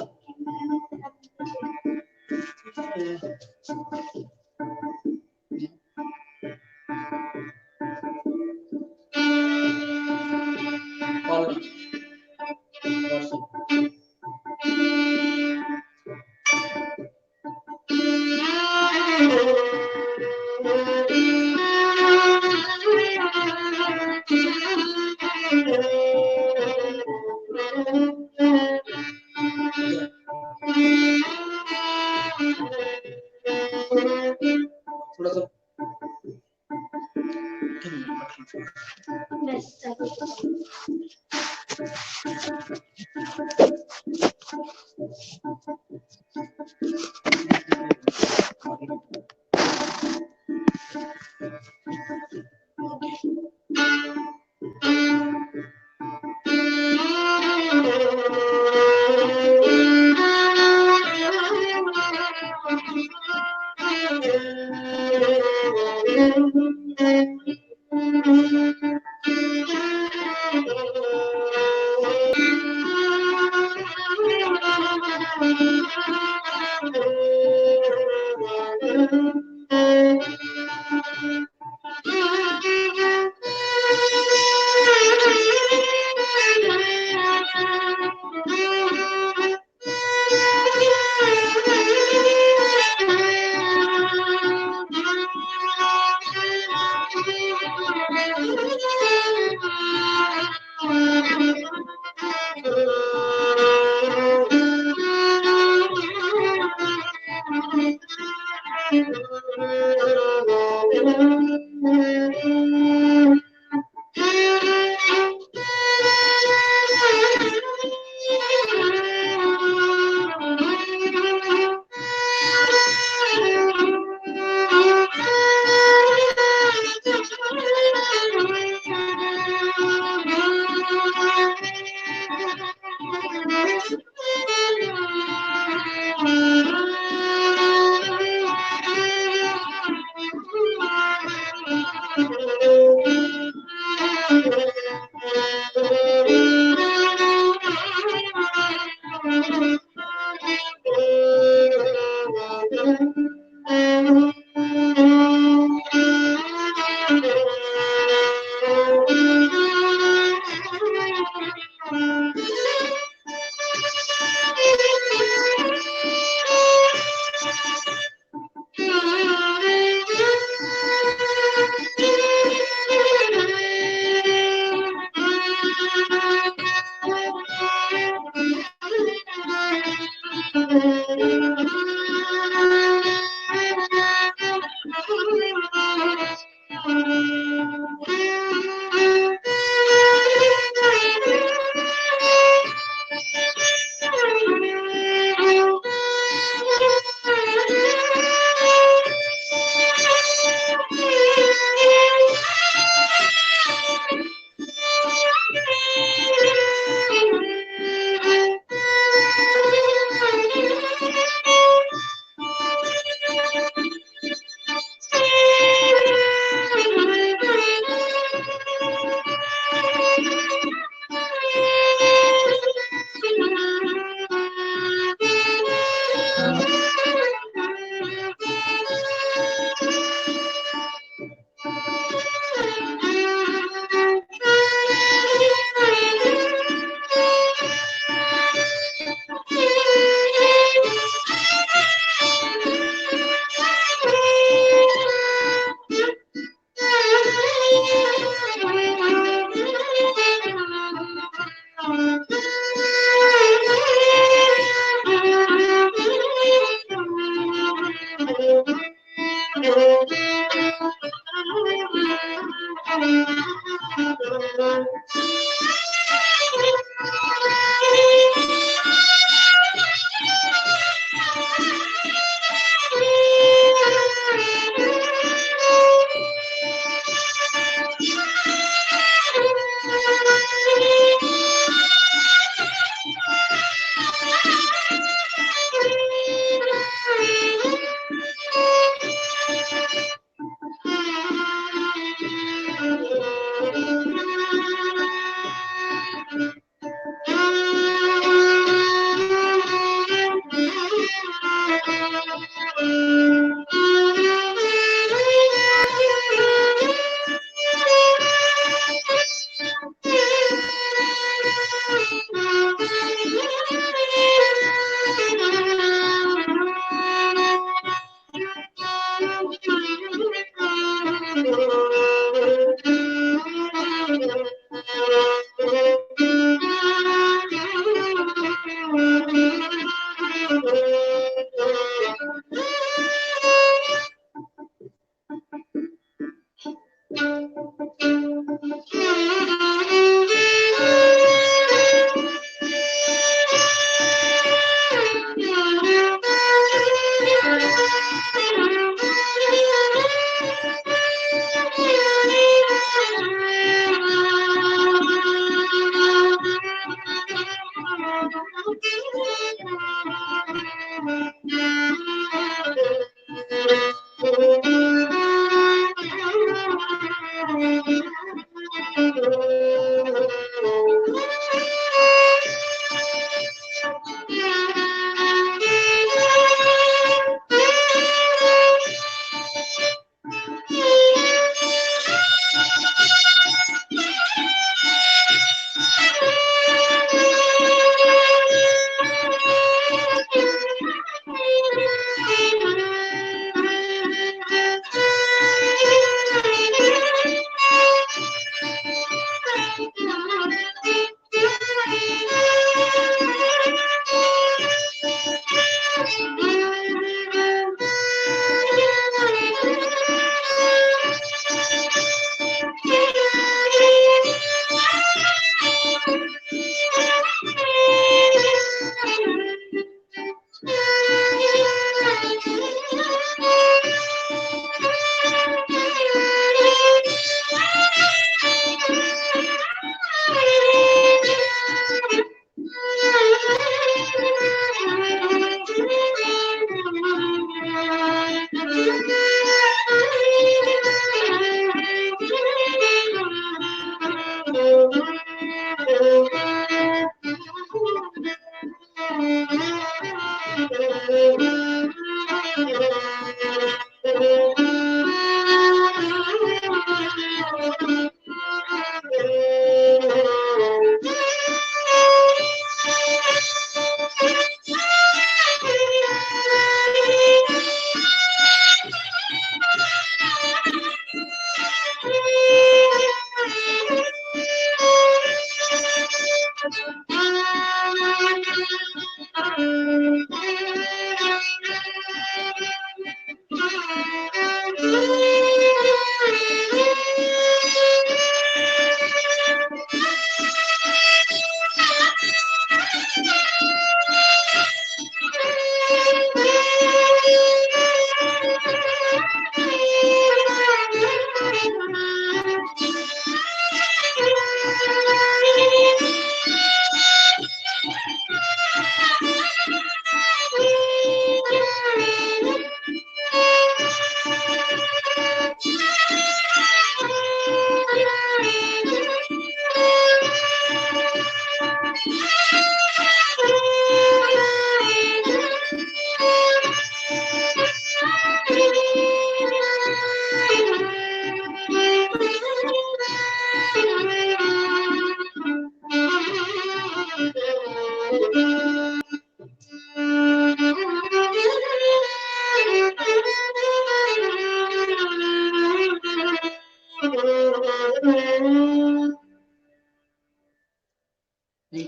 Thank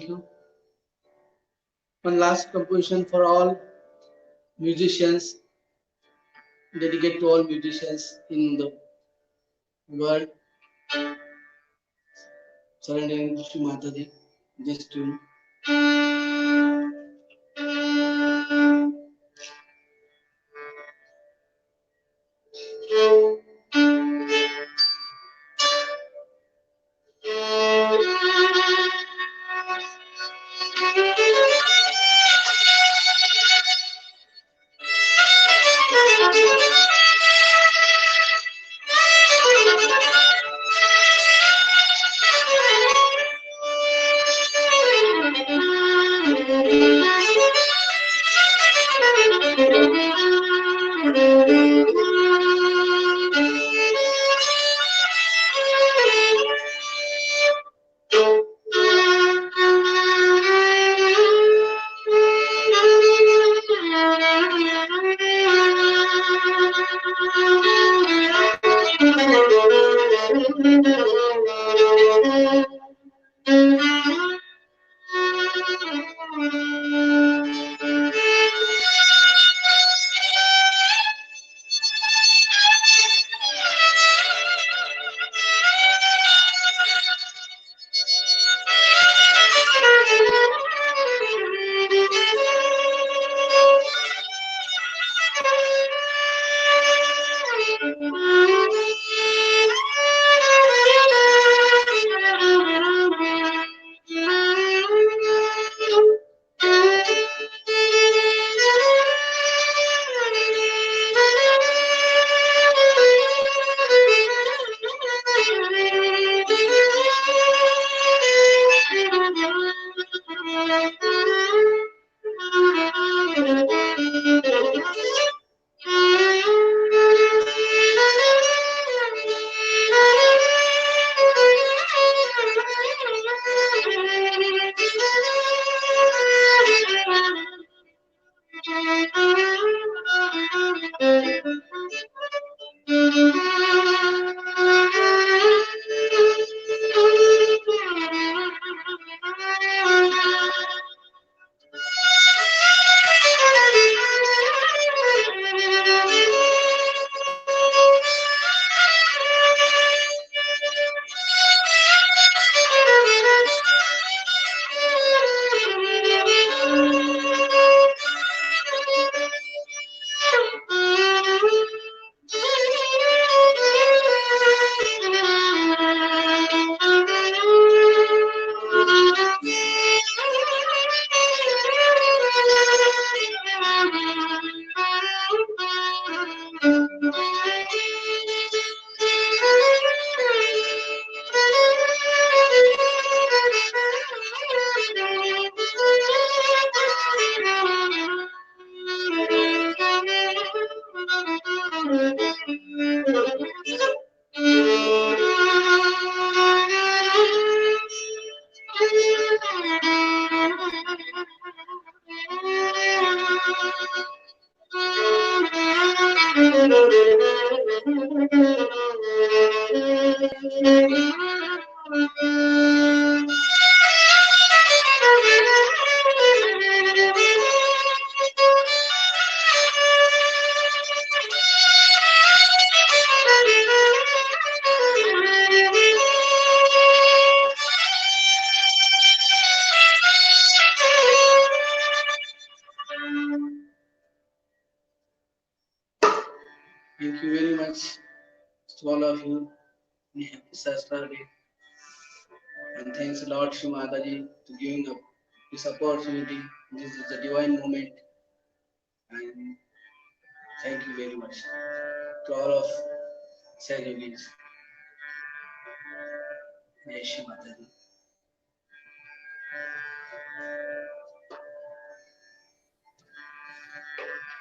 you. One last composition for all musicians, dedicated to all musicians in the world, surrendering to Mataji. This tune. Thank you very much to all of you. Happy Sahasraraday. And thanks a lot, Shri Mataji, to giving up this opportunity. This is a divine moment. And thank you very much to all of Sahajogis. Jai Shri Mataji.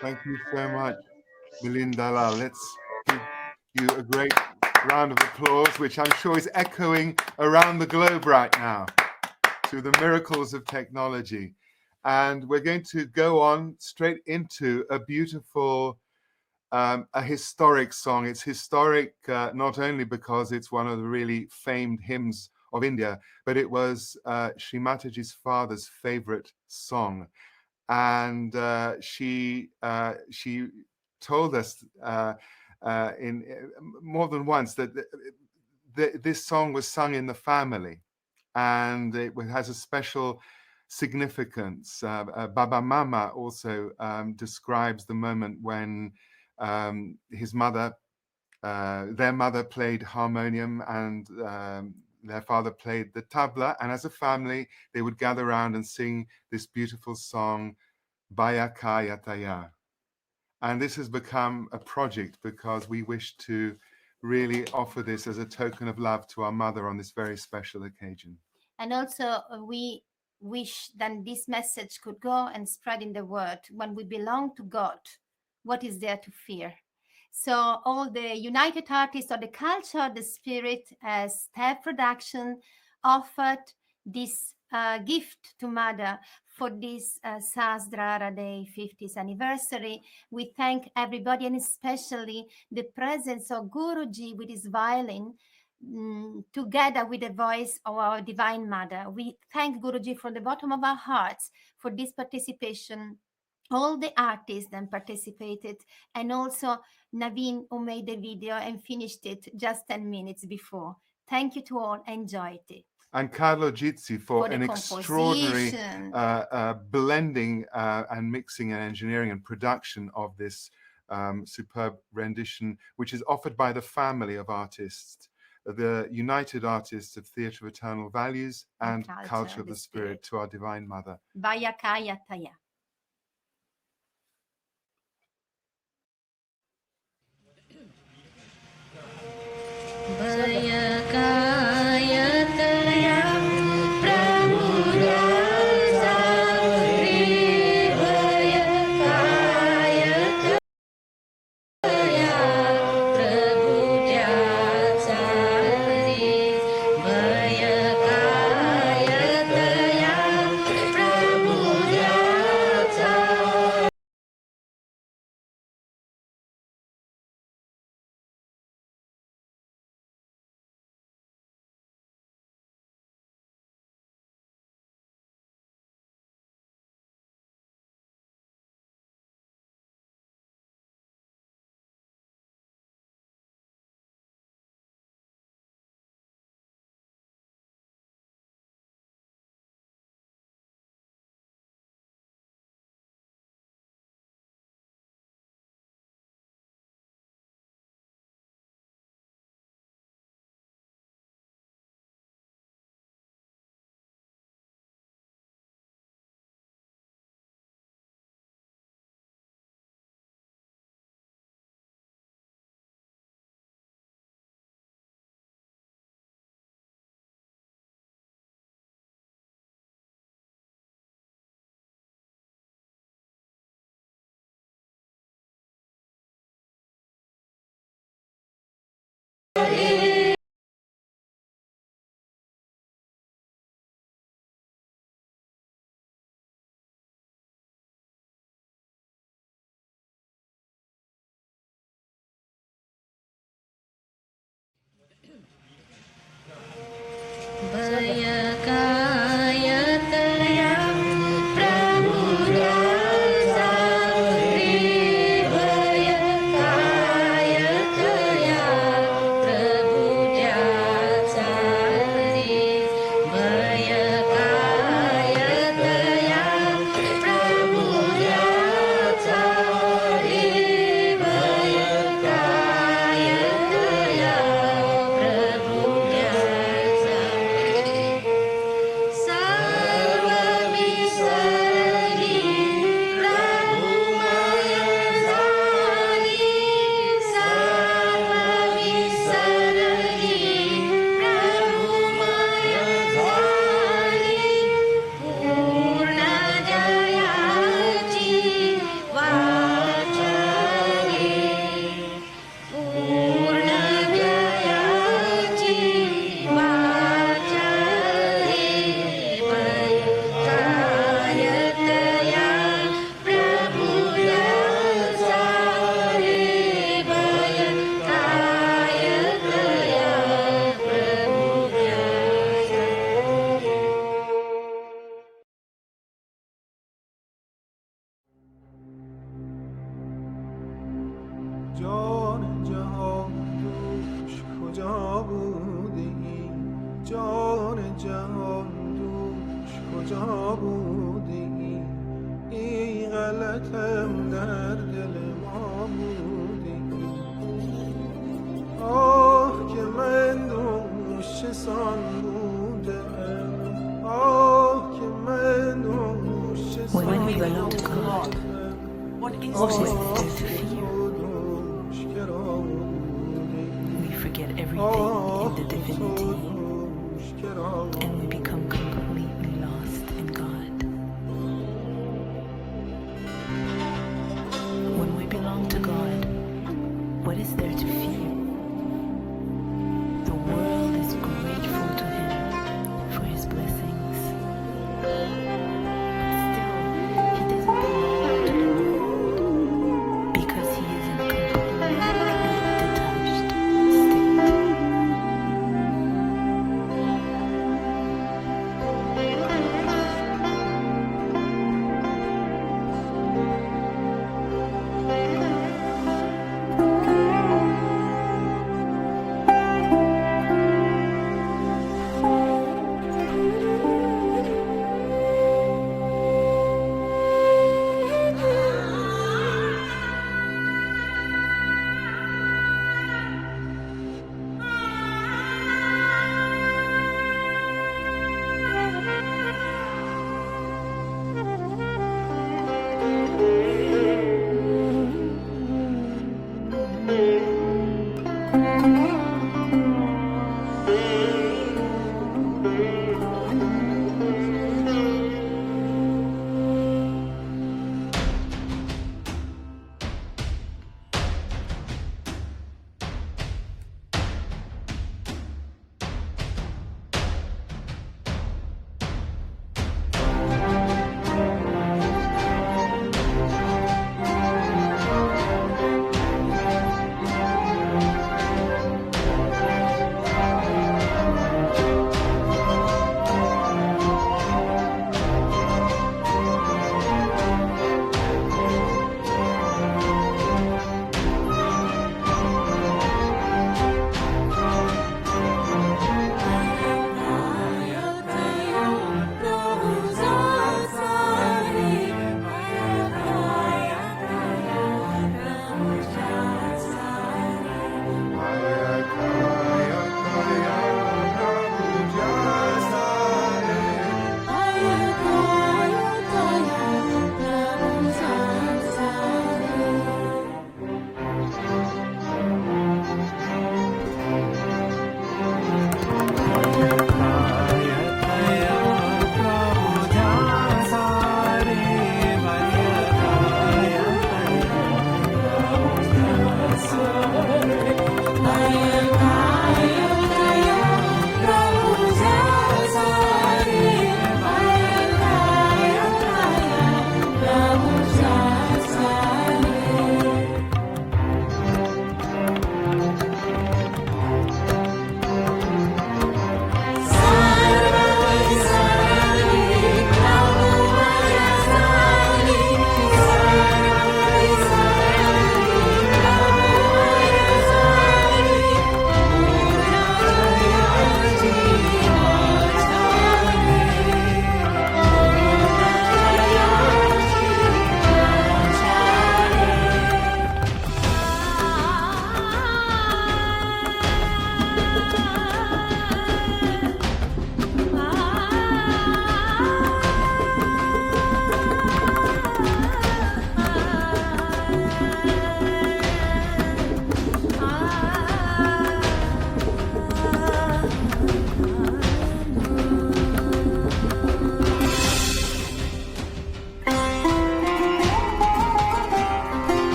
Thank you so much, Milind Dalal. Let's give you a great round of applause, which I'm sure is echoing around the globe right now to the miracles of technology. And we're going to go on straight into a beautiful, a historic song. It's historic not only because it's one of the really famed hymns of India, but it was Shri Mataji's father's favorite song. And she told us in more than once that this song was sung in the family, and it has a special significance. Baba Mama also describes the moment when his mother, their mother played harmonium and their father played the tabla, and as a family they would gather around and sing this beautiful song, Baya Kaya Taya. And this has become a project because we wish to really offer this as a token of love to our mother on this very special occasion. And also we wish that this message could go and spread in the world. When we belong to God, what is there to fear? So all the United Artists of the Culture, the Spirit, as Step Production, offered this gift to Mother for this Sahasraraday 50th anniversary. We thank everybody, and especially the presence of Guruji with his violin, together with the voice of our Divine Mother. We thank Guruji from the bottom of our hearts for this participation, all the artists that participated, and also Naveen, who made the video and finished it just 10 minutes before. Thank you to all. Enjoyed it. And Carlo Gizzi for the an extraordinary composition. blending and mixing and engineering and production of this superb rendition, which is offered by the family of artists, the United Artists of Theatre of Eternal Values and Culture of the Spirit, to our Divine Mother. Baya Kaya Taya. Baya Kaya Taya Prabhu Jasa Ri Baya Kaya Taya Prabhu Jasa Ri Baya Kaya Taya Prabhu Jasa کجا بودی جان جهان دوش کجا بودی این غلطم در دل ما بودی آه که من دوش سان بودم آه که من دوش سان When we belong to God, what is there to fear? We forget everything in the divinity, and we become completely lost in God. When we belong to God, what is there to fear? The world is grateful to Him for His blessings.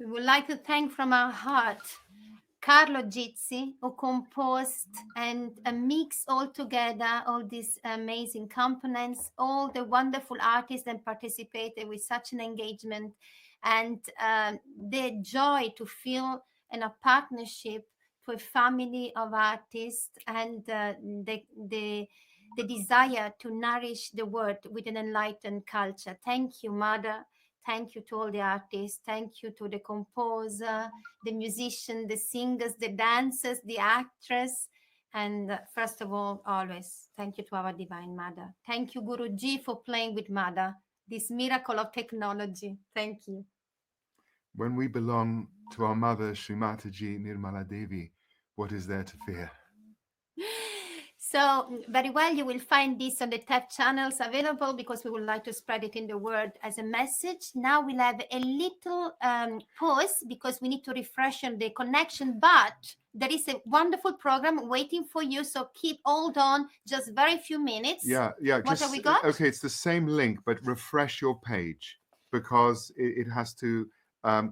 We would like to thank from our heart Carlo Gizzi, who composed and mixed all together all these amazing components, all the wonderful artists that participated with such an engagement, and the joy to feel in a partnership to a family of artists, and the desire to nourish the world with an enlightened culture. Thank you, Mother. Thank you to all the artists. Thank you to the composer, the musician, the singers, the dancers, the actress, and first of all, always, thank you to our Divine Mother. Thank you, Guruji, for playing with Mother, this miracle of technology. Thank you. When we belong to our mother, Srimataji Nirmala Devi, what is there to fear? So very well, you will find this on the TED channels available, because we would like to spread it in the world as a message. Now we'll have a little pause because we need to refresh on the connection, but there is a wonderful program waiting for you. So keep hold on, just very few minutes. Yeah. What have we got? Okay, it's the same link, but refresh your page because it has to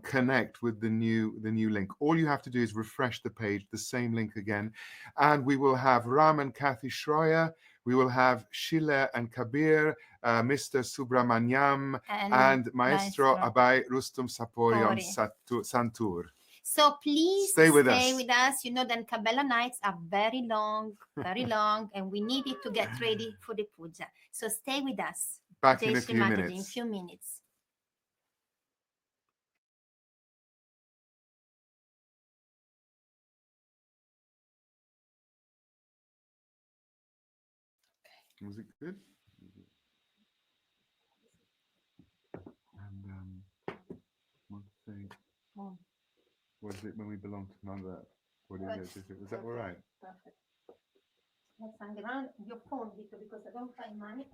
connect with the new link. All you have to do is refresh the page, the same link again, and we will have Ram and Kathy Schroyer. We will have Sheila and Kabir, Mr. Subramanyam, and Maestro Abhay Rustum Sapori on Santur. So please stay with us. You know that Kabbalah nights are very long, and we need it to get ready for the puja. So stay with us. Back Jai in a Shri few Mataji, minutes. In a few minutes. Was it good? And what to say? What is it when we belong to mother? What is it? Was that all right? Perfect. Let's hang around your phone because I don't find money.